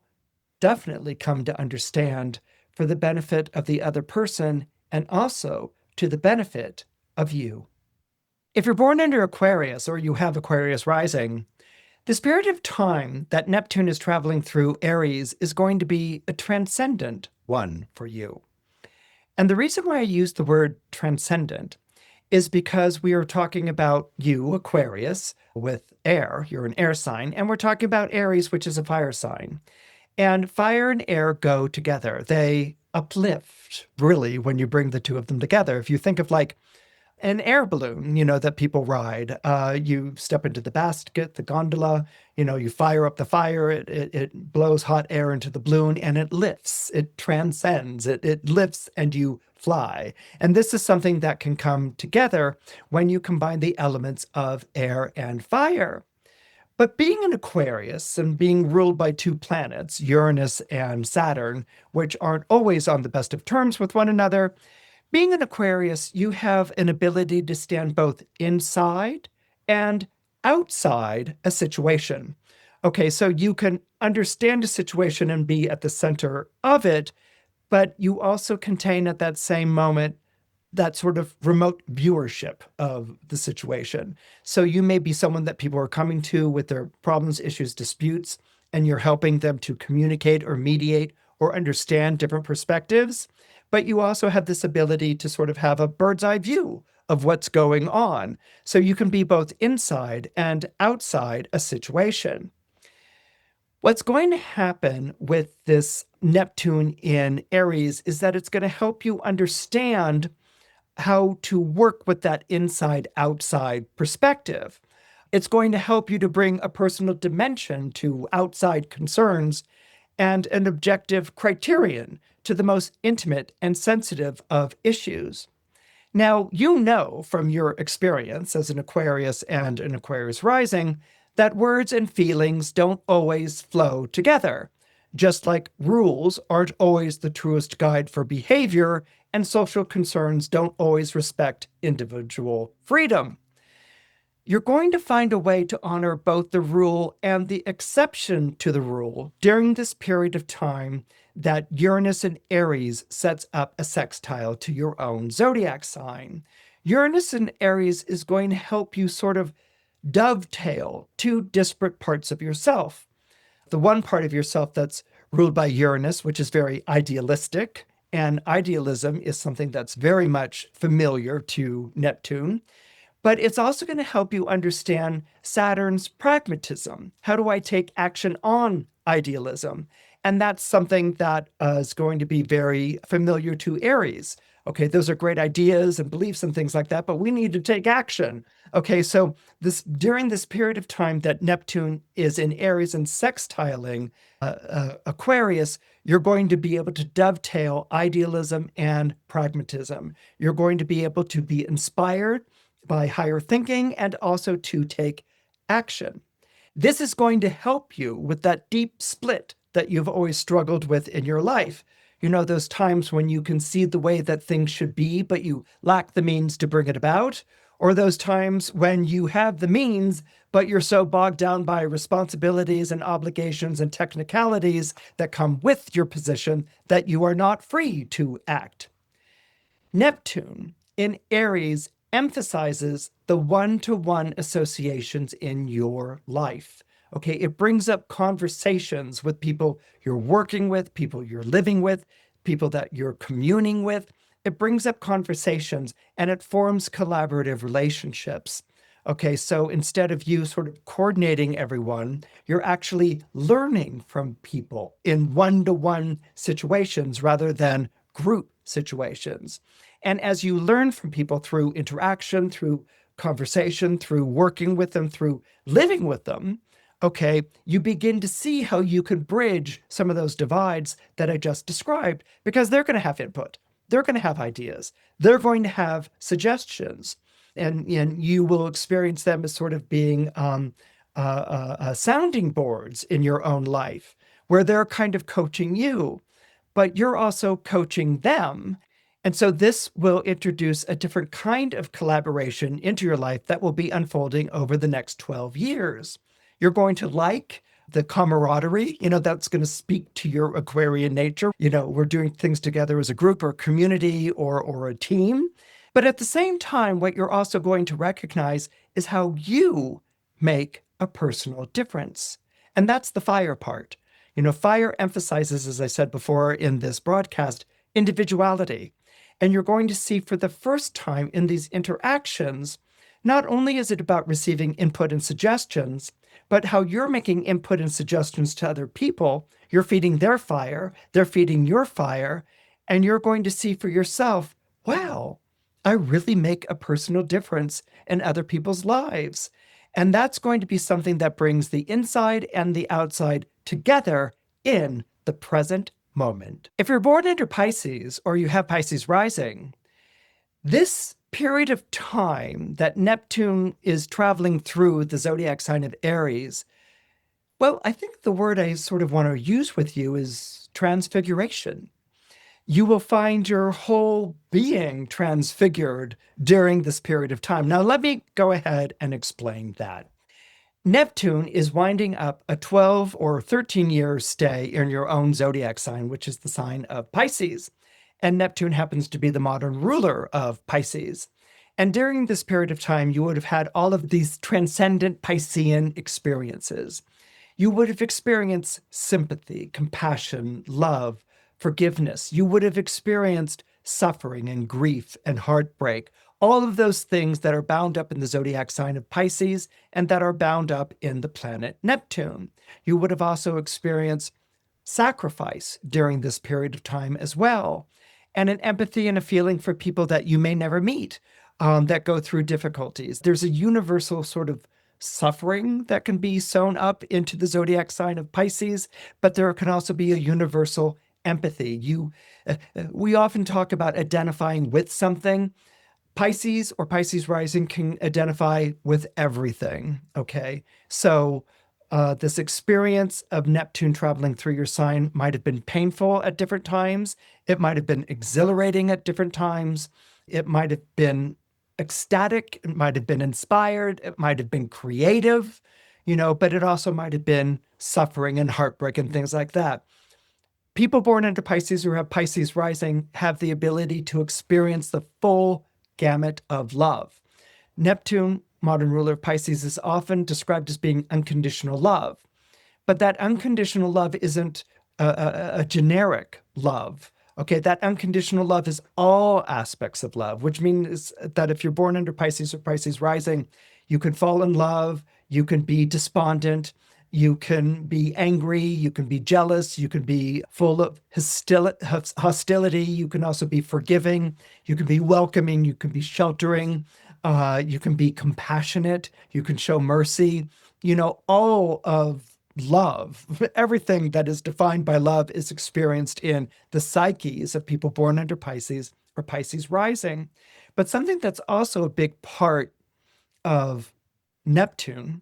definitely come to understand for the benefit of the other person and also to the benefit of you. If you're born under Aquarius or you have Aquarius rising, this period of time that Neptune is traveling through Aries is going to be a transcendent one for you. And the reason why I use the word transcendent is because we are talking about you, Aquarius, with air. You're an air sign. And we're talking about Aries, which is a fire sign. And fire and air go together. They uplift, really, when you bring the two of them together. If you think of like an air balloon, that people ride. You step into the basket, the gondola, you fire up the fire, it blows hot air into the balloon and it lifts, it transcends, it lifts and you fly. And this is something that can come together when you combine the elements of air and fire. But being an Aquarius and being ruled by two planets, Uranus and Saturn, which aren't always on the best of terms with one another, being an Aquarius, you have an ability to stand both inside and outside a situation. Okay, so you can understand a situation and be at the center of it, but you also contain at that same moment that sort of remote viewership of the situation. So you may be someone that people are coming to with their problems, issues, disputes, and you're helping them to communicate or mediate or understand different perspectives. But you also have this ability to sort of have a bird's eye view of what's going on. So you can be both inside and outside a situation. What's going to happen with this Neptune in Aries is that it's going to help you understand how to work with that inside-outside perspective. It's going to help you to bring a personal dimension to outside concerns and an objective criterion to the most intimate and sensitive of issues. Now, you know from your experience as an Aquarius and an Aquarius rising that words and feelings don't always flow together, just like rules aren't always the truest guide for behavior and social concerns don't always respect individual freedom. You're going to find a way to honor both the rule and the exception to the rule during this period of time that Uranus in Aries sets up a sextile to your own zodiac sign. Uranus in Aries is going to help you sort of dovetail two disparate parts of yourself. The one part of yourself that's ruled by Uranus, which is very idealistic, and idealism is something that's very much familiar to Neptune. But it's also going to help you understand Saturn's pragmatism. How do I take action on idealism? And that's something that is going to be very familiar to Aries. Okay, those are great ideas and beliefs and things like that, but we need to take action. Okay, so during this period of time that Neptune is in Aries and sextiling Aquarius, you're going to be able to dovetail idealism and pragmatism. You're going to be able to be inspired by higher thinking and also to take action. This is going to help you with that deep split that you've always struggled with in your life. You know, those times when you can see the way that things should be, but you lack the means to bring it about, or those times when you have the means, but you're so bogged down by responsibilities and obligations and technicalities that come with your position that you are not free to act. Neptune in Aries emphasizes the one-to-one associations in your life. Okay, it brings up conversations with people you're working with, people you're living with, people that you're communing with. It brings up conversations and it forms collaborative relationships. Okay, so instead of you sort of coordinating everyone, you're actually learning from people in one-to-one situations rather than group situations. And as you learn from people through interaction, through conversation, through working with them, through living with them, okay, you begin to see how you can bridge some of those divides that I just described, because they're going to have input. They're going to have ideas. They're going to have suggestions. And you will experience them as sort of being sounding boards in your own life, where they're kind of coaching you, but you're also coaching them. And so this will introduce a different kind of collaboration into your life that will be unfolding over the next 12 years. You're going to like the camaraderie, that's going to speak to your Aquarian nature. We're doing things together as a group or a community or a team. But at the same time, what you're also going to recognize is how you make a personal difference. And that's the fire part. Fire emphasizes, as I said before in this broadcast, individuality. And you're going to see for the first time in these interactions, not only is it about receiving input and suggestions, but how you're making input and suggestions to other people. You're feeding their fire, they're feeding your fire, and you're going to see for yourself, wow, I really make a personal difference in other people's lives. And that's going to be something that brings the inside and the outside together in the present moment. If you're born under Pisces or you have Pisces rising, this period of time that Neptune is traveling through the zodiac sign of Aries, well, I think the word I sort of want to use with you is transfiguration. You will find your whole being transfigured during this period of time. Now, let me go ahead and explain that. Neptune is winding up a 12 or 13-year stay in your own zodiac sign, which is the sign of Pisces. And Neptune happens to be the modern ruler of Pisces. And during this period of time, you would have had all of these transcendent Piscean experiences. You would have experienced sympathy, compassion, love, forgiveness. You would have experienced suffering and grief and heartbreak, all of those things that are bound up in the zodiac sign of Pisces and that are bound up in the planet Neptune. You would have also experienced sacrifice during this period of time as well, and an empathy and a feeling for people that you may never meet, that go through difficulties. There's a universal sort of suffering that can be sewn up into the zodiac sign of Pisces, but there can also be a universal empathy. We often talk about identifying with something, Pisces or Pisces rising can identify with everything, okay? So this experience of Neptune traveling through your sign might have been painful at different times. It might have been exhilarating at different times. It might have been ecstatic. It might have been inspired. It might have been creative, but it also might have been suffering and heartbreak and things like that. People born into Pisces who have Pisces rising have the ability to experience the full gamut of love. Neptune, modern ruler of Pisces, is often described as being unconditional love. But that unconditional love isn't a generic love. Okay, that unconditional love is all aspects of love, which means that if you're born under Pisces or Pisces rising, you can fall in love, you can be despondent, you can be angry, you can be jealous, you can be full of hostility, you can also be forgiving, you can be welcoming, you can be sheltering, you can be compassionate, you can show mercy. All of love, everything that is defined by love is experienced in the psyches of people born under Pisces or Pisces rising. But something that's also a big part of Neptune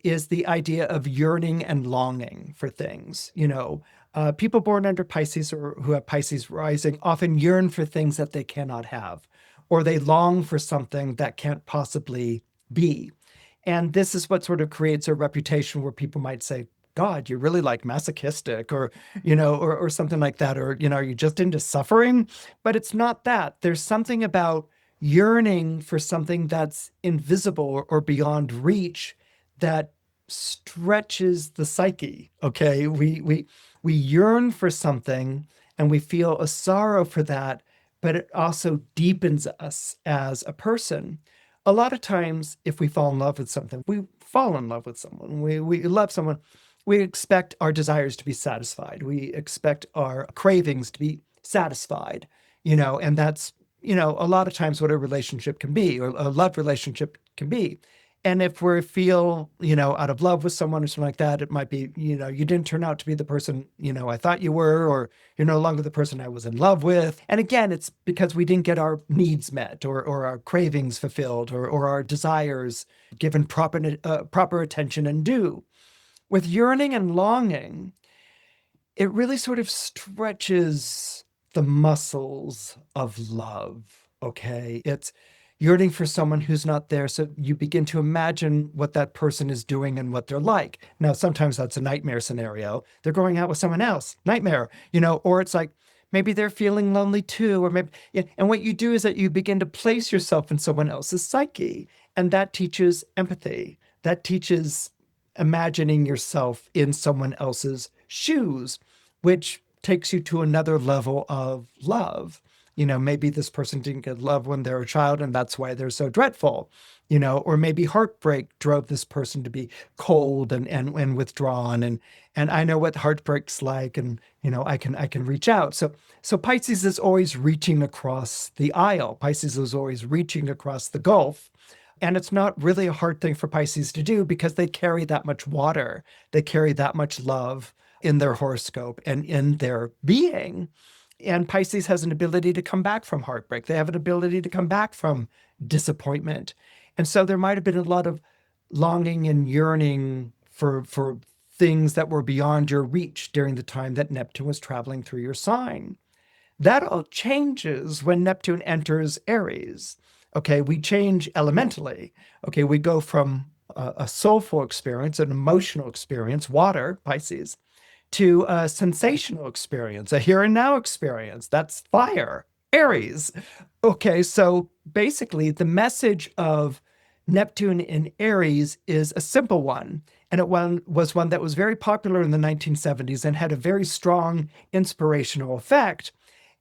is the idea of yearning and longing for things. People born under Pisces or who have Pisces rising often yearn for things that they cannot have, or they long for something that can't possibly be. And this is what sort of creates a reputation where people might say, God, you're really like masochistic or something like that, or, are you just into suffering? But it's not that. There's something about yearning for something that's invisible or beyond reach that stretches the psyche. Okay, we yearn for something and we feel a sorrow for that, but it also deepens us as a person. A lot of times, if we fall in love with something, we fall in love with someone, we love someone, we expect our desires to be satisfied. We expect our cravings to be satisfied, and that's, a lot of times what a relationship can be, or a love relationship can be. And if we feel, out of love with someone or something like that, it might be, you didn't turn out to be the person, I thought you were, or you're no longer the person I was in love with. And again, it's because we didn't get our needs met or our cravings fulfilled or our desires given proper attention and due. With yearning and longing, it really sort of stretches the muscles of love, okay? It's yearning for someone who's not there. So you begin to imagine what that person is doing and what they're like. Now, sometimes that's a nightmare scenario. They're going out with someone else, nightmare, or it's like, maybe they're feeling lonely too, or maybe, and what you do is that you begin to place yourself in someone else's psyche. And that teaches empathy. That teaches imagining yourself in someone else's shoes, which takes you to another level of love. Maybe this person didn't get love when they were a child and that's why they're so dreadful, or maybe heartbreak drove this person to be cold and withdrawn. And I know what heartbreak's like, and, I can reach out. So Pisces is always reaching across the aisle. Pisces is always reaching across the gulf. And it's not really a hard thing for Pisces to do because they carry that much water. They carry that much love in their horoscope and in their being. And Pisces has an ability to come back from heartbreak. They have an ability to come back from disappointment. And so there might have been a lot of longing and yearning for things that were beyond your reach during the time that Neptune was traveling through your sign. That all changes when Neptune enters Aries. Okay, we change elementally. Okay, we go from a soulful experience, an emotional experience, water, Pisces, to a sensational experience, a here and now experience. That's fire, Aries. Okay, so basically the message of Neptune in Aries is a simple one. And it was one that was very popular in the 1970s and had a very strong inspirational effect.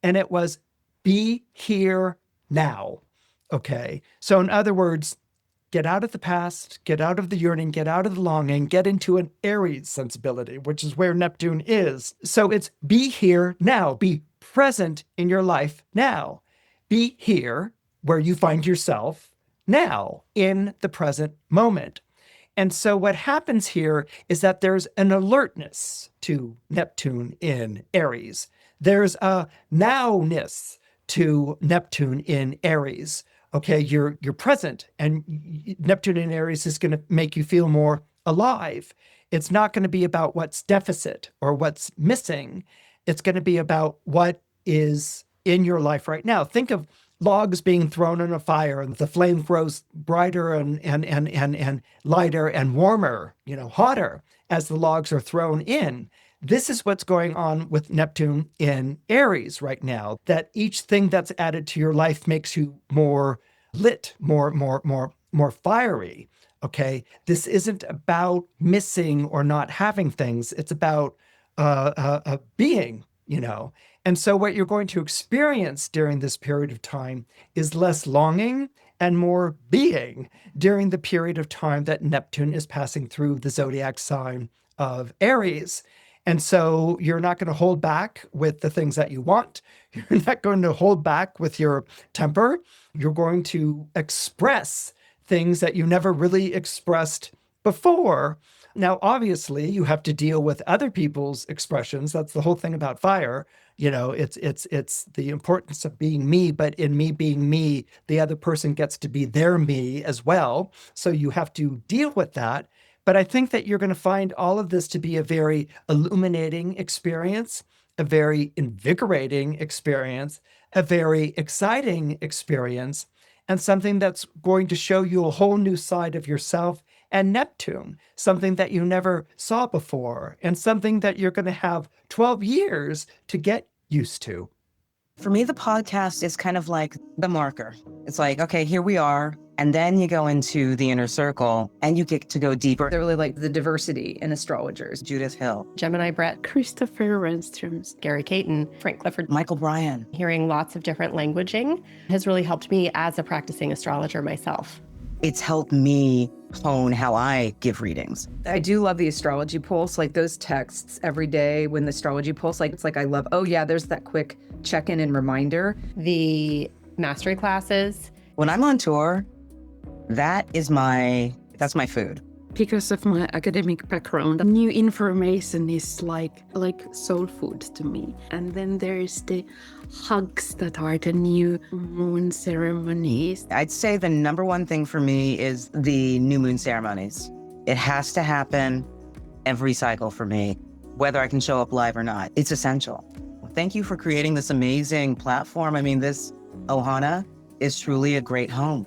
And it was, be here now. Okay, so in other words, get out of the past, get out of the yearning, get out of the longing, get into an Aries sensibility, which is where Neptune is. So it's be here now, be present in your life now. Be here where you find yourself now in the present moment. And so what happens here is that there's an alertness to Neptune in Aries. There's a nowness to Neptune in Aries. Okay, you're present, and Neptune in Aries is going to make you feel more alive. It's not going to be about what's deficit or what's missing. It's going to be about what is in your life right now. Think of logs being thrown in a fire, and the flame grows brighter and lighter and warmer, hotter as the logs are thrown in. This is what's going on with Neptune in Aries right now, that each thing that's added to your life makes you more lit, more fiery. Okay. This isn't about missing or not having things. It's about being, And so what you're going to experience during this period of time is less longing and more being during the period of time that Neptune is passing through the zodiac sign of Aries. And so you're not going to hold back with the things that you want. You're not going to hold back with your temper. You're going to express things that you never really expressed before. Now, obviously, you have to deal with other people's expressions. That's the whole thing about fire. It's the importance of being me, but in me being me, the other person gets to be their me as well. So you have to deal with that. But I think that you're going to find all of this to be a very illuminating experience, a very invigorating experience, a very exciting experience, and something that's going to show you a whole new side of yourself and Neptune, something that you never saw before, and something that you're going to have 12 years to get used to. For me, the podcast is kind of like the marker. It's like, okay, here we are. And then you go into the inner circle and you get to go deeper. They're really like the diversity in astrologers. Judith Hill, Gemini Brett, Christopher Renstrom, Gary Caton, Frank Clifford. Michael Bryan. Hearing lots of different languaging has really helped me as a practicing astrologer myself. It's helped me hone how I give readings. I do love the astrology pulse, like those texts every day when the astrology pulse, like it's like I love, oh yeah, there's that quick check-in and reminder. The mastery classes. When I'm on tour, that's my food. because of my academic background. New information is like soul food to me. And then there's the hugs that are the new moon ceremonies. I'd say the number one thing for me is the new moon ceremonies. It has to happen every cycle for me, whether I can show up live or not. It's essential. Thank you for creating this amazing platform. I mean, this Ohana is truly a great home.